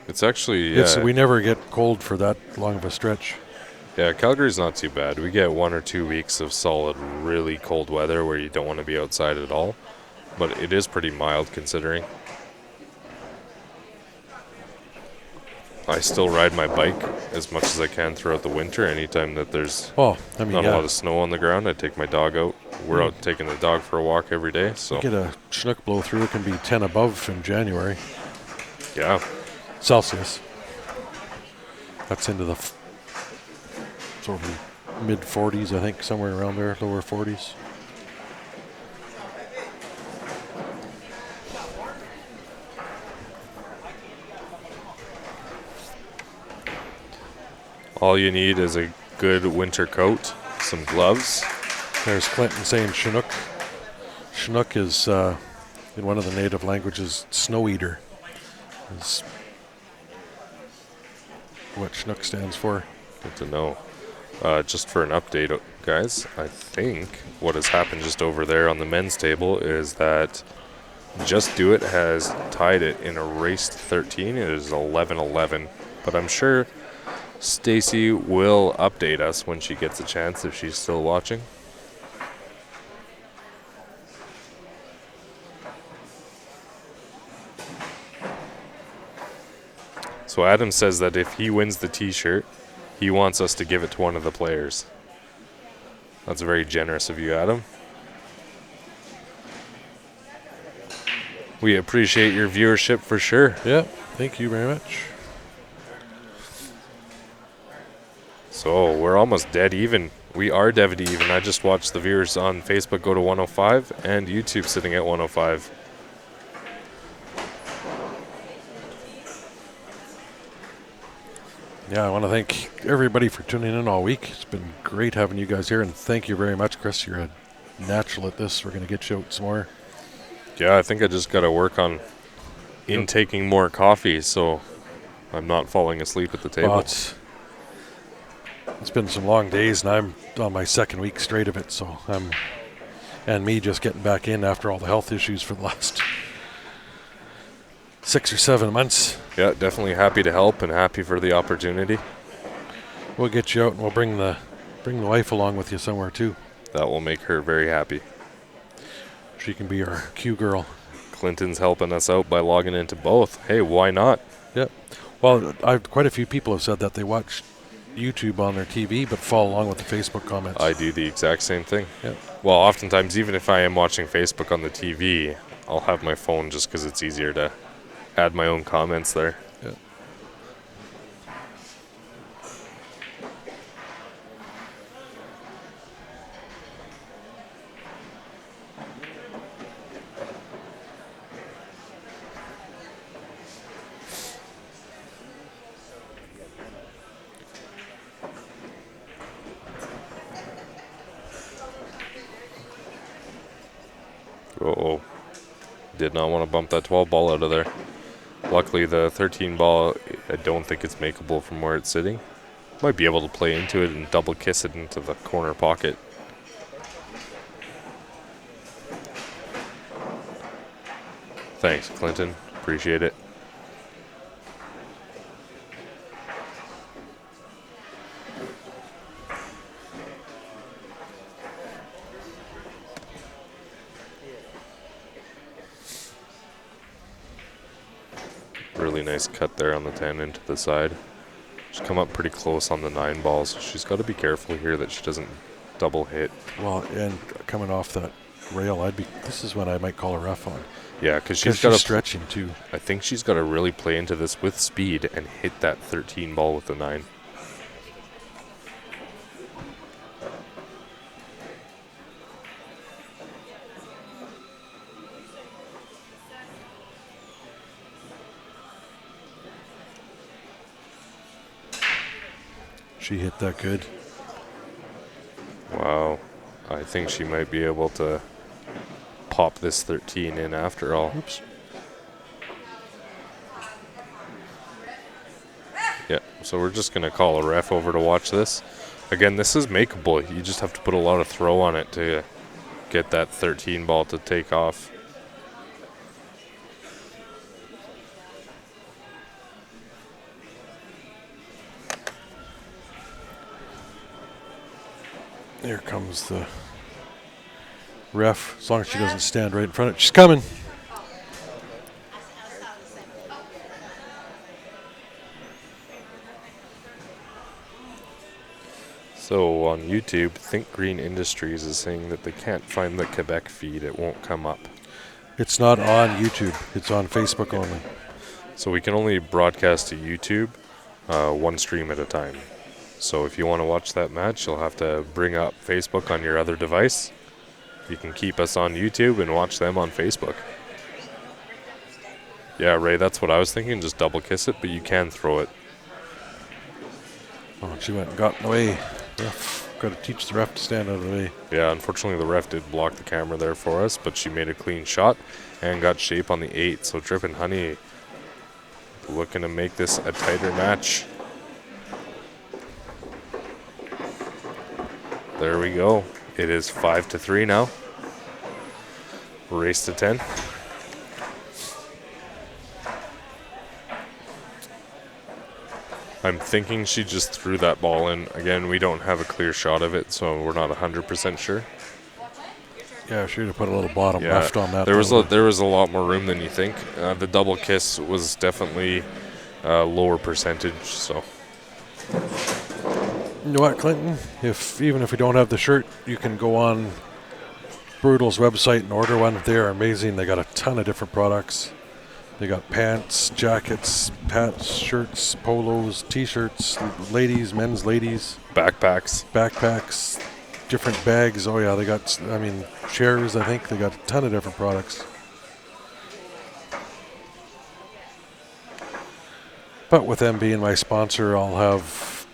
It's actually, We never get cold for that long of a stretch. yeah, Calgary's not too bad. We get 1 or 2 weeks of solid, really cold weather where you don't want to be outside at all. But it is pretty mild considering. I still ride my bike as much as I can throughout the winter. Anytime that there's Oh, I mean, not a yeah. lot of snow on the ground, I take my dog out. We're out taking the dog for a walk every day. So Get a Chinook blow through. It can be 10 above in January. yeah, Celsius. That's into the sort of mid 40s, I think, somewhere around there, lower 40s. all you need is a good winter coat, some gloves. There's Clinton saying Chinook. Chinook is, in one of the native languages, snow eater. Is what Chinook stands for. Good to know. Just for an update, guys, I think what has happened just over there on the men's table is that Just Do It has tied it in a race to 13. It is 11-11, but I'm sure Stacy will update us when she gets a chance if she's still watching. So Adam says that if he wins the t-shirt, he wants us to give it to one of the players. That's very generous of you, Adam. We appreciate your viewership for sure. Yeah, thank you very much. So we're almost dead even. We are dead even. I just watched the viewers on Facebook go to 105 and YouTube sitting at 105. Yeah, I want to thank everybody for tuning in all week. It's been great having you guys here, and thank you very much, Chris. You're a natural at this. We're going to get you out some more. Yeah, I think I just got to work on intaking more coffee so I'm not falling asleep at the table. Well, it's been some long days, and I'm on my second week straight of it, so and me just getting back in after all the health issues for the last 6 or 7 months. Yeah, definitely happy to help and happy for the opportunity. We'll get you out, and we'll bring the wife along with you somewhere too. That will make her very happy. She can be our Q girl. Clinton's helping us out by logging into both. Hey, why not? Yep. Well, quite a few people have said that they watch YouTube on their TV but follow along with the Facebook comments. I do the exact same thing. Yep. Well, oftentimes, even if I am watching Facebook on the TV, I'll have my phone just because it's easier to add my own comments there. Yep. Uh-oh. Did not want to bump that 12 ball out of there. Luckily, the 13 ball, I don't think it's makeable from where it's sitting. Might be able to play into it and double kiss it into the corner pocket. Thanks, Clinton. Appreciate it. Really nice cut there on the 10 into the side. She's come up pretty close on the 9 ball, so she's got to be careful here that she doesn't double hit. Well, and coming off that rail, this is when I might call a ref on. Yeah, because She's she's got stretching too. I think she's got to really play into this with speed and hit that 13 ball with the 9. She hit that good. Wow. I think she might be able to pop this 13 in after all. Oops. Yeah, so we're just going to call a ref over to watch this. Again, this is makeable. You just have to put a lot of throw on it to get that 13 ball to take off. Here comes the ref, as long as she doesn't stand right in front of it. She's coming. So on YouTube, Think Green Industries is saying that they can't find the Quebec feed. It won't come up. It's not on YouTube. It's on Facebook only. So we can only broadcast to YouTube one stream at a time. So if you want to watch that match, you'll have to bring up Facebook on your other device. You can keep us on YouTube and watch them on Facebook. Yeah, Ray, that's what I was thinking. Just double kiss it, but you can throw it. Oh, she went and got in the way. Ref. Got to teach the ref to stand out of the way. Yeah, unfortunately the ref did block the camera there for us, but she made a clean shot and got shape on the 8. So Drip and Honey looking to make this a tighter match. There we go. It is 5-3 now. Race to 10. I'm thinking she just threw that ball in. Again, we don't have a clear shot of it, so we're not 100% sure. Yeah, she should have put a little bottom left on that. There was a lot more room than you think. The double kiss was definitely lower percentage. So you know what, Clinton? Even if we don't have the shirt, you can go on Brutal's website and order one. They're amazing. They got a ton of different products. They got pants, jackets, hats, shirts, polos, t-shirts, ladies, men's, ladies. backpacks. Different bags. Oh, yeah, they got, chairs, I think. They got a ton of different products. But with them being my sponsor, I'll have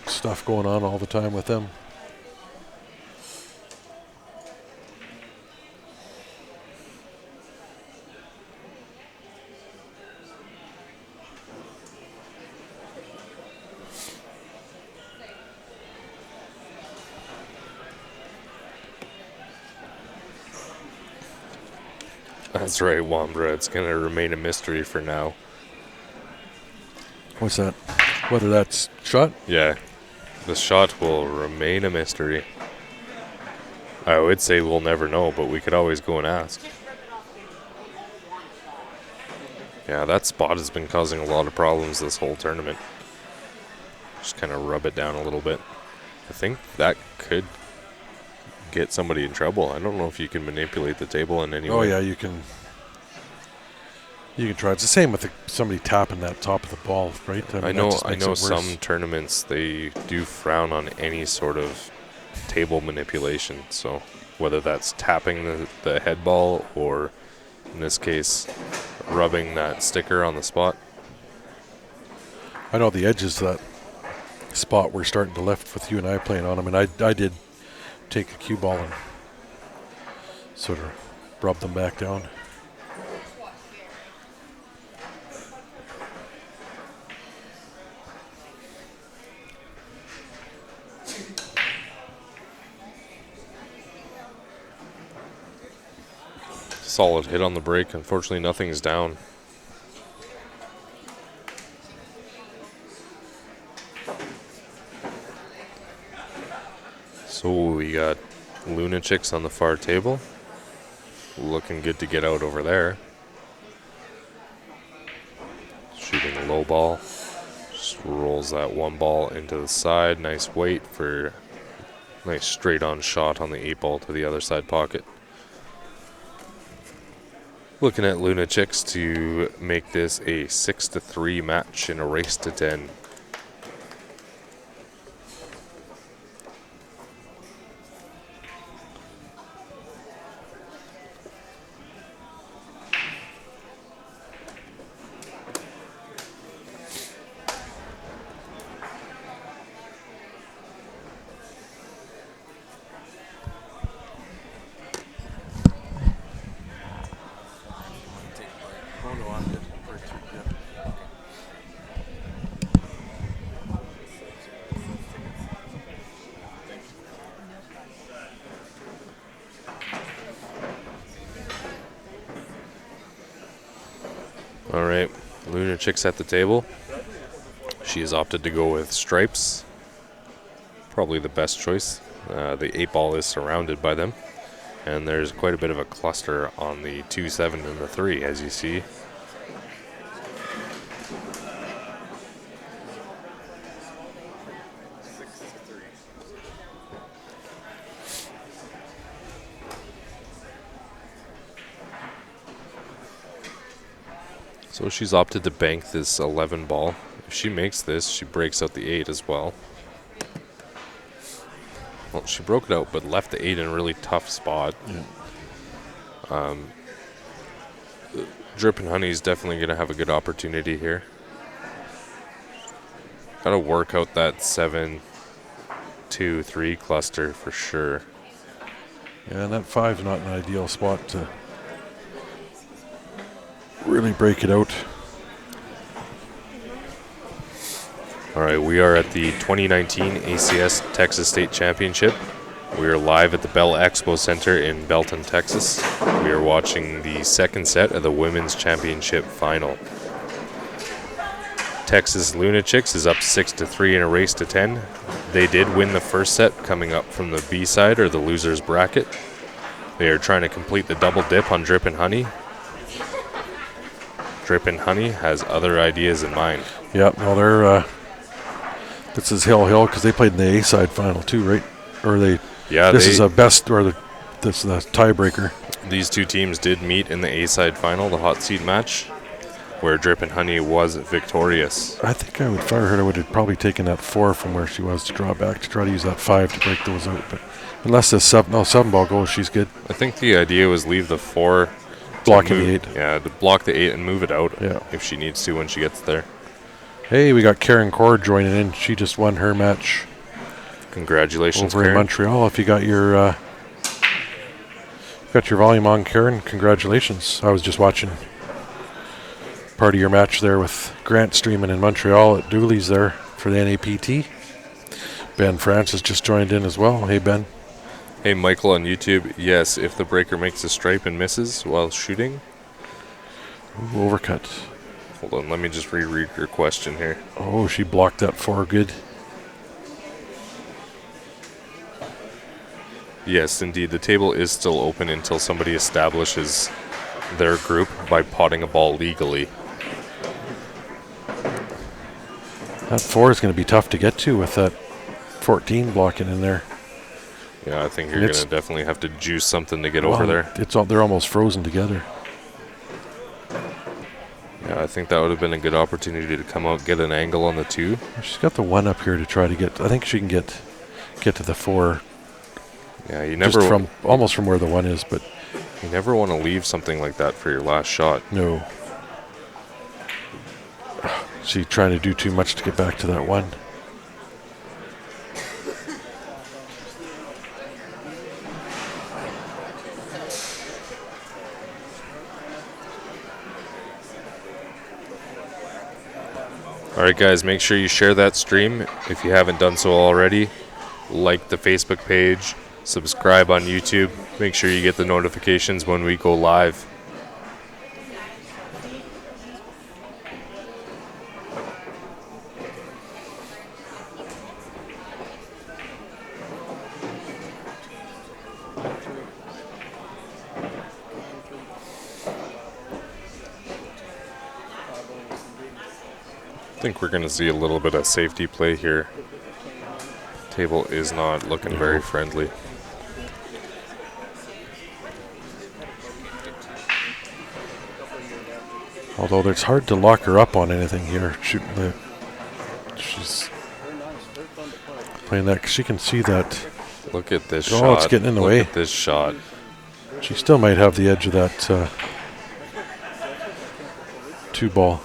stuff going on all the time with them. That's right, Wambra. It's going to remain a mystery for now. What's that? Whether that's shot? Yeah, the shot will remain a mystery. I would say we'll never know, but we could always go and ask. Yeah, that spot has been causing a lot of problems this whole tournament. Just kind of rub it down a little bit. I think that could get somebody in trouble. I don't know if you can manipulate the table in any way. Oh, yeah, you can. You can try. It's the same with somebody tapping that top of the ball, right? I know some tournaments, they do frown on any sort of table manipulation. So whether that's tapping the head ball or, in this case, rubbing that sticker on the spot. I know the edges of that spot were starting to lift with you and I playing on them. And I did take the cue ball and sort of rub them back down. Solid hit on the break. Unfortunately, nothing's down. So we got Lunatics on the far table. Looking good to get out over there. Shooting a low ball. Just rolls that one ball into the side. Nice weight for nice straight on shot on the 8 ball to the other side pocket. Looking at Lunatics to make this a 6-3 match in a race to 10. All right, Lunatics at the table. She has opted to go with stripes. probably the best choice. The 8-ball is surrounded by them, and there's quite a bit of a cluster on the 2, 7, and the 3, as you see. So she's opted to bank this 11 ball. If she makes this, she breaks out the 8 as well. Well, she broke it out, but left the 8 in a really tough spot. Yeah. Drippin' Honey is definitely going to have a good opportunity here. Got to work out that 7, 2, 3 cluster for sure. Yeah, and that 5's not an ideal spot to really break it out. All right, we are at the 2019 ACS Texas State Championship. We are live at the Bell Expo Center in Belton, Texas. We are watching the second set of the Women's Championship final. Texas Lunatics is up 6-3 in a race to 10. They did win the first set, coming up from the B side, or the loser's bracket. They are trying to complete the double dip on Drippin' Honey. Drippin' Honey has other ideas in mind. Yeah, well, they're this is Hill because they played in the A side final too, right? Or they? Yeah, this is a best, or this is the tiebreaker. These two teams did meet in the A side final, the hot seat match, where Drippin' Honey was victorious. I think I would fire her. I would have probably taken that 4 from where she was to draw back to try to use that 5 to break those out. But unless the 7 ball goes, she's good. I think the idea was leave the 4, Blocking the 8. Yeah, to block the 8 and move it out. Yeah. If she needs to when she gets there. Hey, we got Karen Cord joining in. She just won her match Congratulations, over Karen. in Montreal. If you got your volume on, Karen, congratulations. I was just watching part of your match there with Grant streaming in Montreal at Dooley's there for the NAPT. Ben Francis just joined in as well. Hey, Ben. Hey, Michael on YouTube. Yes, if the breaker makes a stripe and misses while shooting. Ooh, overcut. Hold on, let me just reread your question here. Oh, she blocked that 4 good. Yes, indeed. The table is still open until somebody establishes their group by potting a ball legally. That 4 is going to be tough to get to with that 14 blocking in there. Yeah, I think you're going to definitely have to juice something to get over there. They're almost frozen together. Yeah, I think that would have been a good opportunity to come out, get an angle on the 2. She's got the 1 up here to try to get. I think she can get to the 4. Yeah, you never just from almost from where the 1 is, but you never want to leave something like that for your last shot. no. She's trying to do too much to get back to that 1. All right, guys, make sure you share that stream if you haven't done so already. Like the Facebook page, subscribe on YouTube. Make sure you get the notifications when we go live. I think we're going to see a little bit of safety play here. Table is not looking very friendly. Although it's hard to lock her up on anything here. She's playing that 'cause she can see that. Look at this Oh, shot. it's getting in the Look way. at this shot. She still might have the edge of that 2 ball.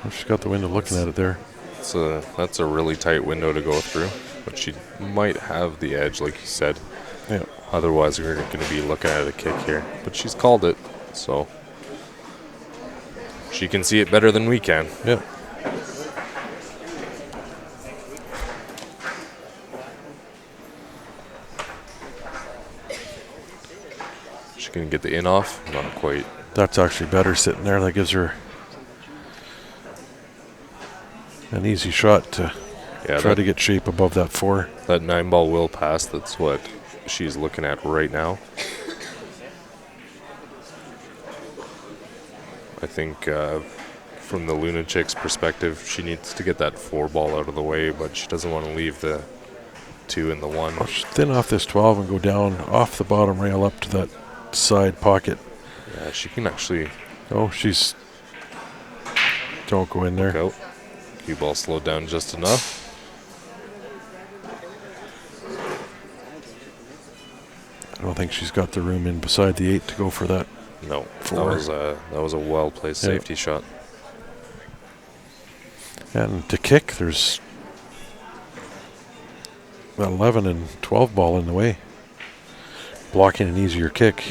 Oh, she's got the window looking at it there. That's a really tight window to go through, but she might have the edge, like you said. Yeah. Otherwise, we're going to be looking at a kick here. But she's called it, so she can see it better than we can. Yeah. She going to get the in off? Not quite. That's actually better sitting there. That gives her an easy shot to. Yeah, Try to get shape above that 4. that 9-ball will pass. That's what she's looking at right now. I think from the Lunatics' perspective, she needs to get that 4-ball out of the way, but she doesn't want to leave the 2 and the 1. I'll just thin off this 12 and go down off the bottom rail up to that side pocket. Yeah, she can actually Oh, she's... Don't go in there. look out. Cue ball slowed down just enough. I don't think she's got the room in beside the 8 to go for that. No, 4. that was a well-placed Yeah. safety shot. And to kick, there's 11 and 12 ball in the way. Blocking an easier kick.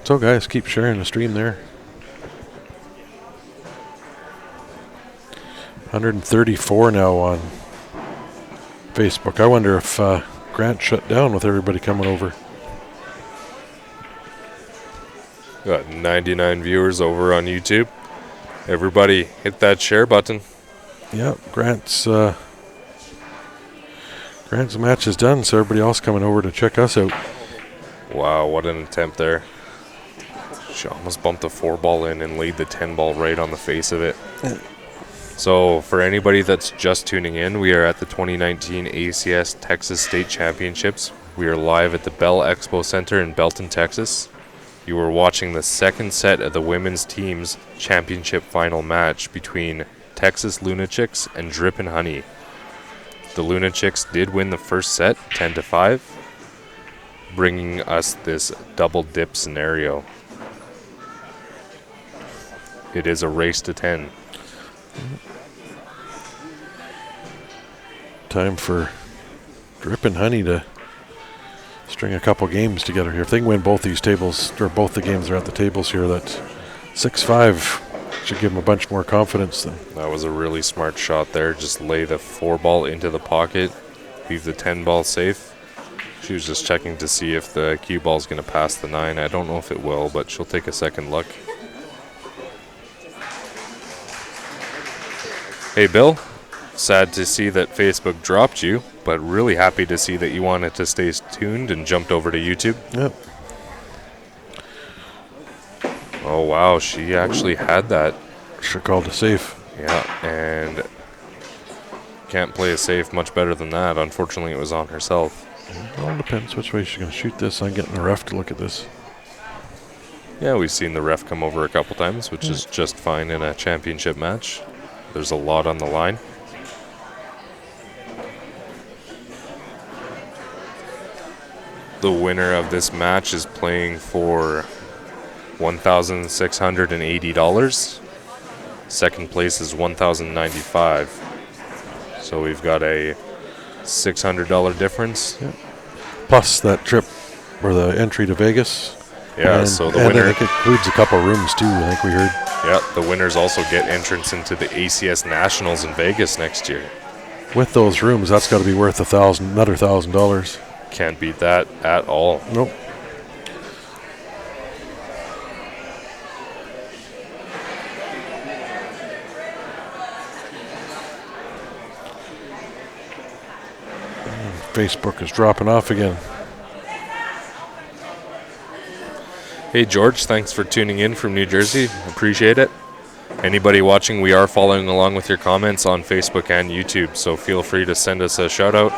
So guys, keep sharing the stream there. 134 now on Facebook. I wonder if Grant shut down with everybody coming over. Got 99 viewers over on YouTube. Everybody hit that share button. Yeah, Grant's match is done, so everybody else coming over to check us out. Wow, what an attempt there. She almost bumped the 4-ball in and laid the 10-ball right on the face of it. So for anybody that's just tuning in, we are at the 2019 ACS Texas State Championships. We are live at the Bell Expo Center in Belton, Texas. You are watching the second set of the women's team's championship final match between Texas Lunatics and Drippin' Honey. The Lunatics did win the first set, 10-5, bringing us this double dip scenario. It is a race to 10. Time for Drippin' Honey to string a couple games together here. If they can win both these tables, or both the games are at the tables here, that 6-5 should give them a bunch more confidence then. That was a really smart shot there. Just lay the 4-ball into the pocket, leave the 10-ball safe. She was just checking to see if the cue ball is going to pass the 9. I don't know if it will, but she'll take a second look. Hey, Bill. Sad to see that Facebook dropped you, but really happy to see that you wanted to stay tuned and jumped over to YouTube. Yep. Oh, wow. She actually had that. Should called a safe. Yeah, and can't play a safe much better than that. Unfortunately, it was on herself. It all depends which way she's going to shoot this. I'm getting a ref to look at this. Yeah, we've seen the ref come over a couple times, which is just fine in a championship match. There's a lot on the line. The winner of this match is playing for $1,680. Second place is $1,095. So we've got a $600 difference. Yeah. Plus that trip or the entry to Vegas. Yeah, and, so the and winner. I think it includes a couple rooms too, I think we heard. Yeah, the winners also get entrance into the ACS Nationals in Vegas next year. With those rooms, that's got to be worth another $1,000. Can't beat that at all. Nope. Facebook is dropping off again. Hey, George, thanks for tuning in from New Jersey. Appreciate it. Anybody watching, we are following along with your comments on Facebook and YouTube, so feel free to send us a shout out.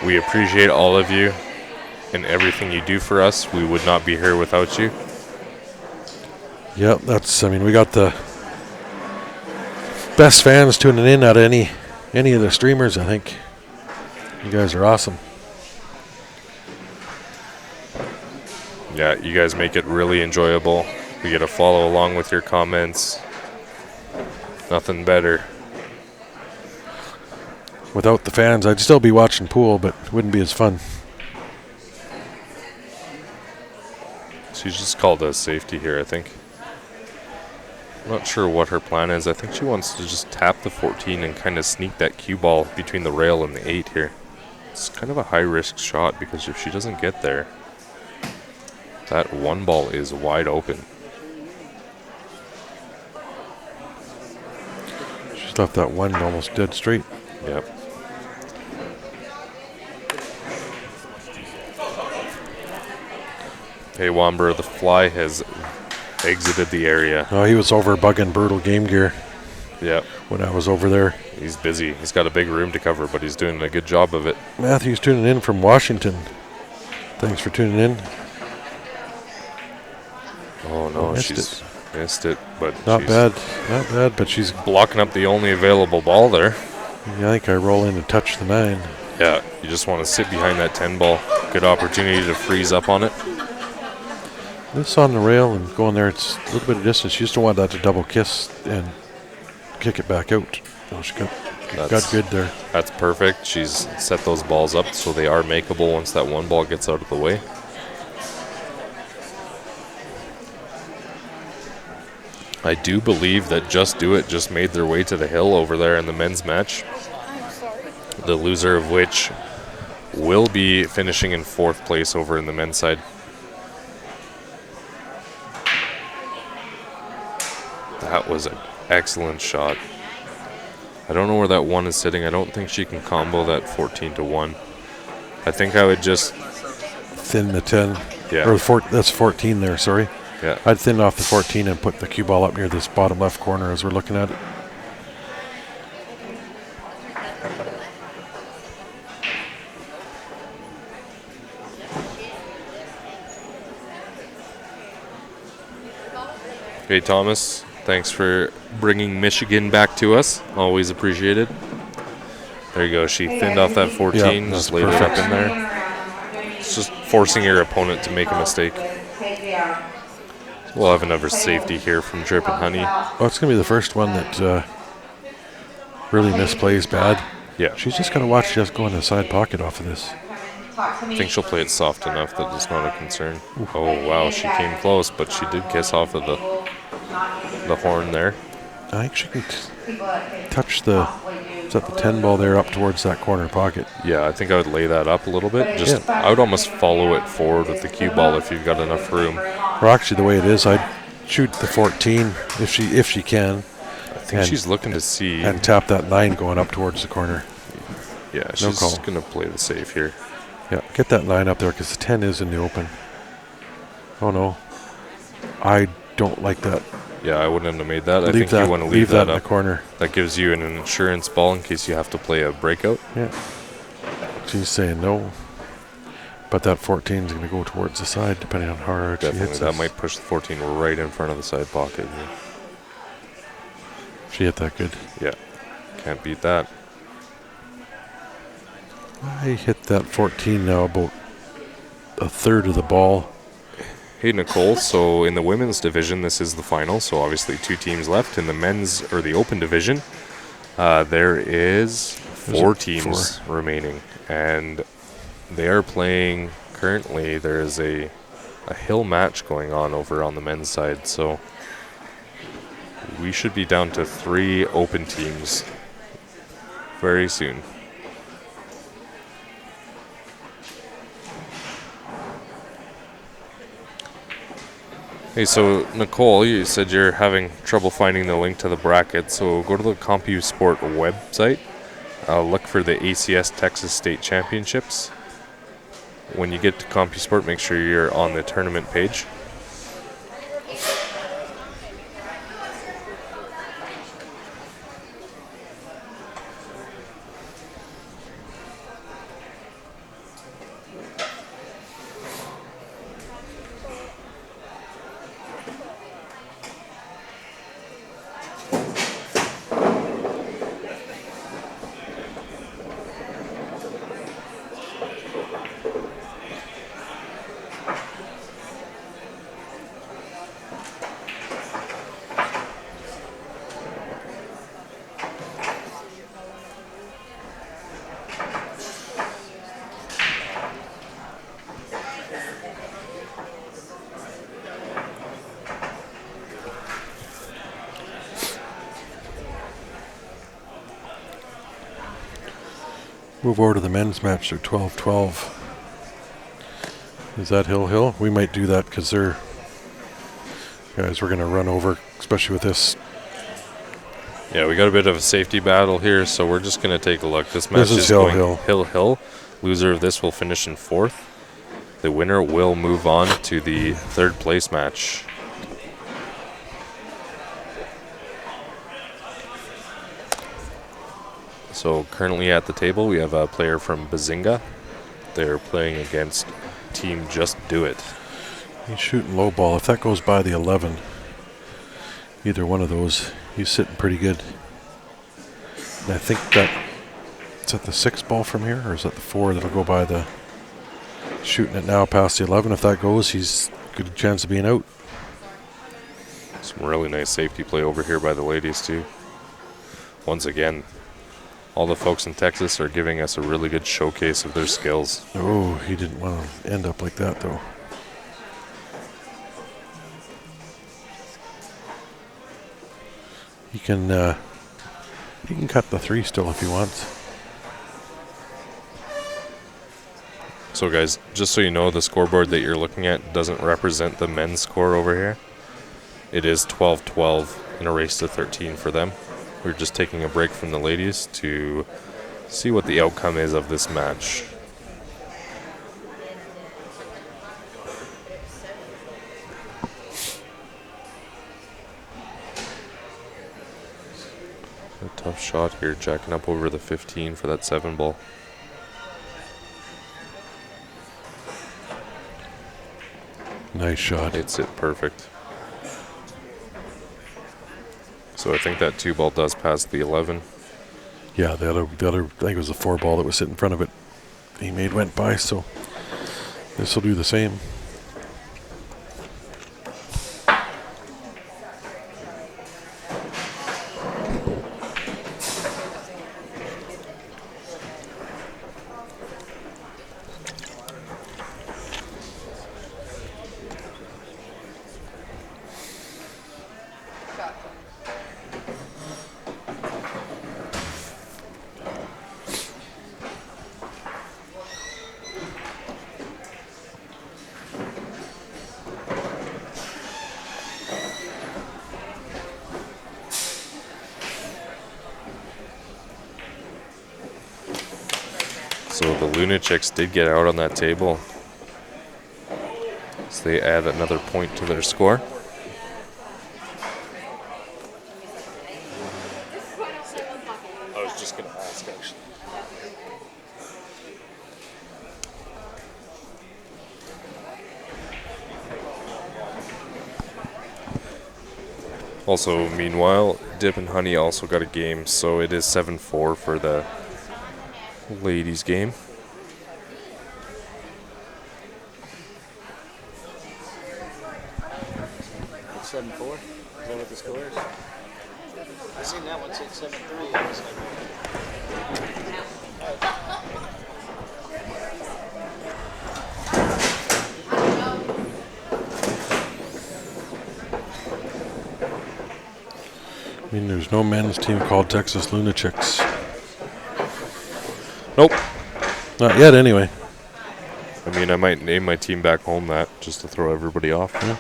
We appreciate all of you and everything you do for us. We would not be here without you. Yep, we got the best fans tuning in out of any of the streamers, I think. You guys are awesome. Yeah, you guys make it really enjoyable. We get to follow along with your comments. Nothing better. Without the fans, I'd still be watching pool, but it wouldn't be as fun. She's just called a safety here, I think. I'm not sure what her plan is. I think she wants to just tap the 14 and kind of sneak that cue ball between the rail and the 8 here. It's kind of a high-risk shot because if she doesn't get there, that one ball is wide open. She's left that one almost dead straight. Yep. Hey, Wamber, the fly has exited the area. Oh, he was over bugging Brutal Game Gear Yep. when I was over there. He's busy. He's got a big room to cover, but he's doing a good job of it. Matthew's tuning in from Washington. Thanks for tuning in. Oh, no, Missed she's missed it. But Not she's bad, but she's. blocking up the only available ball there. Yeah, I think I roll in to touch the 9. Yeah, you just want to sit behind that 10 ball. Good opportunity to freeze up on it. This on the rail and going there, it's a little bit of distance. You just don't want that to double kiss and kick it back out. Oh, she got good there. That's perfect. She's set those balls up so they are makeable once that one ball gets out of the way. I do believe that Just Do It just made their way to the hill over there in the men's match. The loser of which will be finishing in 4th place over in the men's side. That was an excellent shot. I don't know where that 1 is sitting. I don't think she can combo that 14-1. I think I would just... Thin the 10. Yeah. Or that's 14 there, sorry. Yeah. I'd thin off the 14 and put the cue ball up near this bottom left corner as we're looking at it. Hey, Thomas. Thanks for bringing Michigan back to us. Always appreciated. There you go. She thinned off that 14. Yeah, just that's laid it up perfect. in there. It's just forcing your opponent to make a mistake. We'll have another safety here from Drip and Honey. Oh, it's going to be the first one that really misplays bad. Yeah. She's just going to watch just go in the side pocket off of this. I think she'll play it soft enough that it's not a concern. Oh, wow. She came close, but she did kiss off of the horn there. I think she can touch the 10 ball there up towards that corner pocket. Yeah, I think I would lay that up a little bit. Just I would almost follow it forward with the cue ball if you've got enough room. Or actually, the way it is, I'd shoot the 14 if she can. I think she's looking to see. And tap that 9 going up towards the corner. Yeah, she's going to play the safe here. Yeah, get that 9 up there because the 10 is in the open. Oh, no. I don't like that. Yeah, I wouldn't have made that. I think you want to leave that in up. the corner. That gives you an insurance ball in case you have to play a breakout. Yeah. She's saying no. But that 14 is going to go towards the side depending on how hard she hits Definitely, that us. might push the 14 right in front of the side pocket. She hit that good. Yeah, can't beat that. I hit that 14 now about a third of the ball. Hey, Nicole, so in the women's division, this is the final, so obviously 2 teams left. In the men's, or the open division, there is 4 teams remaining, and they are playing currently. There is a hill match going on over on the men's side, so we should be down to 3 open teams very soon. Hey, so Nicole, you said you're having trouble finding the link to the bracket, so go to the CompuSport website, look for the ACS Texas State Championships. When you get to CompuSport, make sure you're on the tournament page. Move over to the men's match. They're 12-12. Is that Hill? We might do that because they're... Guys, we're going to run over, especially with this. Yeah, we got a bit of a safety battle here, so we're just going to take a look. This match This is going Hill. Hill. Loser of this will finish in 4th. The winner will move on to the 3rd place match. So currently at the table, we have a player from Bazinga. They're playing against Team Just Do It. He's shooting low ball. If that goes by the 11, either one of those, he's sitting pretty good. And I think that, is that the 6 ball from here, or is that the 4 that'll go by the... Shooting it now past the 11. If that goes, he's good chance of being out. Some really nice safety play over here by the ladies too. Once again, all the folks in Texas are giving us a really good showcase of their skills. Oh, he didn't want to end up like that though. He can cut the 3 still if he wants. So guys, just so you know, the scoreboard that you're looking at doesn't represent the men's score over here. It is 12-12 in a race to 13 for them. We're just taking a break from the ladies to see what the outcome is of this match. A tough shot here, jacking up over the 15 for that 7 ball. Nice shot. Hits it perfect. So I think that 2 ball does pass the 11. Yeah, the other, I think it was the 4 ball that was sitting in front of it. He went by, so this will do the same. So the Lunatics did get out on that table. So they add another point to their score. I was just going to ask, actually. Also, meanwhile, Dip and Honey also got a game, so it is 7-4 for the ladies game. It's 7-4. Is that what the score is? I seen that one say 7-3. I was like, I mean, there's no men's team called Texas Lunatics. Nope. Not yet, anyway. I mean, I might name my team back home that just to throw everybody off. Yeah.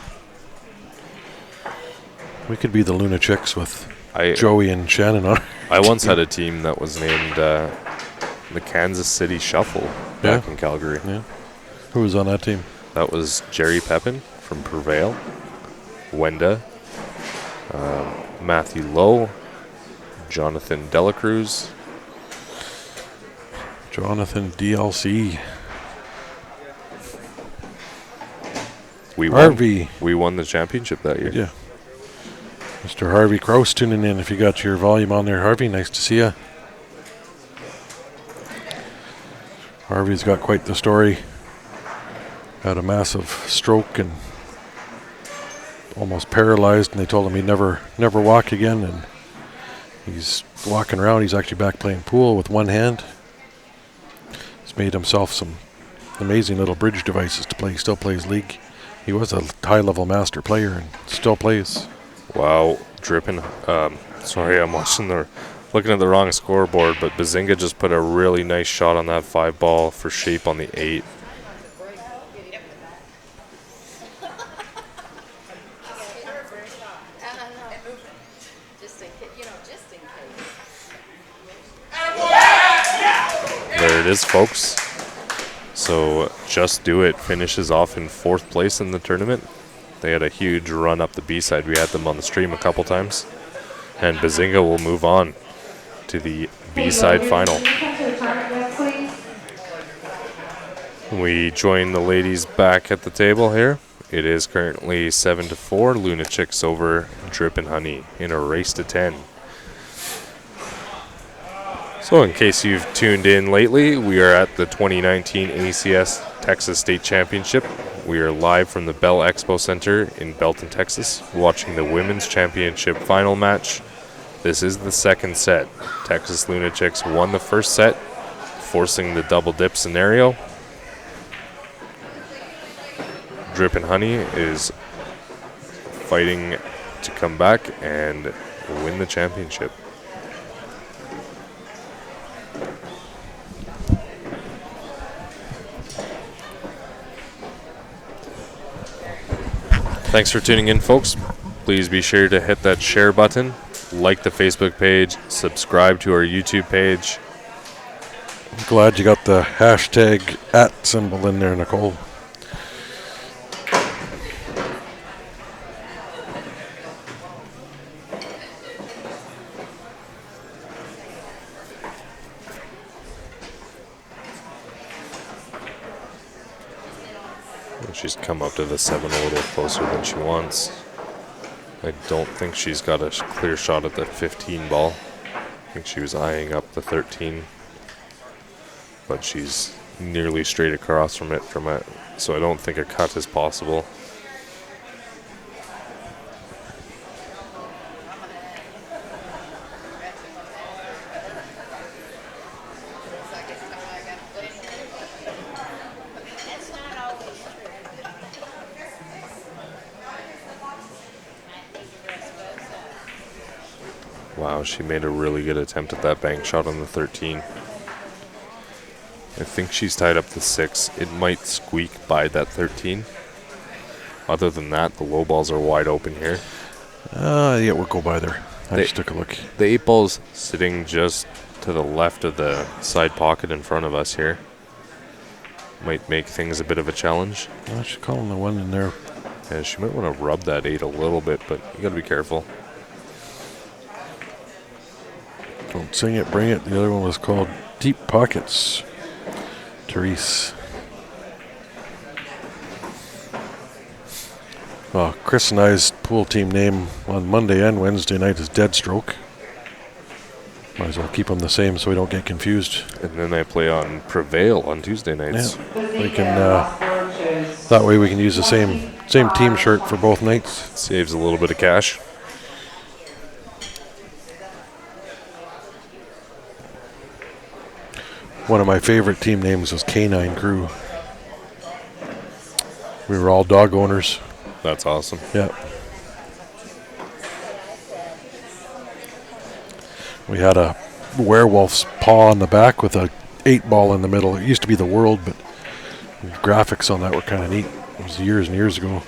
We could be the Lunatics with I Joey and Shannon on. I once had a team that was named the Kansas City Shuffle back in Calgary. Yeah. Who was on that team? That was Jerry Pepin from Prevail, Wenda, Matthew Lowe, Jonathan Delacruz, Jonathan DLC. We Harvey. won the championship that year. Yeah. Mr. Harvey Kraus tuning in. If you got your volume on there, Harvey, nice to see you. Harvey's got quite the story. Had a massive stroke and almost paralyzed, and they told him he'd never walk again. And he's walking around. He's actually back playing pool with one hand. He's made himself some amazing little bridge devices to play. He still plays league. He was a high-level master player and still plays. Wow, dripping. Sorry, I'm watching the looking at the wrong scoreboard, but Bazinga just put a really nice shot on that 5 ball for shape on the 8. There it is, folks. So Just Do It finishes off in 4th place in the tournament. They had a huge run up the B-side. We had them on the stream a couple times. And Bazinga will move on to the B-side final. We join the ladies back at the table here. It is currently 7-4. Lunatics over Drippin' Honey in a race to 10. So in case you've tuned in lately, we are at the 2019 ACS Texas State Championship. We are live from the Bell Expo Center in Belton, Texas, watching the Women's Championship final match. This is the second set. Texas Lunatics won the first set, forcing the double dip scenario. Drippin' Honey is fighting to come back and win the championship. Thanks for tuning in, folks. Please be sure to hit that share button, like the Facebook page, subscribe to our YouTube page. I'm glad you got the hashtag @ symbol in there, Nicole. She's come up to the 7 a little closer than she wants. I don't think she's got a clear shot at the 15 ball. I think she was eyeing up the 13. But she's nearly straight across from it, so I don't think a cut is possible. Wow, she made a really good attempt at that bank shot on the 13. I think she's tied up the 6. It might squeak by that 13. Other than that, the low balls are wide open here. Yeah, we'll go by there. I just took a look. The 8 ball's sitting just to the left of the side pocket in front of us here. Might make things a bit of a challenge. She's calling the one in there. Yeah, she might want to rub that 8 a little bit, but you got to be careful. Don't sing it, bring it. The other one was called Deep Pockets. Therese. Well, Chris and I's pool team name on Monday and Wednesday night is Deadstroke. Might as well keep them the same so we don't get confused. And then I play on Prevail on Tuesday nights. Yeah. We can, that way we can use the same team shirt for both nights. Saves a little bit of cash. One of my favorite team names was Canine Crew. We were all dog owners. That's awesome. Yeah. We had a werewolf's paw on the back with a 8 ball in the middle. It used to be the World, but the graphics on that were kind of neat. It was years and years ago.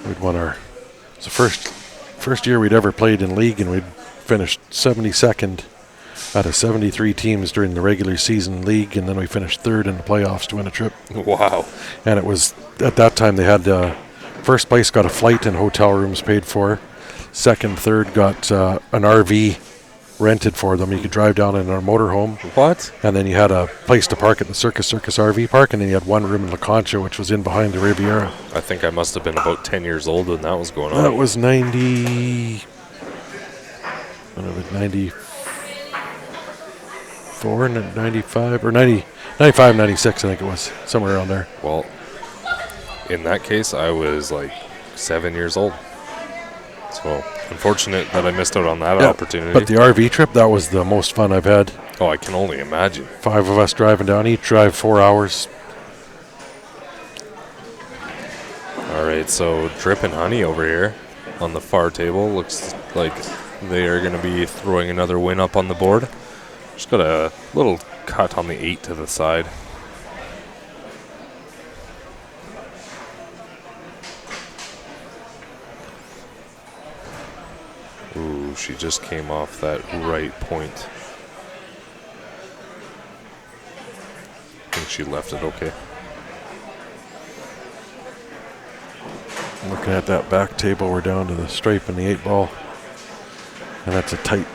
We'd won our... It was the first year we'd ever played in league, and we'd finished 72nd out of 73 teams during the regular season league, and then we finished 3rd in the playoffs to win a trip. Wow. And it was, at that time, they had first place got a flight and hotel rooms paid for. Second, third got an RV rented for them. You could drive down in a motorhome. What? And then you had a place to park at the Circus RV park, and then you had one room in La Concha, which was in behind the Riviera. I think I must have been about 10 years old when that was going on. That was 94, 95, or 95, 96, I think it was, somewhere around there. Well, in that case, I was like 7 years old. So, unfortunate that I missed out on that opportunity. But the RV trip, that was the most fun I've had. Oh, I can only imagine. 5 of us driving down, each drive 4 hours. All right, so Drippin' Honey over here. on the far table. Looks like they are going to be throwing another win up on the board. Just got a little cut on the 8 to the side. Ooh, she just came off that right point. I think she left it okay. Looking at that back table, we're down to the stripe and the 8 ball. And that's a tight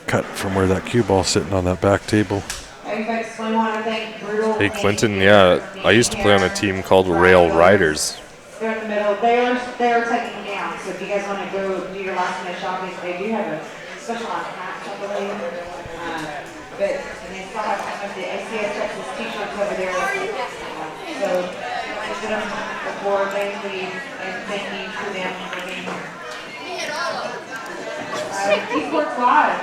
cut from where that cue ball's sitting on that back table. Hey Clinton, yeah, I used to play on a team called Rail Riders. They're in the middle. They're taking down. So if you guys want to go do your last minute shopping, they do have a special on hats, I believe. But and they still have some of the ACS Texas t-shirts over there. So visit them before they leave, and thank you to them for being here. Esports Live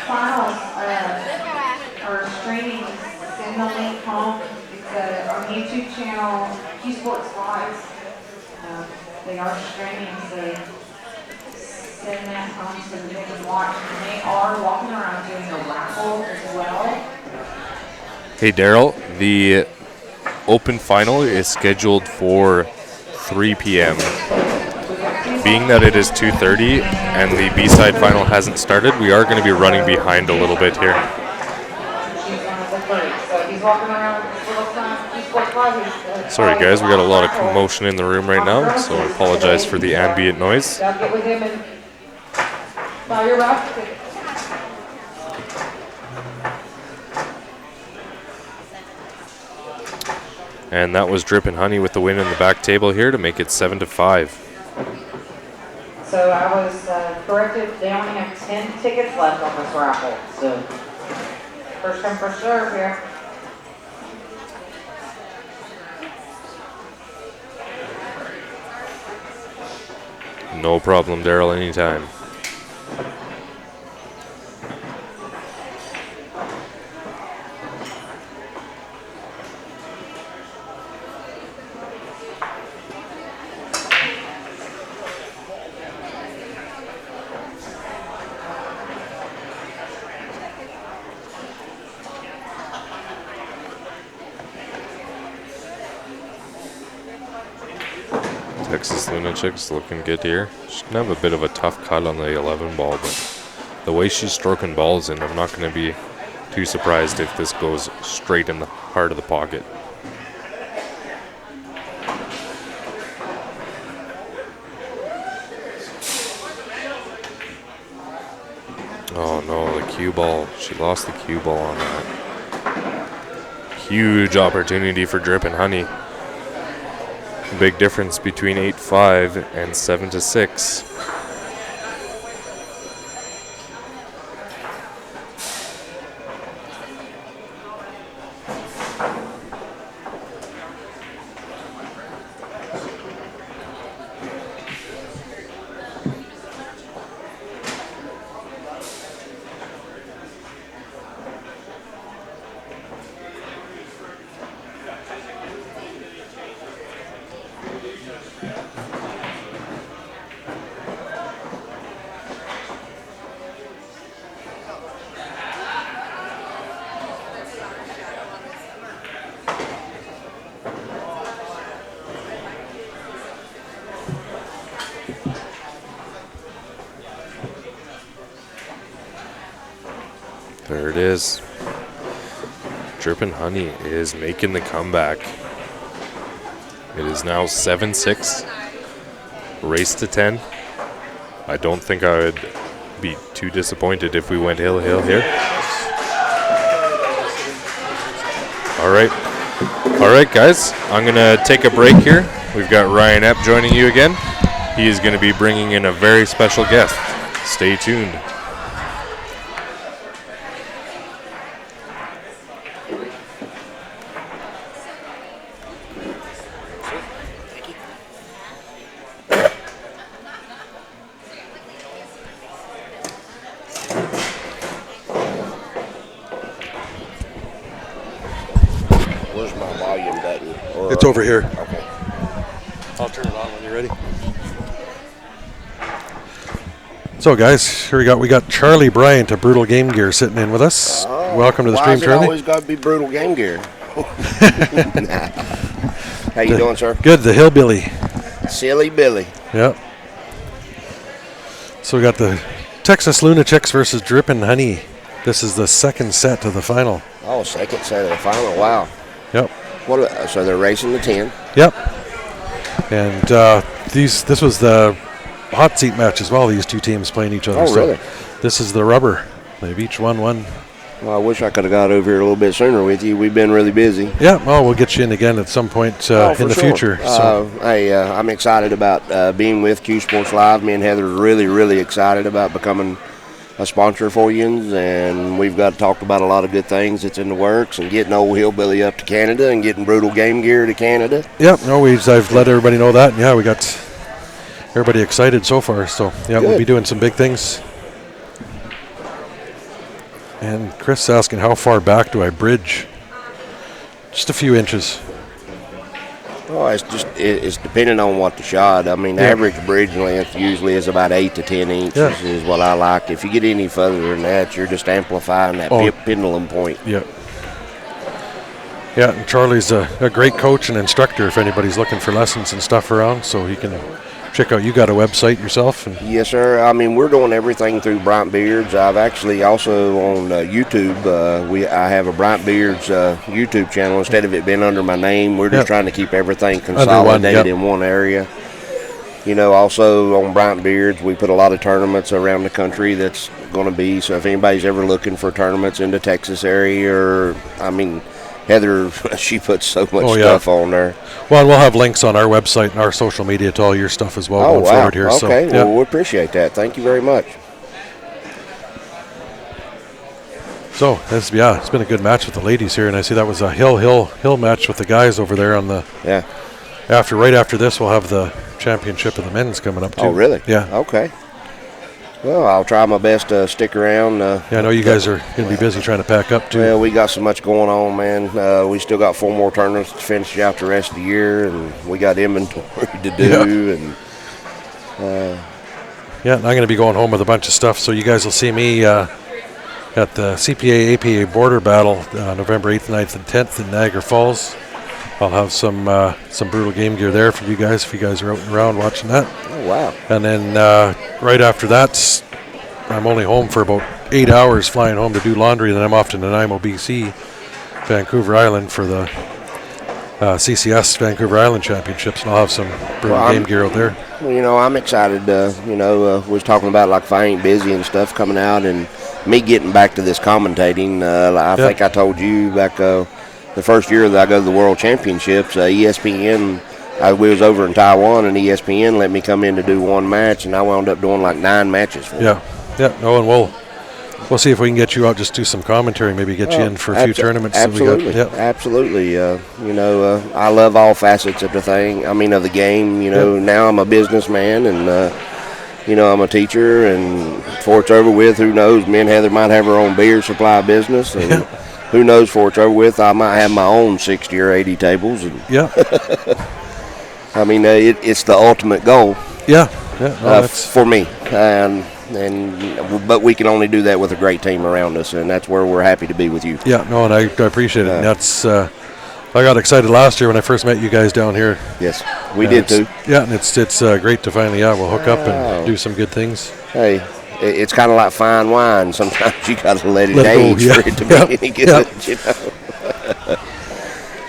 finals are streaming. Send the link home. It's on the YouTube channel, Esports Live. They are streaming, so send that home so that they can watch. And they are walking around doing a raffle as well. Hey Daryl, the Open Final is scheduled for 3 p.m. Being that it is 2:30 and the B-side final hasn't started, we are going to be running behind a little bit here. Sorry guys, we got a lot of commotion in the room right now, so I apologize for the ambient noise. And that was Drippin' Honey with the win in the back table here to make it 7-5. So I was corrected, they only have 10 tickets left on this raffle, so first come, first serve here. No problem, Daryl, anytime. Texas Lunatics looking good here. She's going to have a bit of a tough cut on the 11 ball, but the way she's stroking balls in, I'm not going to be too surprised if this goes straight in the heart of the pocket. Oh no, the cue ball. She lost the cue ball on that. Huge opportunity for Drippin' Honey. Big difference between 8-5 and 7-6. There it is. Drippin' Honey is making the comeback. It is now 7-6. Race to 10. I don't think I would be too disappointed if we went hill here. All right, guys. I'm going to take a break here. We've got Ryan Epp joining you again. He is going to be bringing in a very special guest. Stay tuned. Where's my volume button? It's over here. Okay. I'll turn it on when you're ready. So, guys, here we got Charlie Bryant of Brutal Game Gear sitting in with us. Welcome to the stream, Charlie. Why always got to be Brutal Game Gear? How you doing, sir? Good, the Hillbilly. Silly Billy. Yep. So we got the Texas Lunatics versus Drippin' Honey. This is the second set of the final. Oh, second set of the final. Wow. Yep. So they're racing the 10. Yep. And this was the hot seat match as well. These two teams playing each other. Oh, really? So this is the rubber. They've each won one. Well, I wish I could have got over here a little bit sooner with you. We've been really busy. Yeah. Oh, we'll get you in again at some point in the future. So. I'm excited about being with Q Sports Live. Me and Heather are really, really excited about becoming a sponsor for you, and we've got talked about a lot of good things that's in the works, and getting old Hillbilly up to Canada and getting Brutal Game Gear to Canada. Yep. No, I've let everybody know that. And yeah, we got everybody excited so far. So yeah, Good. We'll be doing some big things. And Chris asking, how far back do I bridge? Just a few inches. Oh, it's depending on what the shot. I mean, average bridge length usually is about 8 to 10 inches is what I like. If you get any further than that, you're just amplifying that pendulum point. Yeah. Yeah, and Charlie's a great coach and instructor if anybody's looking for lessons and stuff around, so he can check out. You got a website yourself? Yes, sir. I mean, we're doing everything through Bryant Beards. I've actually also on YouTube. I have a Bryant Beards YouTube channel. Instead of it being under my name, we're just trying to keep everything consolidated in one area. You know, also on Bryant Beards, we put a lot of tournaments around the country that's going to be. So if anybody's ever looking for tournaments in the Texas area, or I mean, Heather, she puts so much stuff on there. Well, and we'll have links on our website and our social media to all your stuff as well going forward here. Okay, so, well, we appreciate that. Thank you very much. So, it's been a good match with the ladies here, and I see that was a hill match with the guys over there on the. Yeah. Right after this, we'll have the championship of the men's coming up too. Oh, really? Yeah. Okay. Well, I'll try my best to stick around. I know you guys are going to be busy trying to pack up, too. Well, we got so much going on, man. We still got 4 more tournaments to finish out the rest of the year, and we got inventory to do. And I'm going to be going home with a bunch of stuff, so you guys will see me at the CPA APA Border Battle November 8th, 9th, and 10th in Niagara Falls. I'll have some Brutal Game Gear there for you guys if you guys are out and around watching that. Oh, wow. And then right after that, I'm only home for about 8 hours flying home to do laundry. Then I'm off to Nanaimo, BC, Vancouver Island for the CCS Vancouver Island Championships. And I'll have some Brutal Game Gear out there. Well, you know, I'm excited. We was talking about like if I ain't busy and stuff coming out and me getting back to this commentating. I think I told you back the first year that I go to the World Championships, ESPN, we was over in Taiwan, and ESPN let me come in to do one match, and I wound up doing like 9 matches for them. No, and we'll see if we can get you out, just do some commentary, maybe get you in for a few tournaments. Absolutely, absolutely. I love all facets of the thing. I mean, of the game. Now I'm a businessman, and I'm a teacher, and before it's over with, who knows? Me and Heather might have our own beer supply business, and who knows? Before it's over with, I might have my own 60 or 80 tables. And I mean, it's the ultimate goal. For me, but we can only do that with a great team around us, and that's where we're happy to be with you. And I appreciate it. And that's I got excited last year when I first met you guys down here. Yes, we did too. And it's great to finally we'll hook up and do some good things. Hey, it's kind of like fine wine. Sometimes you got to let it age for it to be any good.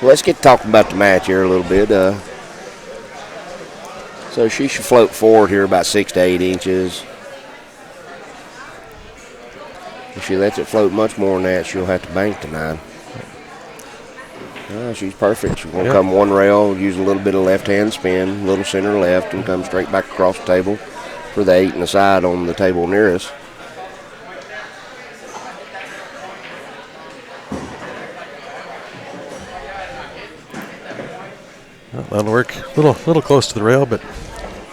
Let's get talking about the match here a little bit. So she should float forward here about 6 to 8 inches. If she lets it float much more than that, she'll have to bank to 9. She's perfect. She's going to come one rail, use a little bit of left-hand spin, a little center left, and come straight back across the table for the 8 and the side on the table nearest. That'll work. A little close to the rail, but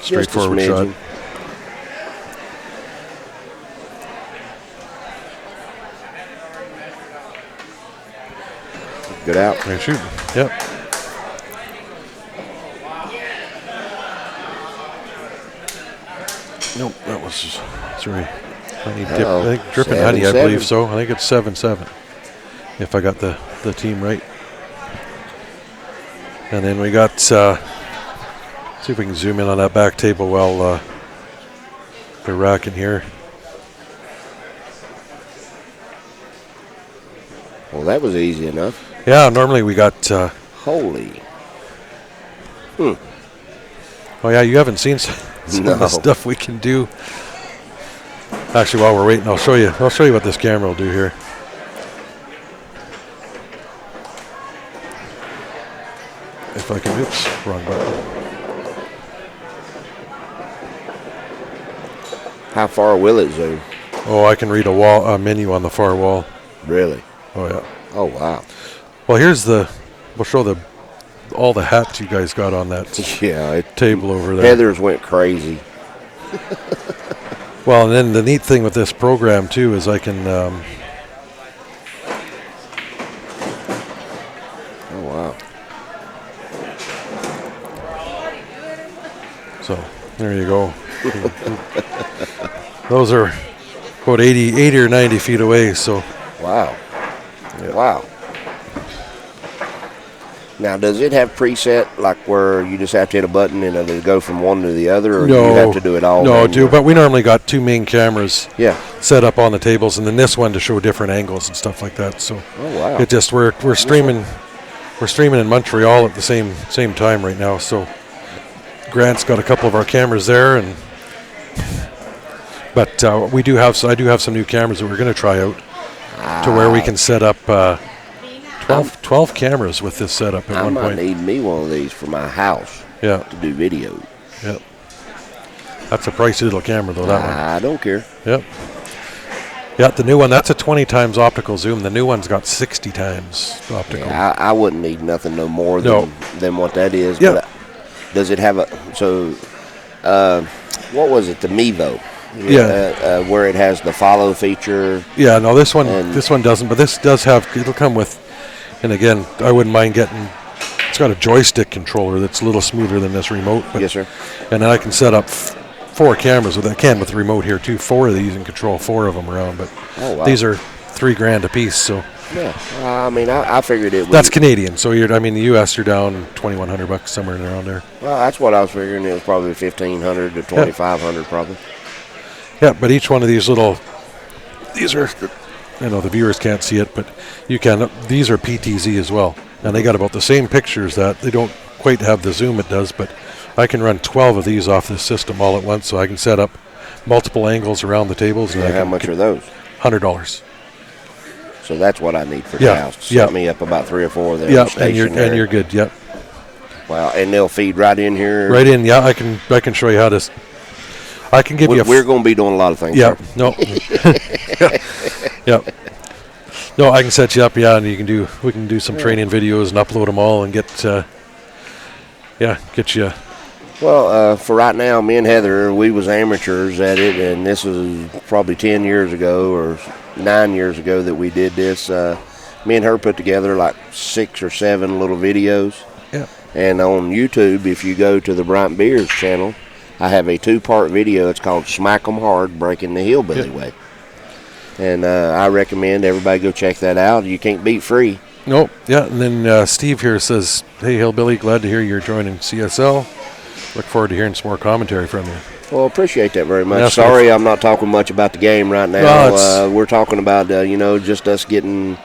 straightforward shot. Good out. Great shoot. Yep. Nope, that was sorry. Honey dip, Uh-oh. I think dripping honey, I 7-7. believe so. I think it's 7-7, if I got the team right. And then we got, see if we can zoom in on that back table while they're racking here. Well, that was easy enough. Yeah, normally we got, Holy. oh yeah, you haven't seen some of the stuff we can do. Actually, while we're waiting, I'll show you what this camera will do here. If I can, oops, wrong button. How far will it zoom? Oh, I can read a menu on the far wall. Really? Oh yeah. Oh, wow. Well, we'll show all the hats you guys got on that Yeah. table over there. Heather's went crazy. Well, and then the neat thing with this program too is I can. Oh, wow. So there you go. Those are about 80 or 90 feet away. So Wow. Wow. Now, does it have preset, like where you just have to hit a button and it'll go from one to the other, or do you have to do it all? No, manually? but we normally got two main cameras Yeah. set up on the tables, and then this one to show different angles and stuff like that. So Oh, wow. it just we're streaming in Montreal at the same time right now. So Grant's got a couple of our cameras there, but I do have some new cameras that we're going to try out to where we can set up 12 cameras with this setup at I one might point. need me one of these for my house Yeah, to do video. yeah. That's a pricey little camera though. That one. I don't care. Yep. Yeah, the new one, that's a 20 times optical zoom. The new one's got 60 times optical. Yeah, I wouldn't need nothing no more than what that is. Yeah. But does it have what was it, the Mevo? Yeah. Where it has the follow feature. Yeah, no, this one And- doesn't, but this does have, it'll come with, and again, I wouldn't mind getting, it's got a joystick controller that's a little smoother than this remote. But, Yes, sir. And then I can set up 4 cameras with the remote here too, 4 of these and control 4 of them around. But Oh, wow. these are $3,000 a piece, so. Yeah. I mean, I figured it would. That's Canadian, so the US, you're down $2,100 somewhere around there. Well, that's what I was figuring. It was probably $1,500 to $2,500 probably. Yeah, but each one of these are, I know the viewers can't see it, but these are PTZ as well. And they got about the same pictures that they don't quite have the zoom it does, but I can run 12 of these off this system all at once, so I can set up multiple angles around the tables. And How much are those? $100. So that's what I need for the Yeah, house. Set yeah. me up about 3 or 4 of them. Yeah, and you're good. Yep. Wow, and they'll feed right in here. Right in. Yeah, I can show you how to. I can give you. We're going to be doing a lot of things. Yeah. sir. No. Yeah. No, I can set you up. Yeah, and we can do some training videos and upload them all and get you. Well, for right now, me and Heather, we was amateurs at it, and this was probably 10 years ago or 9 years ago that we did this. Me and her put together like 6 or 7 little videos. Yeah. And on YouTube, if you go to the Bryant Beers channel, I have a 2-part video. It's called Smack 'em Hard, Breaking the Hillbilly Way. And I recommend everybody go check that out. You can't beat free. Nope. Yeah, and then Steve here says, "Hey, Hillbilly, glad to hear you're joining CSL. Look forward to hearing some more commentary from you." Well, appreciate that very much. Yeah, Sorry I'm not talking much about the game right now. No, we're talking about, just us getting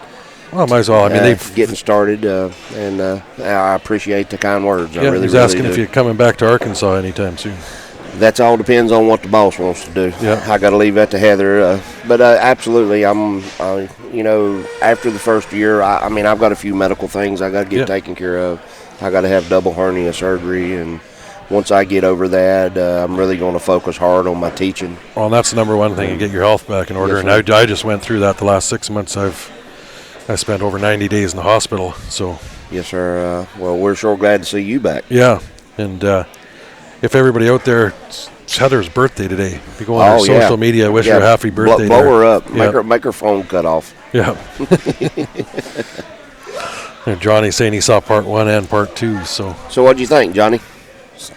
Well, might as well. I mean, they've getting started, and I appreciate the kind words. I Yeah, really, he's really asking do. if you're coming back to Arkansas anytime soon. That all depends on what the boss wants to do. Yeah. I got to leave that to Heather. But absolutely, I'm. After the first year, I've got a few medical things I got to get taken care of. I got to have double hernia surgery, and once I get over that, I'm really going to focus hard on my teaching. Well, and that's the number one thing, you get your health back in order. Yes, And I just went through that the last 6 months. I spent over 90 days in the hospital. So Yes, sir. Well, we're sure glad to see you back. yeah, and if everybody out there, it's Heather's birthday today. If you go on her social media, wish her a happy birthday. Blow her up. Yeah. Make her phone cut off. Yeah. And Johnny's saying he saw part 1 and part 2. So So what'd you think, Johnny?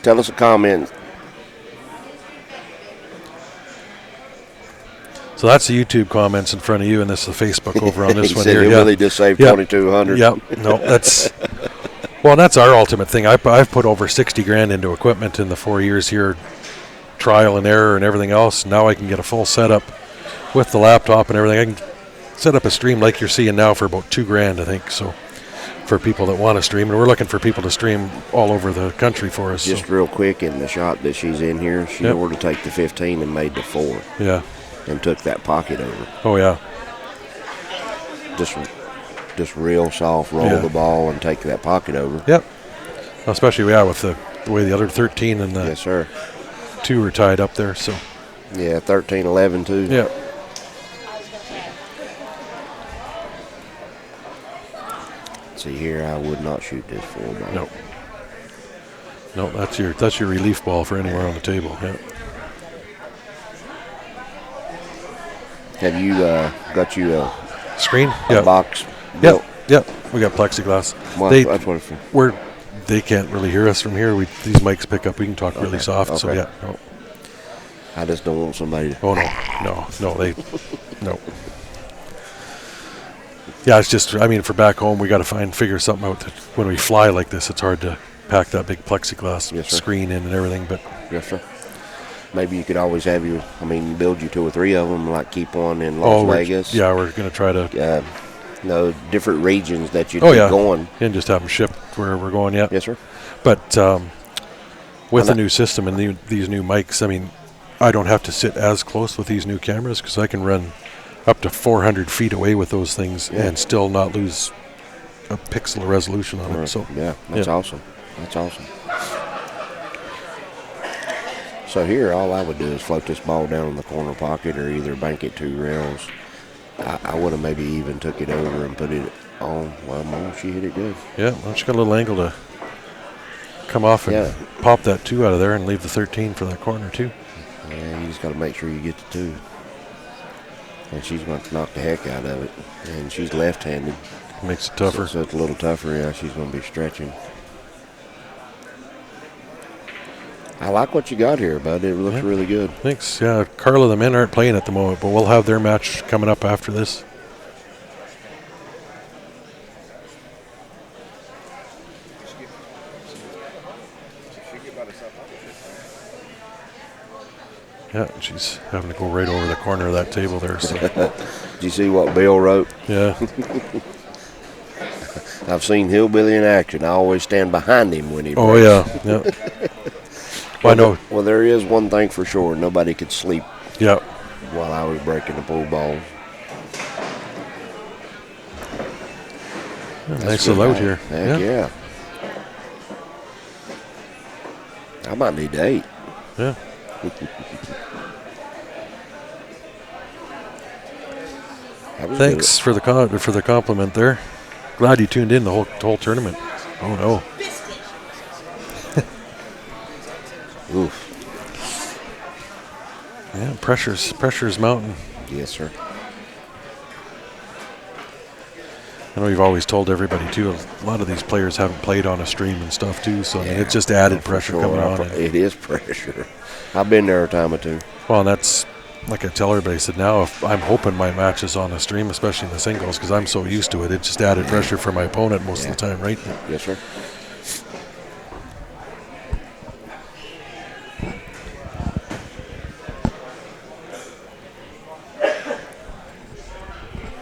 Tell us a comment. So that's the YouTube comments in front of you, and this is the Facebook over on this he one said here. He'll Yeah. really just save Yep. 2,200. Yep. No, that's well, that's our ultimate thing. I've put over 60 grand into equipment in the 4 years here, trial and error and everything else. Now I can get a full setup with the laptop and everything. I can set up a stream like you're seeing now for about 2 grand, I think. So for people that want to stream, and we're looking for people to stream all over the country for us. Just real quick, in the shop that she's in here, she ordered to take the 15 and made the 4. Yeah. And took that pocket over. Oh yeah. Just real soft, roll the ball and take that pocket over. Yep. Especially with the way the other 13 and the yes, sir. 2 were tied up there. So. Yeah, 13, 11 too. Yeah. See here, I would not shoot this 4 ball. No. No, that's your relief ball for anywhere on the table. Yeah. Have you got you a screen? A box? Yep. Yep. We got plexiglass. Well, that's what they can't really hear us from here. These mics pick up. We can talk really soft. Okay. So yeah. No. I just don't want somebody to. Oh no. No. Yeah, it's just. I mean, for back home, we got to figure something out. That when we fly like this, it's hard to pack that big plexiglass screen in and everything. But yes, sir. Maybe you could always have build you 2 or 3 of them, like keep one in Las Vegas. Yeah, we're going to try to. Different regions that you'd going. And just have them shipped where we're going, yeah. Yes, sir. But with the new system and these new mics, I mean, I don't have to sit as close with these new cameras because I can run up to 400 feet away with those things and still not lose a pixel of resolution on it. So that's awesome. That's awesome. So here, all I would do is float this ball down in the corner pocket or either bank it 2 rails. I would have maybe even took it over and put it on. Well, she hit it good. Yeah, well, she got a little angle to come off and pop that 2 out of there and leave the 13 for that corner too. Yeah, you just got to make sure you get the 2. And she's going to knock the heck out of it. And she's left-handed. Makes it tougher. So it's a little tougher. Yeah, she's going to be stretching. I like what you got here, bud. It looks really good. Thanks. Yeah, Carla, the men aren't playing at the moment, but we'll have their match coming up after this. Yeah, she's having to go right over the corner of that table there. So. Did you see what Bill wrote? Yeah. I've seen Hillbilly in action. I always stand behind him when he breaks. Oh, yeah. Well, I know. Well, there is one thing for sure. Nobody could sleep while I was breaking the pool ball. Nice little out here. Heck yeah. I might need to 8. Yeah. Thanks for the compliment there. Glad you tuned in the whole tournament. Oh no. Oof. Yeah, pressure's mounting. Yes, sir. I know you've always told everybody too. A lot of these players haven't played on a stream and stuff too, so I mean, it's just added pressure coming on. It is pressure. I've been there a time or 2. Well, and that's like I tell everybody. I said now if I'm hoping my match is on a stream, especially in the singles, because I'm so used to it. It just added pressure for my opponent most of the time, right? Yes, sir.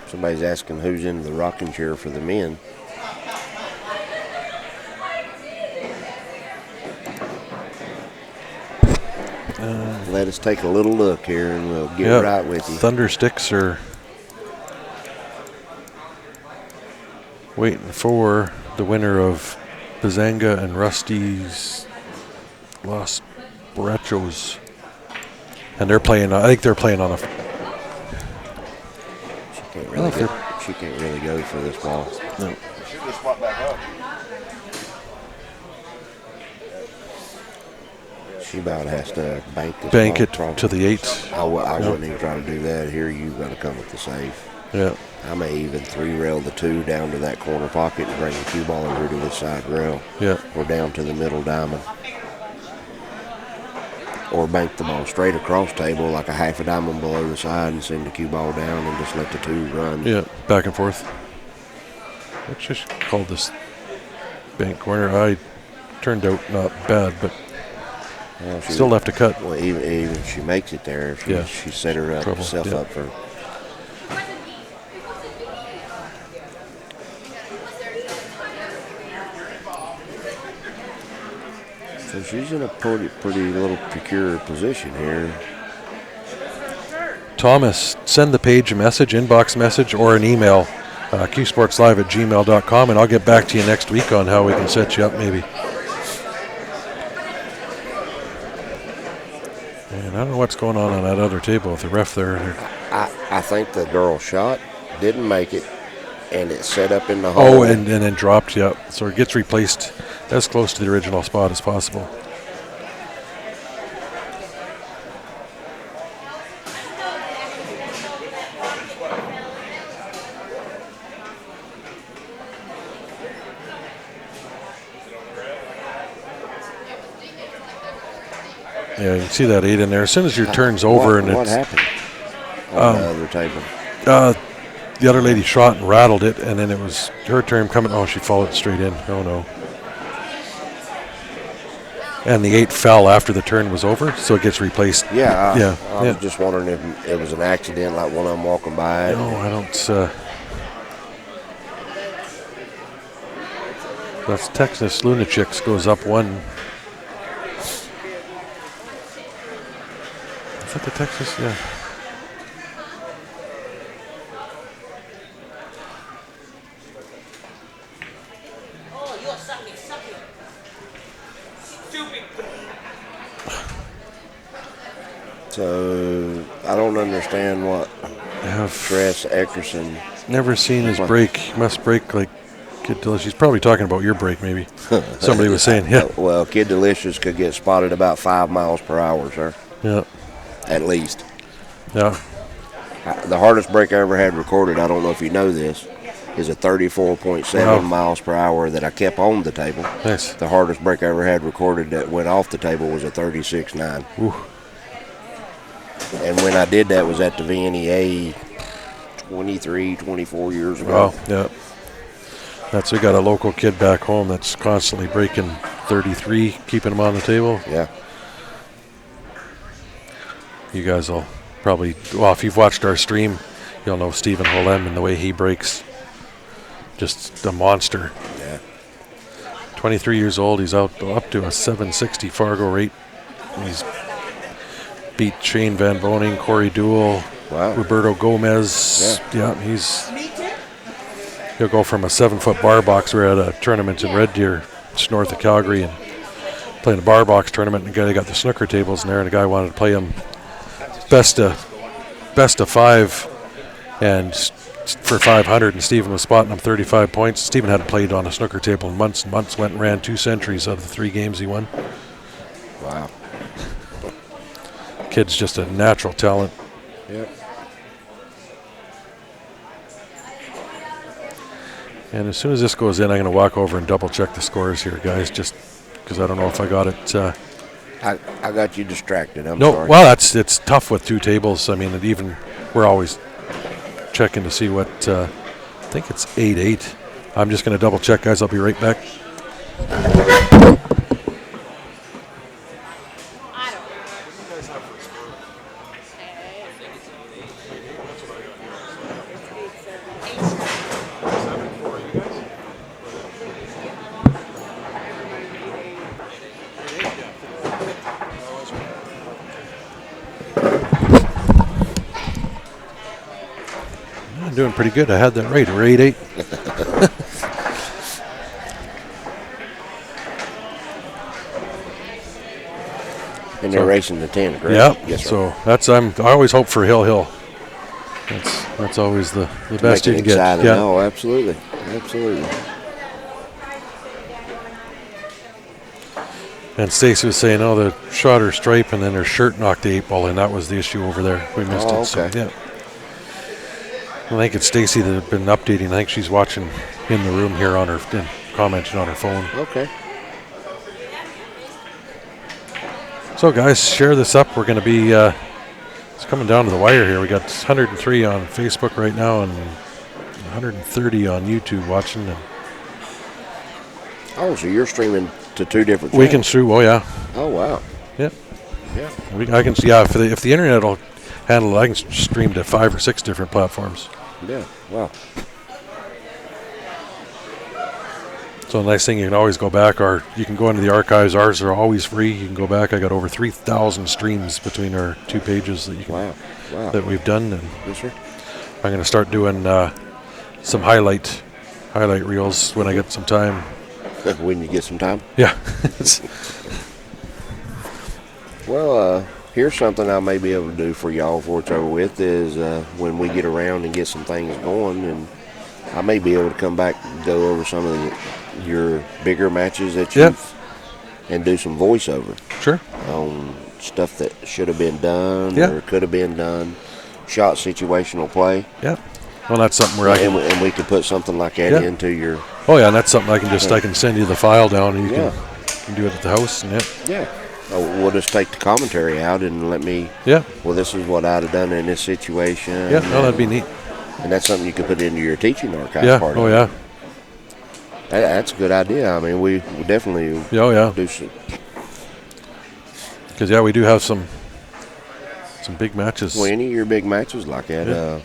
Somebody's asking who's in the rocking chair for the men. Let us take a little look here and we'll get right with you. Thunder Sticks are waiting for the winner of Bazanga and Rusty's Los Borrachos. And they're playing, I think they're playing on a... She can't really go for this ball. No. She just swap back up. She about has to bank this Bank ball it to the 8. I wouldn't even try to do that. Here you've got to come with the safe. Yeah. I may even 3-rail the 2 down to that corner pocket and bring the cue ball over to this side rail. Yeah. Or down to the middle diamond. or bank the ball straight across table like a half a diamond below the side and send the cue ball down and just let the two run. Yeah, back and forth. I just called this bank corner. I turned out not bad, but still left a cut. Well, even if she makes it there, she set herself up for. So she's in a pretty little precarious position here. Thomas, send the page a message, inbox message, or an email, qsportslive@gmail.com, and I'll get back to you next week on how we can set you up maybe. And I don't know what's going on that other table with the ref there. I think the girl shot, didn't make it, and it set up in the hole. Oh, and then dropped, yeah. So it gets replaced as close to the original spot as possible. Yeah, you can see that 8 in there. As soon as your turn's over and what it's... happened on the other table? The other lady shot and rattled it, and then it was her turn coming. Oh, she followed straight in. Oh, no. And the 8 fell after the turn was over, so it gets replaced. Yeah, I was just wondering if it was an accident, like one of them walking by. No, I don't. That's Texas Lunatics goes up 1. Is that the Texas? Yeah. So I don't understand what Tress Eckerson. Never seen his break. He must break like Kid Delicious. He's probably talking about your break, maybe. Somebody was saying, yeah. Well, Kid Delicious could get spotted about 5 miles per hour, sir. Yeah. At least. Yeah. The hardest break I ever had recorded, I don't know if you know this, is a 34.7 miles per hour that I kept on the table. Nice. The hardest break I ever had recorded that went off the table was a 36.9. Ooh. And when I did that was at the VNEA 23, 24 years ago. Wow, yeah. We got a local kid back home that's constantly breaking 33, keeping him on the table. Yeah. You guys will probably, well, if you've watched our stream, you'll know Stephen Holem and the way he breaks. Just a monster. Yeah. 23 years old, he's up to a 760 Fargo rate. He's beat Shane Van Boning, Corey Duell, Roberto Gomez. Yeah, he'll go from a 7-foot bar boxer at a tournament in Red Deer, just north of Calgary, and playing a bar box tournament, and the guy got the snooker tables in there, and the guy wanted to play him best of 5 and for 500, and Stephen was spotting him 35 points. Stephen hadn't played on a snooker table in months and months, went and ran 2 centuries out of the 3 games he won. Wow. Kid's just a natural talent. Yep. And as soon as this goes in, I'm going to walk over and double check the scores here, guys, just because I don't know if I got it. I got you distracted. I'm no, sorry. Well, it's tough with 2 tables. I mean, we're always checking to see what. I think it's 8-8. I'm just going to double check, guys. I'll be right back. I'm doing pretty good. I had that right. We're 8-8. And they're racing the 10, correct? Yeah. Yes, sir. So I always hope for Hill. That's always the best you can get. Exciting. Yeah. No, absolutely. And Stacy was saying, the shot her stripe and then her shirt knocked the 8 ball in. That was the issue over there. We missed it. Okay. So, yeah. I think it's Stacy that had been updating. I think she's watching in the room here and commenting on her phone. Okay. So, guys, share this up. We're going to be, it's coming down to the wire here. We got 103 on Facebook right now and 130 on YouTube watching. And Oh, so you're streaming to 2 different we can channels. stream, oh, yeah. Oh, wow. Yeah. Yeah. I can, yeah, if the internet will handle it, I can stream to 5 or 6 different platforms. Yeah. Wow. So the nice thing, you can always go back, or you can go into the archives. Ours are always free. You can go back. I got over 3,000 streams between our 2 pages that you can Wow. Wow. that we've done. And Yes, sir. I'm going to start doing some highlight reels when I get some time. When you get some time. Yeah. Well, here's something I may be able to do for y'all before it's over with is when we get around and get some things going, and I may be able to come back and go over some of your bigger matches that you've and do some voiceover. Sure. On stuff that should have been done Yeah. or could have been done, shot situational play. Yeah. Well, that's something where I can. And we could put something like that Yeah. into your. Oh yeah, and that's something I can send you the file down, and you Yeah. can do it at the house. And Yeah. We'll just take the commentary out and let me. Yeah. Well, this is what I'd have done in this situation. Yeah. No, that'd be neat. And that's something you could put into your teaching archive Yeah. part. Oh of it. yeah. That's a good idea. I mean, we definitely. Oh yeah. Do some. Because we do have some big matches. Well, any of your big matches like that. Yeah.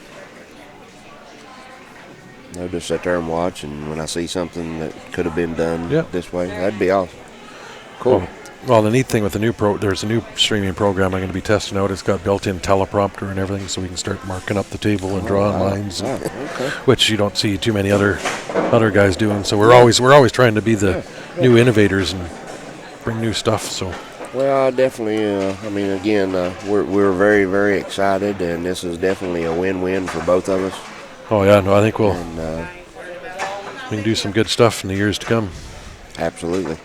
I'll just sit there and watch, and when I see something that could have been done Yeah. this way, that'd be awesome. Cool. Well, the neat thing with there's a new streaming program I'm going to be testing out. It's got built-in teleprompter and everything, so we can start marking up the table and drawing lines, Wow, okay. which you don't see too many other guys doing. So we're always trying to be the new innovators and bring new stuff. So. Well, definitely. I mean, again, we're very, very excited, and this is definitely a win-win for both of us. Oh yeah, no, I think we can do some good stuff in the years to come. Absolutely.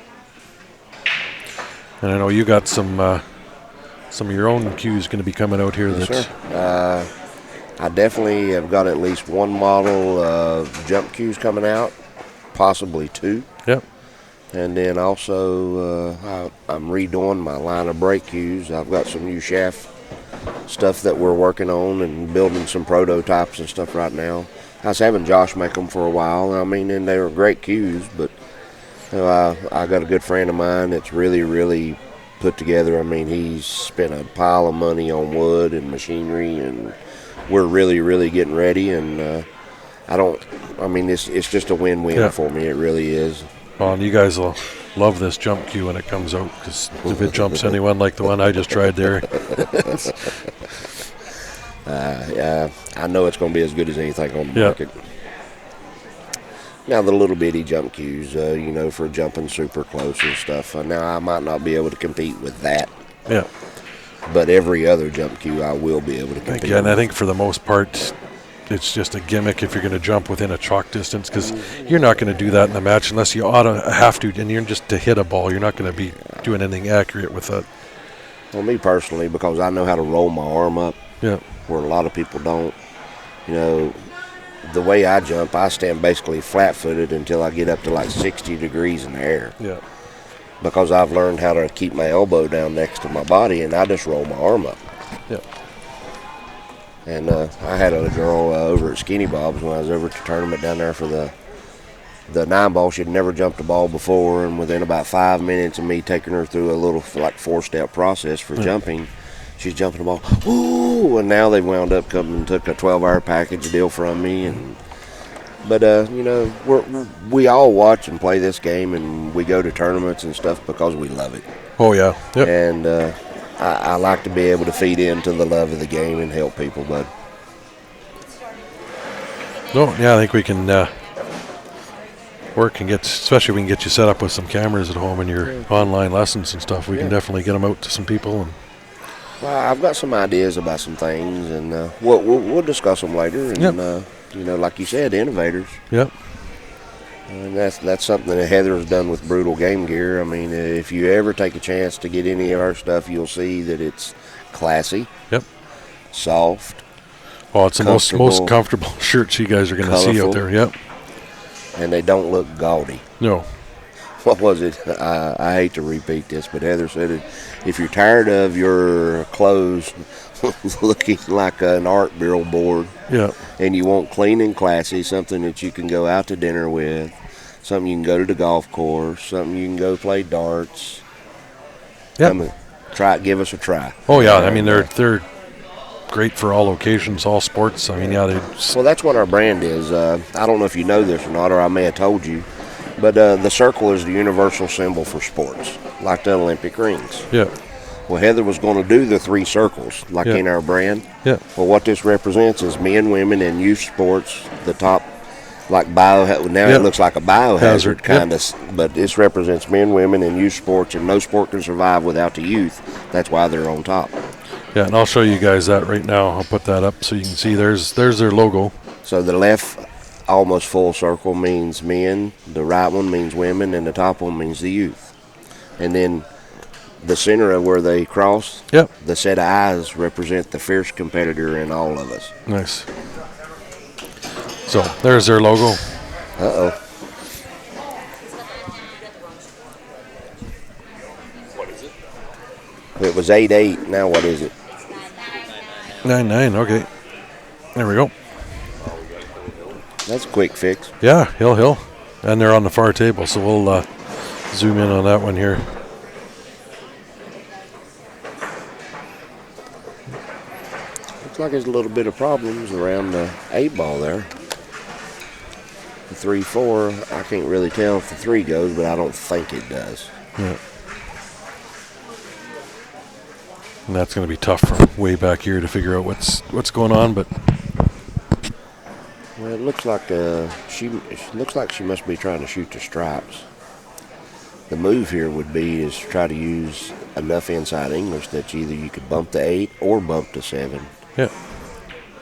And I know you got some of your own cues going to be coming out here. Yes, sir. I definitely have got at least one model of jump cues coming out, possibly 2. Yep. And then also I'm redoing my line of brake cues. I've got some new shaft stuff that we're working on and building some prototypes and stuff right now. I was having Josh make them for a while. I mean, and they were great cues, but I got a good friend of mine that's really, really put together. I mean, he's spent a pile of money on wood and machinery, and we're really, really getting ready. And it's just a win-win for me. It really is. Well, and you guys will love this jump cue when it comes out, because if it jumps anyone like the one I just tried there. I know it's going to be as good as anything on the market. Now, the little bitty jump cues, for jumping super close and stuff. Now, I might not be able to compete with that. Yeah. But every other jump cue, I will be able to compete with. And I think for the most part, it's just a gimmick if you're going to jump within a chalk distance, because you're not going to do that in the match unless you have to, and you're just to hit a ball. You're not going to be doing anything accurate with it. Well, me personally, because I know how to roll my arm up, yeah, where a lot of people don't. The way I jump, I stand basically flat-footed until I get up to like 60 degrees in the air. Yeah. Because I've learned how to keep my elbow down next to my body, and I just roll my arm up. Yeah. And I had a girl over at Skinny Bob's when I was over at the tournament down there for the 9-ball. She'd never jumped a ball before, and within about 5 minutes of me taking her through a little 4-step process for jumping, she's jumping the ball. Ooh! And now they wound up coming and took a 12-hour package deal from me. But we all watch and play this game, and we go to tournaments and stuff because we love it. Oh yeah. Yep. And I like to be able to feed into the love of the game and help people, bud. No, yeah, I think we can work and especially we can get you set up with some cameras at home and your online lessons and stuff. We can definitely get them out to some people. And well, I've got some ideas about some things, and we'll discuss them later. And like you said, innovators. Yep. And that's something that Heather's done with Brutal Game Gear. I mean, if you ever take a chance to get any of our stuff, you'll see that it's classy. Yep. Soft. Oh, it's the most comfortable shirts you guys are going to see out there. Yep. And they don't look gaudy. No. what was it? I hate to repeat this, but Heather said it. If you're tired of your clothes looking like an art billboard, Yeah. and you want clean and classy, something that you can go out to dinner with, something you can go to the golf course, something you can go play darts. Yeah. Come and try it. Give us a try. Oh yeah. I mean, they're great for all occasions, all sports. I mean, yeah, they. Well, that's what our brand is. I don't know if you know this or not, or I may have told you, but the circle is the universal symbol for sports, like the Olympic rings. Yeah. Well, Heather was going to do the 3 circles, like Yeah. in our brand. Yeah. Well, what this represents is men, women, and youth sports. The top, like now Yeah. it looks like a biohazard Hazard, kind of, but this represents men, women, and youth sports, and no sport can survive without the youth. That's why they're on top. Yeah, and I'll show you guys that right now. I'll put that up so you can see. There's their logo. So the left almost full circle means men, the right one means women, and the top one means the youth. And then the center of where they cross, Yep. the set of eyes represent the fierce competitor in all of us. Nice. So there's their logo. Uh-oh. What is it? It was 8-8. Now what is it? 9-9. Okay. There we go. That's a quick fix. Yeah, hill. And they're on the far table, so we'll zoom in on that one here. Looks like there's a little bit of problems around the 8 ball there. The 3-4, I can't really tell if the 3 goes, but I don't think it does. Yeah. And that's going to be tough from way back here to figure out what's going on, but Well, it looks like she must be trying to shoot the stripes. The move here would be is try to use enough inside English that either you could bump to 8 or bump to 7. yeah.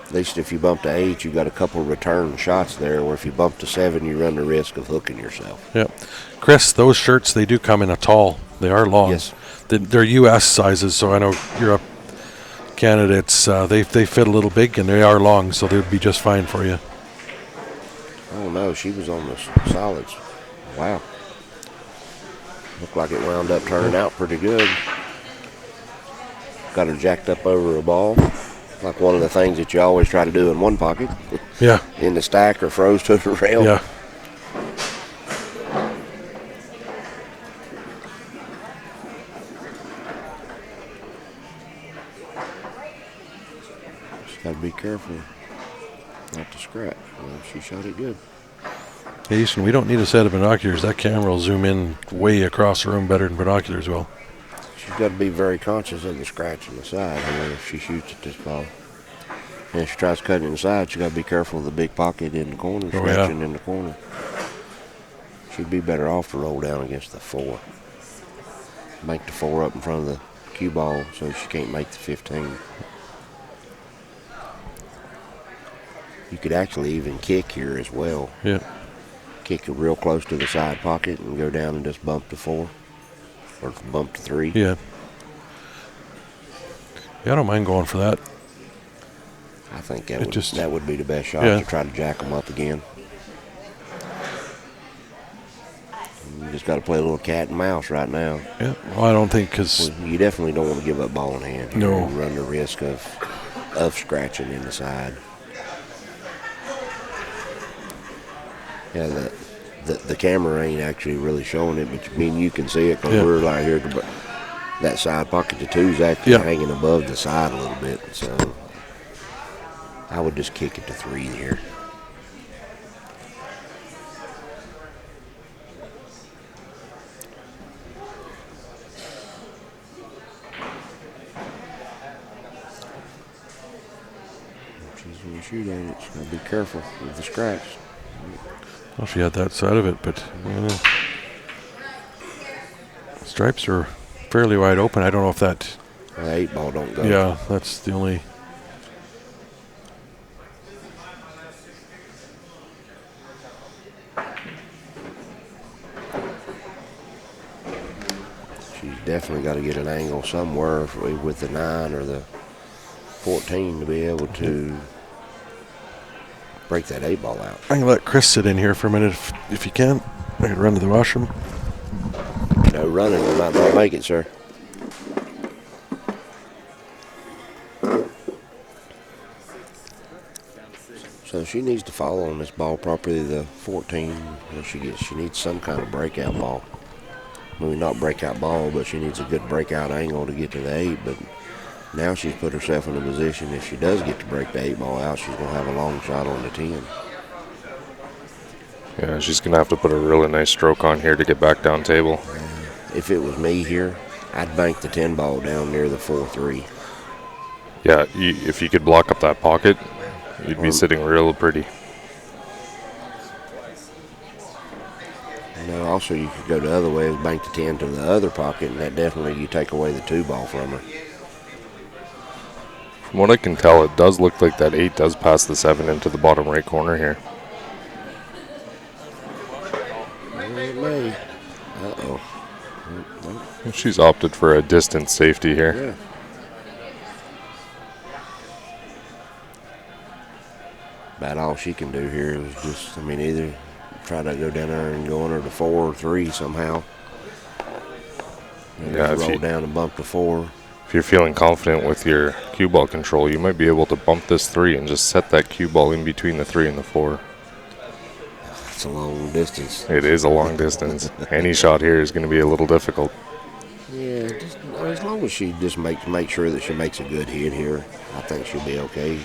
At least if you bump to 8, you've got a couple return shots there, where if you bump to 7, you run the risk of hooking yourself. Yeah. Chris, those shirts, they do come in a tall. They are long. Yes. They're U.S. sizes, so I know Europe, Canada, it's, they fit a little big, and they are long, so they'd be just fine for you. Oh, no, she was on the solids. Wow. Looked like it wound up turning out pretty good. Got her jacked up over a ball. Like one of the things that you always try to do in one pocket. Yeah. In the stack or froze to the rail. Yeah. Just got to be careful not to scratch. Well, she shot it good. Hey, Easton, we don't need a set of binoculars. That camera will zoom in way across the room better than binoculars will. She's got to be very conscious of the scratch on the side. I mean, if she shoots at this ball. And if she tries cutting inside, she's got to be careful of the big pocket in the corner, Oh, yeah. scratching in the corner. She'd be better off to roll down against the 4. Make the 4 up in front of the cue ball so she can't make the 15. You could actually even kick here as well. Yeah. Kick it real close to the side pocket and go down and just bump to 4. Or bump to 3. Yeah. Yeah, I don't mind going for that. I think It that would be the best shot, Yeah. to try to jack them up again. You just got to play a little cat and mouse right now. Yeah. Well, I don't think because You definitely don't want to give up ball in hand. No. You run the risk of scratching in the side. Yeah, the camera ain't actually really showing it, but you can see it because Yeah. we're right here. That side pocket, the 2's actually Yeah. hanging above the side a little bit. So I would just kick it to 3 here. She's going to shoot at it. She's got to be careful with the scratch. well, she had that side of it, but stripes are fairly wide open. I don't know if that. The 8 ball don't go. Yeah, that's the only. She's definitely got to get an angle somewhere with the 9 or the 14 to be able to break that 8 ball out. I can let Chris sit in here for a minute if you can. I can run to the washroom. running. We might not make it, sir. So she needs to follow on this ball properly. The 14, when she needs some kind of breakout ball. Maybe not breakout ball, but she needs a good breakout angle to get to the 8. But now she's put herself in a position, if she does get to break the 8 ball out, she's going to have a long shot on the 10. Yeah, she's going to have to put a really nice stroke on here to get back down table. If it was me here, I'd bank the 10 ball down near the 4-3. Yeah, if you could block up that pocket, you'd be sitting real pretty. No, also you could go the other way, bank the 10 to the other pocket, and that definitely you take away the 2 ball from her. From what I can tell, it does look like that 8 does pass the 7 into the bottom right corner here. It may. Uh-oh. She's opted for a distance safety here. Yeah. About all she can do here is just, either try to go down there and go under the 4 or 3 somehow. Yeah, roll down and bump the 4. If you're feeling confident with your cue ball control, you might be able to bump this 3 and just set that cue ball in between the 3 and the 4. It's a long distance. It is a long distance. Any shot here is going to be a little difficult. Yeah, just, as long as she just make sure that she makes a good hit here, I think she'll be okay.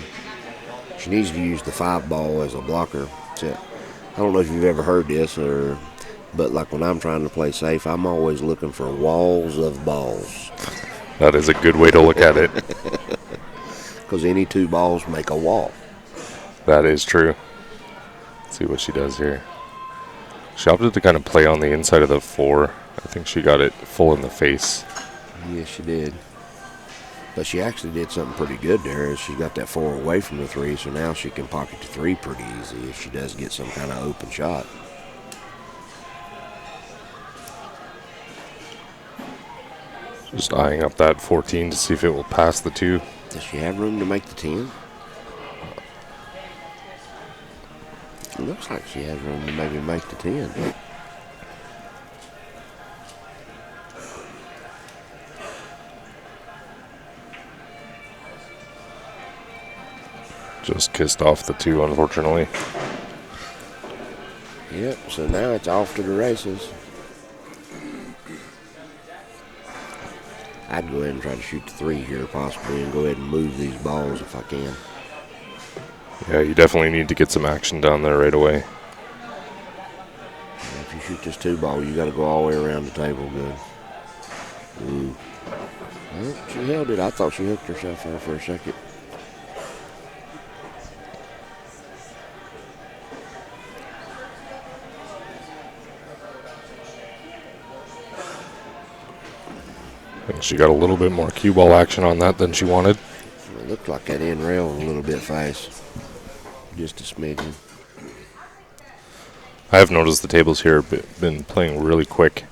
She needs to use the 5 ball as a blocker. I don't know if you've ever heard this, but like when I'm trying to play safe, I'm always looking for walls of balls. That is a good way to look at it. Because any 2 balls make a wall. That is true. Let's see what she does here. She opted to kind of play on the inside of the 4. I think she got it full in the face. Yes, she did. But she actually did something pretty good there. She got that 4 away from the 3, so now she can pocket the 3 pretty easy if she does get some kind of open shot. Just eyeing up that 14 to see if it will pass the 2. Does she have room to make the 10? It looks like she has room to maybe make the 10. Just kissed off the 2, unfortunately. Yep, so now it's off to the races. I'd go ahead and try to shoot the 3 here possibly and go ahead and move these balls if I can. Yeah, you definitely need to get some action down there right away. If you shoot this 2 ball, you got to go all the way around the table good. Ooh. Well, she held it. I thought she hooked herself there for a second. I think she got a little bit more cue ball action on that than she wanted. It looked like that end rail was a little bit fast. Just a smidgen. I have noticed the tables here have been playing really quick.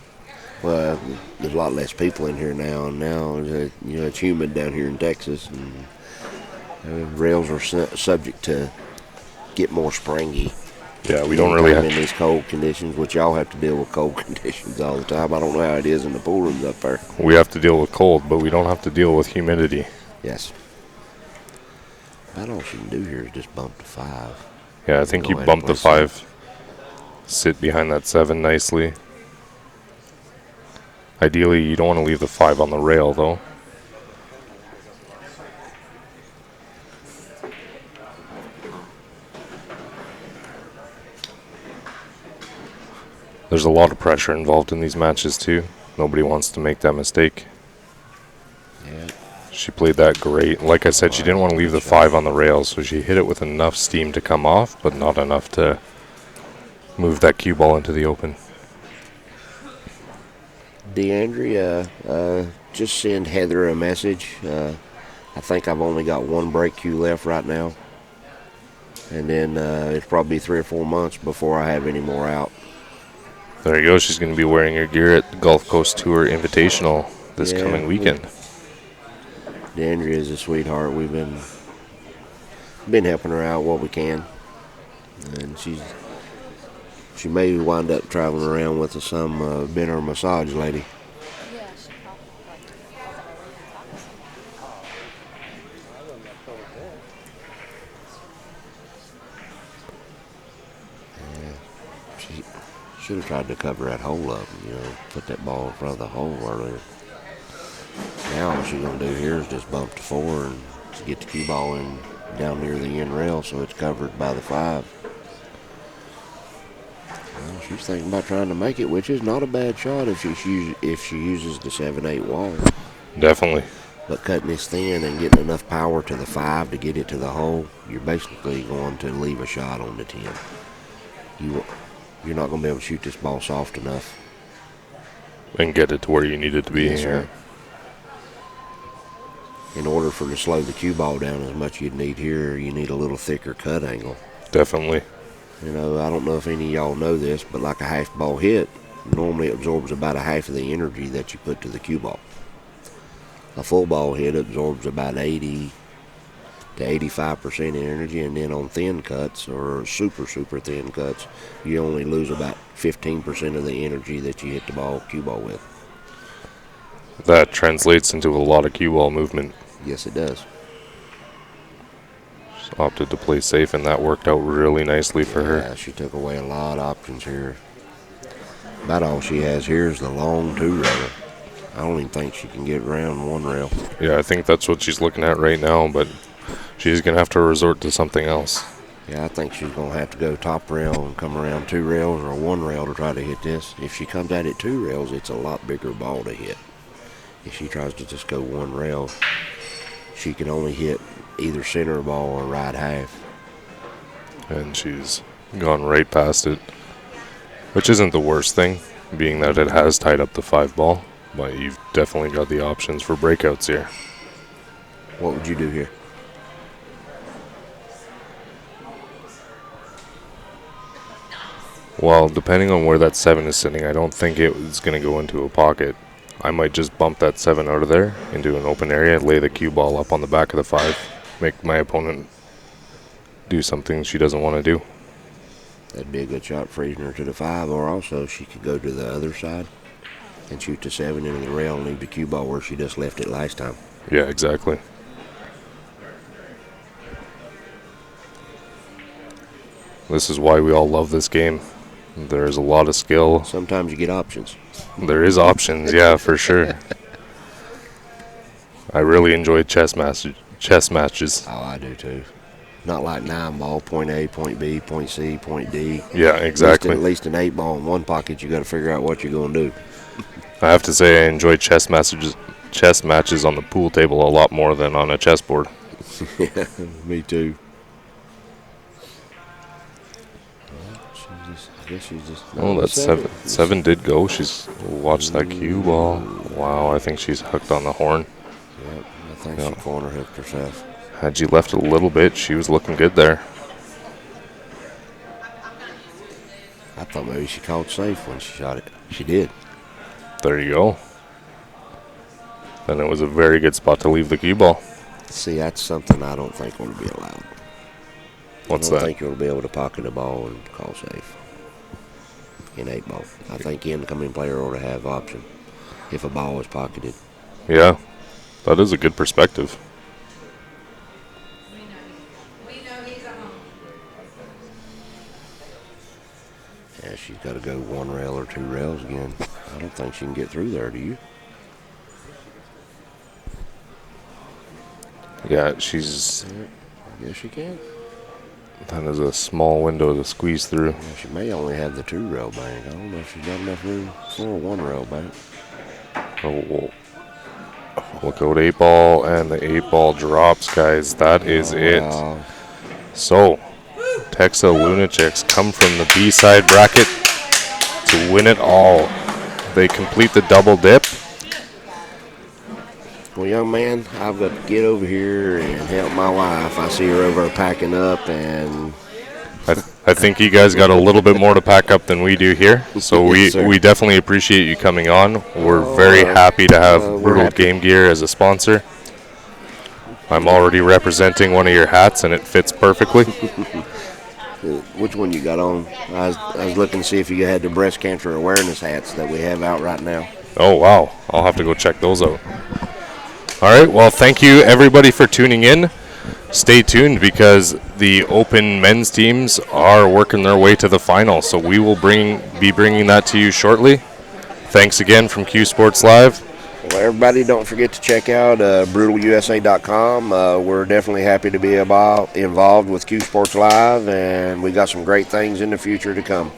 Well, there's a lot less people in here now, and now it's humid down here in Texas, and rails are subject to get more springy. Yeah, we don't really have in these cold conditions, which y'all have to deal with cold conditions all the time. I don't know how it is in the pool rooms up there. We have to deal with cold, but we don't have to deal with humidity. Yes. About all she can do here is just bump the 5. Yeah, I think you bump the 5. Sit behind that 7 nicely. Ideally, you don't want to leave the 5 on the rail, though. There's a lot of pressure involved in these matches, too. Nobody wants to make that mistake. Yeah. She played that great. Like I said, she didn't want to leave the 5 on the rail, so she hit it with enough steam to come off, but not enough to move that cue ball into the open. DeAndrea, just send Heather a message. I think I've only got 1 break cue left right now. And then it's probably 3 or 4 months before I have any more out. There you go. She's going to be wearing her gear at the Gulf Coast Tour Invitational this coming weekend. DeAndrea is a sweetheart. We've been helping her out what we can. And she may wind up traveling around with some being her massage lady. Should have tried to cover that hole up, put that ball in front of the hole earlier. Now all she's going to do here is just bump to 4 and get the cue ball in down near the end rail so it's covered by the 5. Well, she's thinking about trying to make it, which is not a bad shot if she uses the 7/8 wall. Definitely. But cutting this thin and getting enough power to the 5 to get it to the hole, you're basically going to leave a shot on the 10. You're not going to be able to shoot this ball soft enough. And get it to where you need it to be. Yes, sir. In order for to slow the cue ball down as much you'd need here, you need a little thicker cut angle. Definitely. I don't know if any of y'all know this, but like a half ball hit normally absorbs about a half of the energy that you put to the cue ball. A full ball hit absorbs about 80 to 85% energy, and then on thin cuts or super thin cuts, you only lose about 15% of the energy that you hit the cue ball with. That translates into a lot of cue ball movement. Yes, it does. She opted to play safe, and that worked out really nicely for her. Yeah, she took away a lot of options here. About all she has here is the long 2-railer. I don't even think she can get around 1 rail. Yeah, I think that's what she's looking at right now, but she's going to have to resort to something else. Yeah, I think she's going to have to go top rail and come around 2 rails or 1 rail to try to hit this. If she comes at it 2 rails, it's a lot bigger ball to hit. If she tries to just go 1 rail, she can only hit either center ball or right half. And she's gone right past it, which isn't the worst thing, being that it has tied up the 5 ball. But you've definitely got the options for breakouts here. What would you do here? Well, depending on where that 7 is sitting, I don't think it's going to go into a pocket. I might just bump that 7 out of there into an open area, lay the cue ball up on the back of the 5, make my opponent do something she doesn't want to do. That'd be a good shot, freezing her to the 5, or also she could go to the other side and shoot the 7 into the rail and leave the cue ball where she just left it last time. Yeah, exactly. This is why we all love this game. There's a lot of skill. Sometimes you get options. There is options, yeah, for sure. I really enjoy chess matches. Oh, I do too. Not like 9 ball, point A, point B, point C, point D. Yeah, exactly. At least an 8 ball in one pocket, you got to figure out what you're going to do. I have to say I enjoy chess matches on the pool table a lot more than on a chessboard. Yeah, me too. I guess she's just. Oh, that 7 did go. She's watched that cue ball. Wow, I think she's hooked on the horn. Yep, I think she corner hooked herself. Had she left a little bit, she was looking good there. I thought maybe she called safe when she shot it. She did. There you go. Then it was a very good spot to leave the cue ball. See, that's something I don't think will be allowed. What's I that? don't think you'll be able to pocket a ball and call safe in 8 ball. I think the incoming player ought to have option if a ball is pocketed. Yeah, that is a good perspective. Yeah, she's got to go 1 rail or 2 rails again. I don't think she can get through there, do you? Yeah, she's... I guess she can. That is a small window to squeeze through. Yeah, she may only have the 2 rail bank. I don't know if she's got enough room for a 1 rail bank. Oh, look out, 8 ball, and the 8 ball drops, guys. That is it. So, Texas Lunatics come from the B-side bracket to win it all. They complete the double dip. Well, young man, I've got to get over here and help my wife. I see her over packing up, and I think you guys got a little bit more to pack up than we do here. So Yes, sir. we definitely appreciate you coming on. We're very happy to have we're Brutal happy. Game Gear as a sponsor. I'm already representing one of your hats, and it fits perfectly. which one you got on? I was looking to see if you had the breast cancer awareness hats that we have out right now. Oh, wow. I'll have to go check those out. All right. Well, thank you, everybody, for tuning in. stay tuned because the open men's teams are working their way to the final. So we will be bringing that to you shortly. Thanks again from Q Sports Live. Well, everybody, don't forget to check out brutalusa.com. We're definitely happy to be involved with Q Sports Live, and we got some great things in the future to come.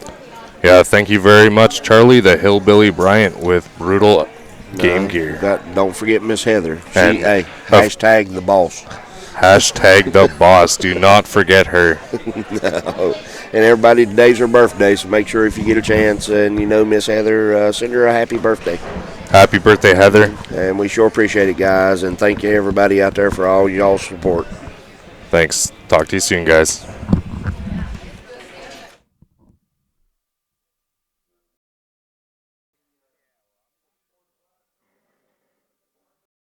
Yeah, thank you very much, Charlie, the Hillbilly Bryant with Brutal Game Gear. Don't forget Miss Heather. And- Hashtag the boss. Hashtag the boss. Do not forget her. No. And everybody, today's her birthday, so make sure if you get a chance and you know Miss Heather, send her a happy birthday. Happy birthday, Heather. And we sure appreciate it, guys. And thank you, everybody out there, for all y'all's support. Thanks. Talk to you soon, guys.